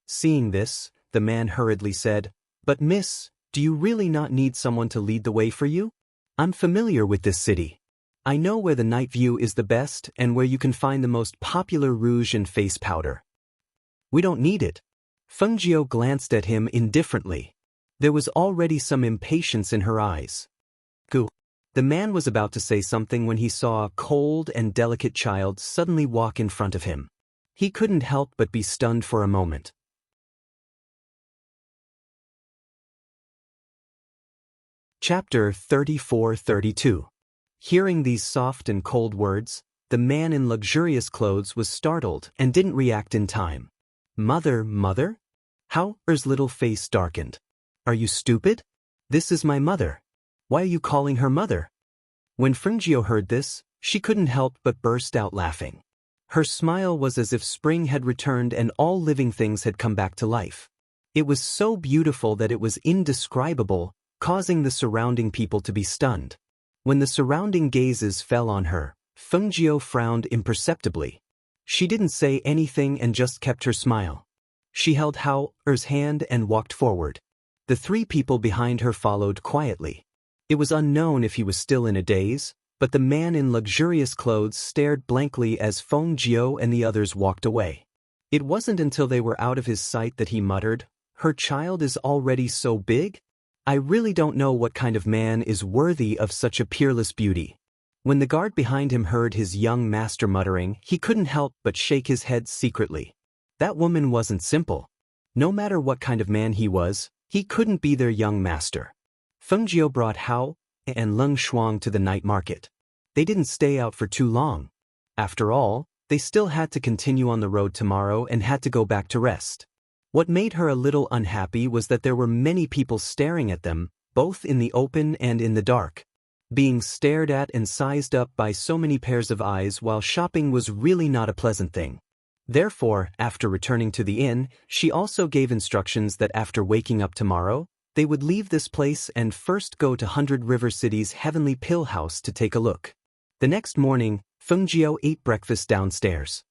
Seeing this, the man hurriedly said, "But miss, do you really not need someone to lead the way for you? I'm familiar with this city. I know where the night view is the best and where you can find the most popular rouge and face powder. We don't need it." Fengjiu glanced at him indifferently. There was already some impatience in her eyes. "Go." The man was about to say something when he saw a cold and delicate child suddenly walk in front of him. He couldn't help but be stunned for a moment. Chapter 34-32. Hearing these soft and cold words, the man in luxurious clothes was startled and didn't react in time. "Mother, mother?" Hao's little face darkened. "Are you stupid? This is my mother. Why are you calling her mother?" When Fengjiu heard this, she couldn't help but burst out laughing. Her smile was as if spring had returned and all living things had come back to life. It was so beautiful that it was indescribable, causing the surrounding people to be stunned. When the surrounding gazes fell on her, Fengjiu frowned imperceptibly. She didn't say anything and just kept her smile. She held Hao's hand and walked forward. The 3 people behind her followed quietly. It was unknown if he was still in a daze, but the man in luxurious clothes stared blankly as Fengjiu and the others walked away. It wasn't until they were out of his sight that he muttered, "Her child is already so big? I really don't know what kind of man is worthy of such a peerless beauty." When the guard behind him heard his young master muttering, he couldn't help but shake his head secretly. That woman wasn't simple. No matter what kind of man he was, he couldn't be their young master. Fengjiu brought Hao and Leng Shuang to the night market. They didn't stay out for too long. After all, they still had to continue on the road tomorrow and had to go back to rest. What made her a little unhappy was that there were many people staring at them, both in the open and in the dark. Being stared at and sized up by so many pairs of eyes while shopping was really not a pleasant thing. Therefore, after returning to the inn, she also gave instructions that after waking up tomorrow, they would leave this place and first go to 100 River City's Heavenly Pill House to take a look. The next morning, Fengjiu ate breakfast downstairs.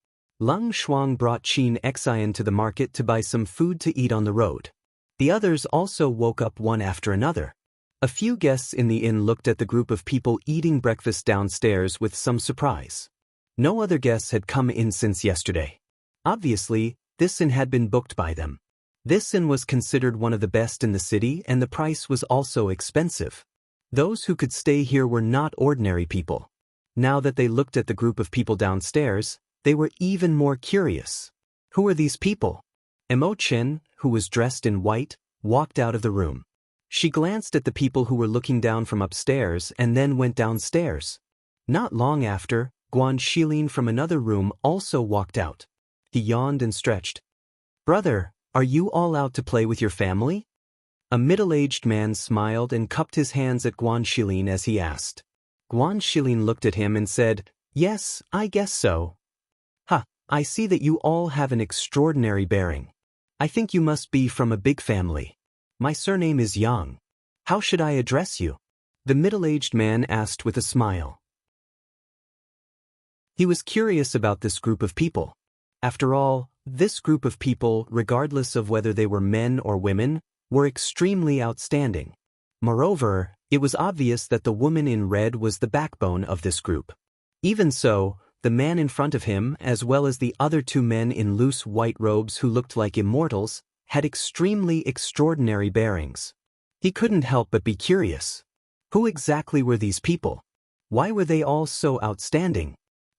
Leng Shuang brought Qin Xian to the market to buy some food to eat on the road. The others also woke up one after another. A few guests in the inn looked at the group of people eating breakfast downstairs with some surprise. No other guests had come in since yesterday. Obviously, this inn had been booked by them. This inn was considered one of the best in the city and the price was also expensive. Those who could stay here were not ordinary people. Now that they looked at the group of people downstairs, they were even more curious. Who are these people? Mo Chen, who was dressed in white, walked out of the room. She glanced at the people who were looking down from upstairs and then went downstairs. Not long after, Guan Shilin from another room also walked out. He yawned and stretched. "Brother, are you all out to play with your family?" A middle-aged man smiled and cupped his hands at Guan Shilin as he asked. Guan Shilin looked at him and said, "Yes, I guess so." "Ha, I see that you all have an extraordinary bearing. I think you must be from a big family. My surname is Yang. How should I address you?" The middle-aged man asked with a smile. He was curious about this group of people. After all, this group of people, regardless of whether they were men or women, were extremely outstanding. Moreover, it was obvious that the woman in red was the backbone of this group. Even so, the man in front of him, as well as the other two men in loose white robes who looked like immortals, had extremely extraordinary bearings. He couldn't help but be curious. Who exactly were these people? Why were they all so outstanding?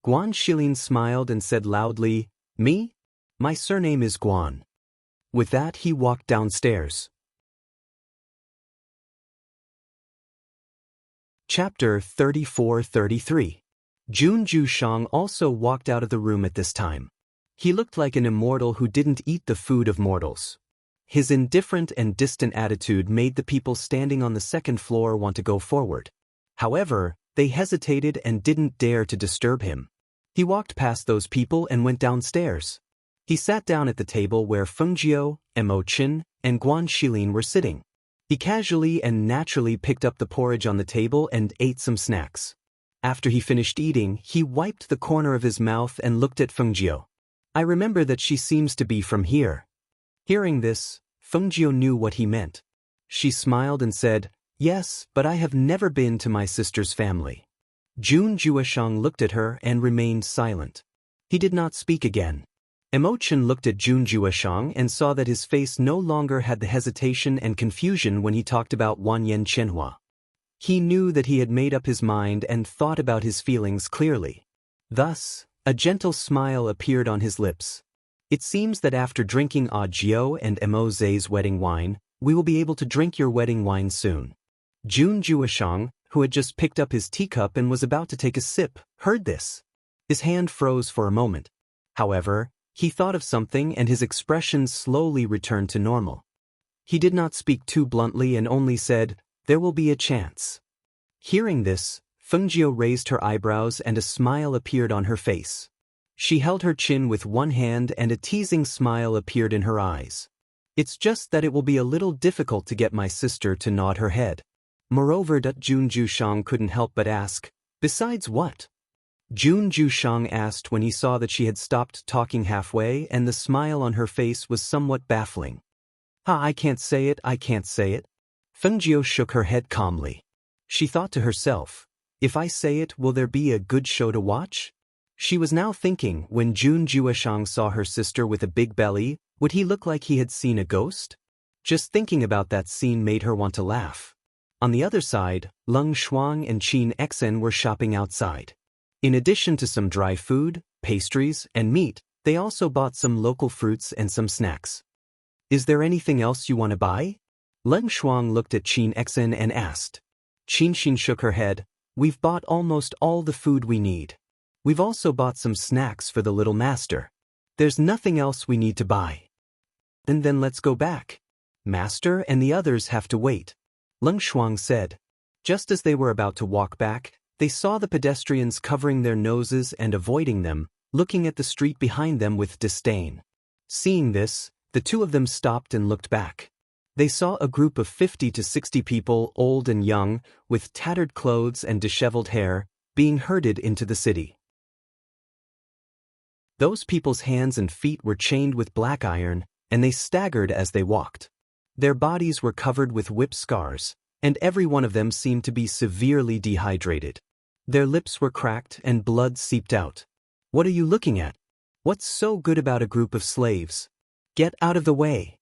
Guan Shilin smiled and said loudly, "Me? My surname is Guan." With that, he walked downstairs. Chapter 34-33. Jun Jushang also walked out of the room at this time. He looked like an immortal who didn't eat the food of mortals. His indifferent and distant attitude made the people standing on the second floor want to go forward. However, they hesitated and didn't dare to disturb him. He walked past those people and went downstairs. He sat down at the table where Fengjiu, Mo Chen, and Guan Shilin were sitting. He casually and naturally picked up the porridge on the table and ate some snacks. After he finished eating, he wiped the corner of his mouth and looked at Fengjiu. "I remember that she seems to be from here." Hearing this, Fengjiu knew what he meant. She smiled and said, "Yes, but I have never been to my sister's family." Jun Jueshang looked at her and remained silent. He did not speak again. Mo Chen looked at Jun Jueshang and saw that his face no longer had the hesitation and confusion when he talked about Wanyan Chenhua. He knew that he had made up his mind and thought about his feelings clearly. Thus, a gentle smile appeared on his lips. "It seems that after drinking Jiao and Mo Zhe's wedding wine, we will be able to drink your wedding wine soon." Jun Jueshang, who had just picked up his teacup and was about to take a sip, heard this. His hand froze for a moment. However, he thought of something and his expression slowly returned to normal. He did not speak too bluntly and only said, "There will be a chance." Hearing this, Fengjiu raised her eyebrows and a smile appeared on her face. She held her chin with one hand and a teasing smile appeared in her eyes. "It's just that it will be a little difficult to get my sister to nod her head." Moreover, Jun Jushang couldn't help but ask, "Besides what?" Jun Jushang asked when he saw that she had stopped talking halfway and the smile on her face was somewhat baffling. I can't say it, I can't say it." Fengjiu shook her head calmly. She thought to herself, "If I say it, will there be a good show to watch?" She was now thinking, when Jun Jueshang saw her sister with a big belly, would he look like he had seen a ghost? Just thinking about that scene made her want to laugh. On the other side, Leng Shuang and Qin Xian were shopping outside. In addition to some dry food, pastries, and meat, they also bought some local fruits and some snacks. "Is there anything else you want to buy?" Leng Shuang looked at Qin Xian and asked. Qin Xin shook her head. "We've bought almost all the food we need. We've also bought some snacks for the little master. There's nothing else we need to buy." Then let's go back. "Master and the others have to wait," Leng Shuang said. Just as they were about to walk back, they saw the pedestrians covering their noses and avoiding them, looking at the street behind them with disdain. Seeing this, the two of them stopped and looked back. They saw a group of 50 to 60 people, old and young, with tattered clothes and disheveled hair, being herded into the city. Those people's hands and feet were chained with black iron, and they staggered as they walked. Their bodies were covered with whip scars, and every one of them seemed to be severely dehydrated. Their lips were cracked and blood seeped out. What are you looking at? What's so good about a group of slaves? Get out of the way!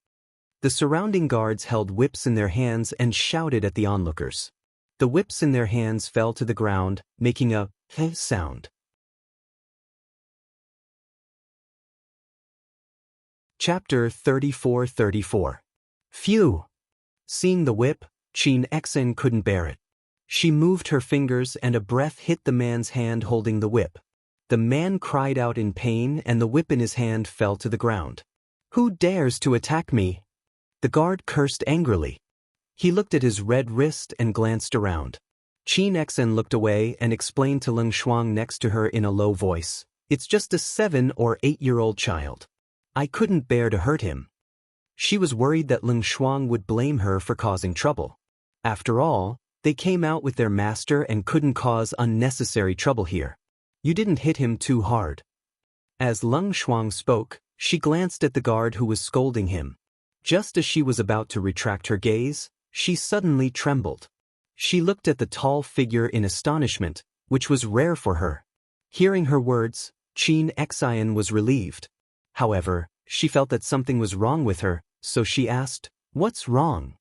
The surrounding guards held whips in their hands and shouted at the onlookers. The whips in their hands fell to the ground, making a "heh" sound. Chapter 34-34. Phew! Seeing the whip, Chin Exen couldn't bear it. She moved her fingers and a breath hit the man's hand holding the whip. The man cried out in pain and the whip in his hand fell to the ground. Who dares to attack me? The guard cursed angrily. He looked at his red wrist and glanced around. Chin Exen looked away and explained to Leng Shuang next to her in a low voice, "It's just a 7 or 8-year-old child. I couldn't bear to hurt him." She was worried that Leng Shuang would blame her for causing trouble. After all, they came out with their master and couldn't cause unnecessary trouble here. You didn't hit him too hard. As Leng Shuang spoke, she glanced at the guard who was scolding him. Just as she was about to retract her gaze, she suddenly trembled. She looked at the tall figure in astonishment, which was rare for her. Hearing her words, Chin Exen was relieved. However, she felt that something was wrong with her, so she asked, "What's wrong?"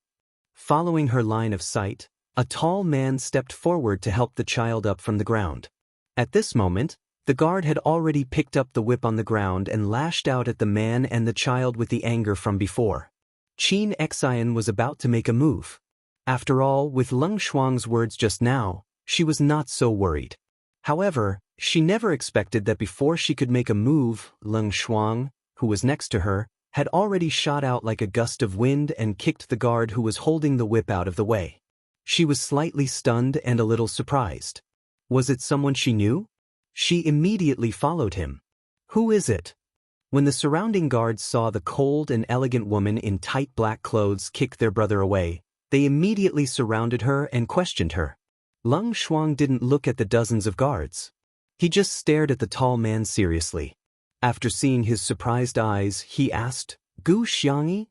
Following her line of sight, a tall man stepped forward to help the child up from the ground. At this moment, the guard had already picked up the whip on the ground and lashed out at the man and the child with the anger from before. Chin Exen was about to make a move. After all, with Leng Shuang's words just now, she was not so worried. However, she never expected that before she could make a move, Leng Shuang, who was next to her, had already shot out like a gust of wind and kicked the guard who was holding the whip out of the way. She was slightly stunned and a little surprised. Was it someone she knew? She immediately followed him. Who is it? When the surrounding guards saw the cold and elegant woman in tight black clothes kick their brother away, they immediately surrounded her and questioned her. Leng Shuang didn't look at the dozens of guards. He just stared at the tall man seriously. After seeing his surprised eyes, he asked, "Gu Xiangyi?"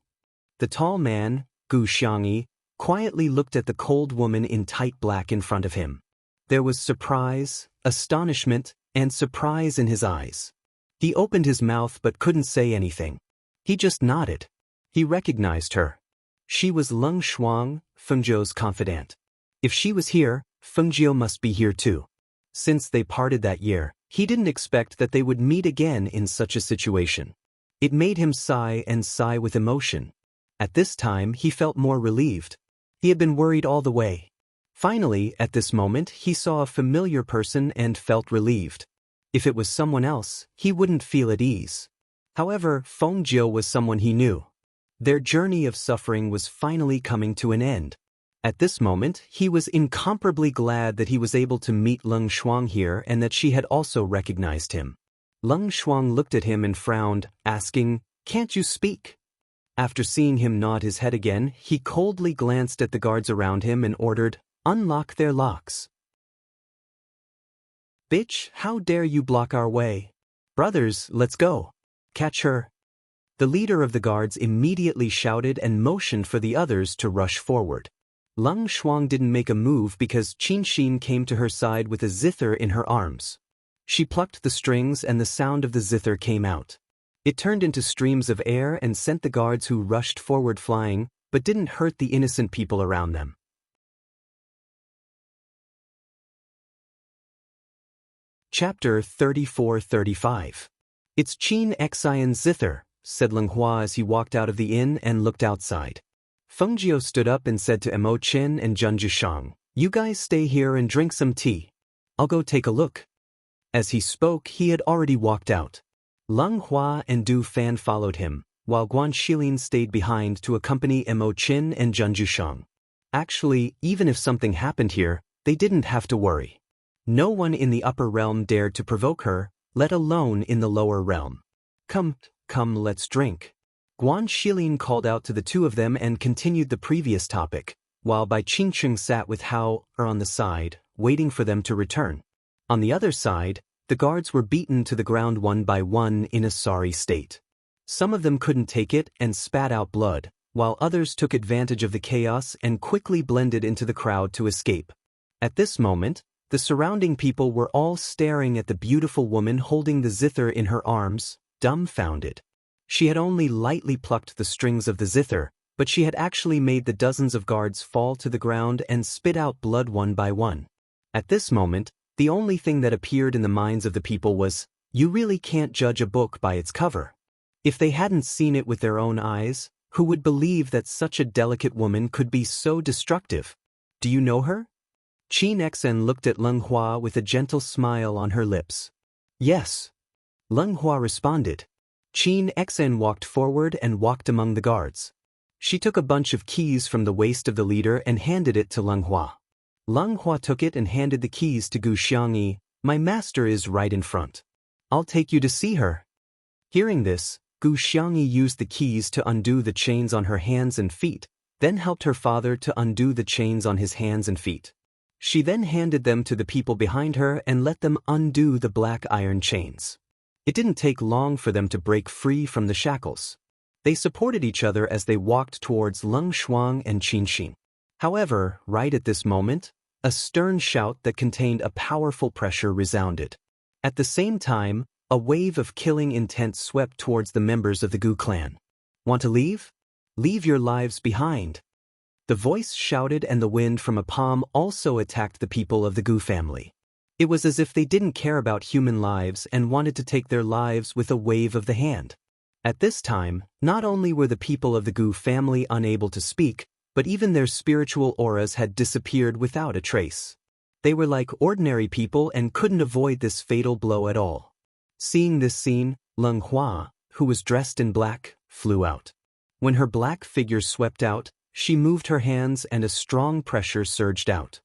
The tall man, Gu Xiangyi, quietly looked at the cold woman in tight black in front of him. There was surprise, astonishment, and surprise in his eyes. He opened his mouth but couldn't say anything. He just nodded. He recognized her. She was Leng Shuang, Fengjiu's confidant. If she was here, Fengjiu must be here too. Since they parted that year, he didn't expect that they would meet again in such a situation. It made him sigh and sigh with emotion. At this time he felt more relieved. He had been worried all the way. Finally, at this moment, he saw a familiar person and felt relieved. If it was someone else, he wouldn't feel at ease. However, Fengjiu was someone he knew. Their journey of suffering was finally coming to an end. At this moment, he was incomparably glad that he was able to meet Leng Shuang here and that she had also recognized him. Leng Shuang looked at him and frowned, asking, "Can't you speak?" After seeing him nod his head again, he coldly glanced at the guards around him and ordered, "Unlock their locks." "Bitch, how dare you block our way? Brothers, let's go. Catch her." The leader of the guards immediately shouted and motioned for the others to rush forward. Leng Shuang didn't make a move because Qin Xin came to her side with a zither in her arms. She plucked the strings and the sound of the zither came out. It turned into streams of air and sent the guards who rushed forward flying, but didn't hurt the innocent people around them. Chapter 34-35. "It's Qin Exen's zither," said Leng Hua as he walked out of the inn and looked outside. Fengjiu stood up and said to Mo Chen and Zhen Zhishang, "You guys stay here and drink some tea. I'll go take a look." As he spoke, he had already walked out. Leng Hua and Du Fan followed him, while Guan Shilin stayed behind to accompany Mo Chen and Zhen Zhishang. Actually, even if something happened here, they didn't have to worry. No one in the upper realm dared to provoke her, let alone in the lower realm. Come, let's drink. Guan Shilin called out to the two of them and continued the previous topic, while Bai Qingqing sat with Hao on the side, waiting for them to return. On the other side, the guards were beaten to the ground one by one in a sorry state. Some of them couldn't take it and spat out blood, while others took advantage of the chaos and quickly blended into the crowd to escape. At this moment, the surrounding people were all staring at the beautiful woman holding the zither in her arms, dumbfounded. She had only lightly plucked the strings of the zither, but she had actually made the dozens of guards fall to the ground and spit out blood one by one. At this moment, the only thing that appeared in the minds of the people was, you really can't judge a book by its cover. If they hadn't seen it with their own eyes, who would believe that such a delicate woman could be so destructive? Do you know her? Qin Xen looked at Leng Hua with a gentle smile on her lips. Yes. Leng Hua responded. Qin Xen walked forward and walked among the guards. She took a bunch of keys from the waist of the leader and handed it to Leng Hua. Leng Hua took it and handed the keys to Gu Xiangyi. My master is right in front. I'll take you to see her. Hearing this, Gu Xiangyi used the keys to undo the chains on her hands and feet, then helped her father to undo the chains on his hands and feet. She then handed them to the people behind her and let them undo the black iron chains. It didn't take long for them to break free from the shackles. They supported each other as they walked towards Leng Shuang and Qin Xin. However, right at this moment, a stern shout that contained a powerful pressure resounded. At the same time, a wave of killing intent swept towards the members of the Gu clan. Want to leave? Leave your lives behind. The voice shouted, and the wind from a palm also attacked the people of the Gu family. It was as if they didn't care about human lives and wanted to take their lives with a wave of the hand. At this time, not only were the people of the Gu family unable to speak, but even their spiritual auras had disappeared without a trace. They were like ordinary people and couldn't avoid this fatal blow at all. Seeing this scene, Leng Hua, who was dressed in black, flew out. When her black figure swept out, she moved her hands and a strong pressure surged out.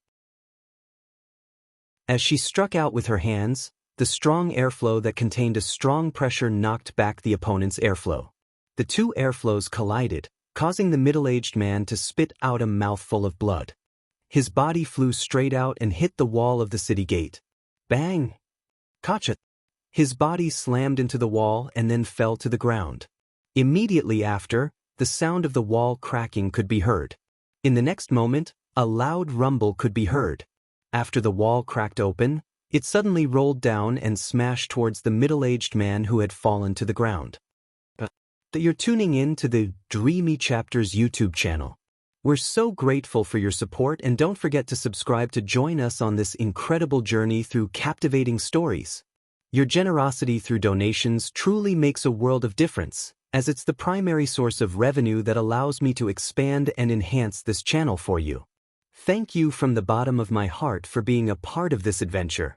As she struck out with her hands, the strong airflow that contained a strong pressure knocked back the opponent's airflow. The two airflows collided, causing the middle-aged man to spit out a mouthful of blood. His body flew straight out and hit the wall of the city gate. Bang! Kacha! His body slammed into the wall and then fell to the ground. Immediately after, the sound of the wall cracking could be heard. In the next moment, a loud rumble could be heard. After the wall cracked open, it suddenly rolled down and smashed towards the middle-aged man who had fallen to the ground. That you're tuning in to the Dreamy Chapters YouTube channel. We're so grateful for your support, and don't forget to subscribe to join us on this incredible journey through captivating stories. Your generosity through donations truly makes a world of difference, as it's the primary source of revenue that allows me to expand and enhance this channel for you. Thank you from the bottom of my heart for being a part of this adventure.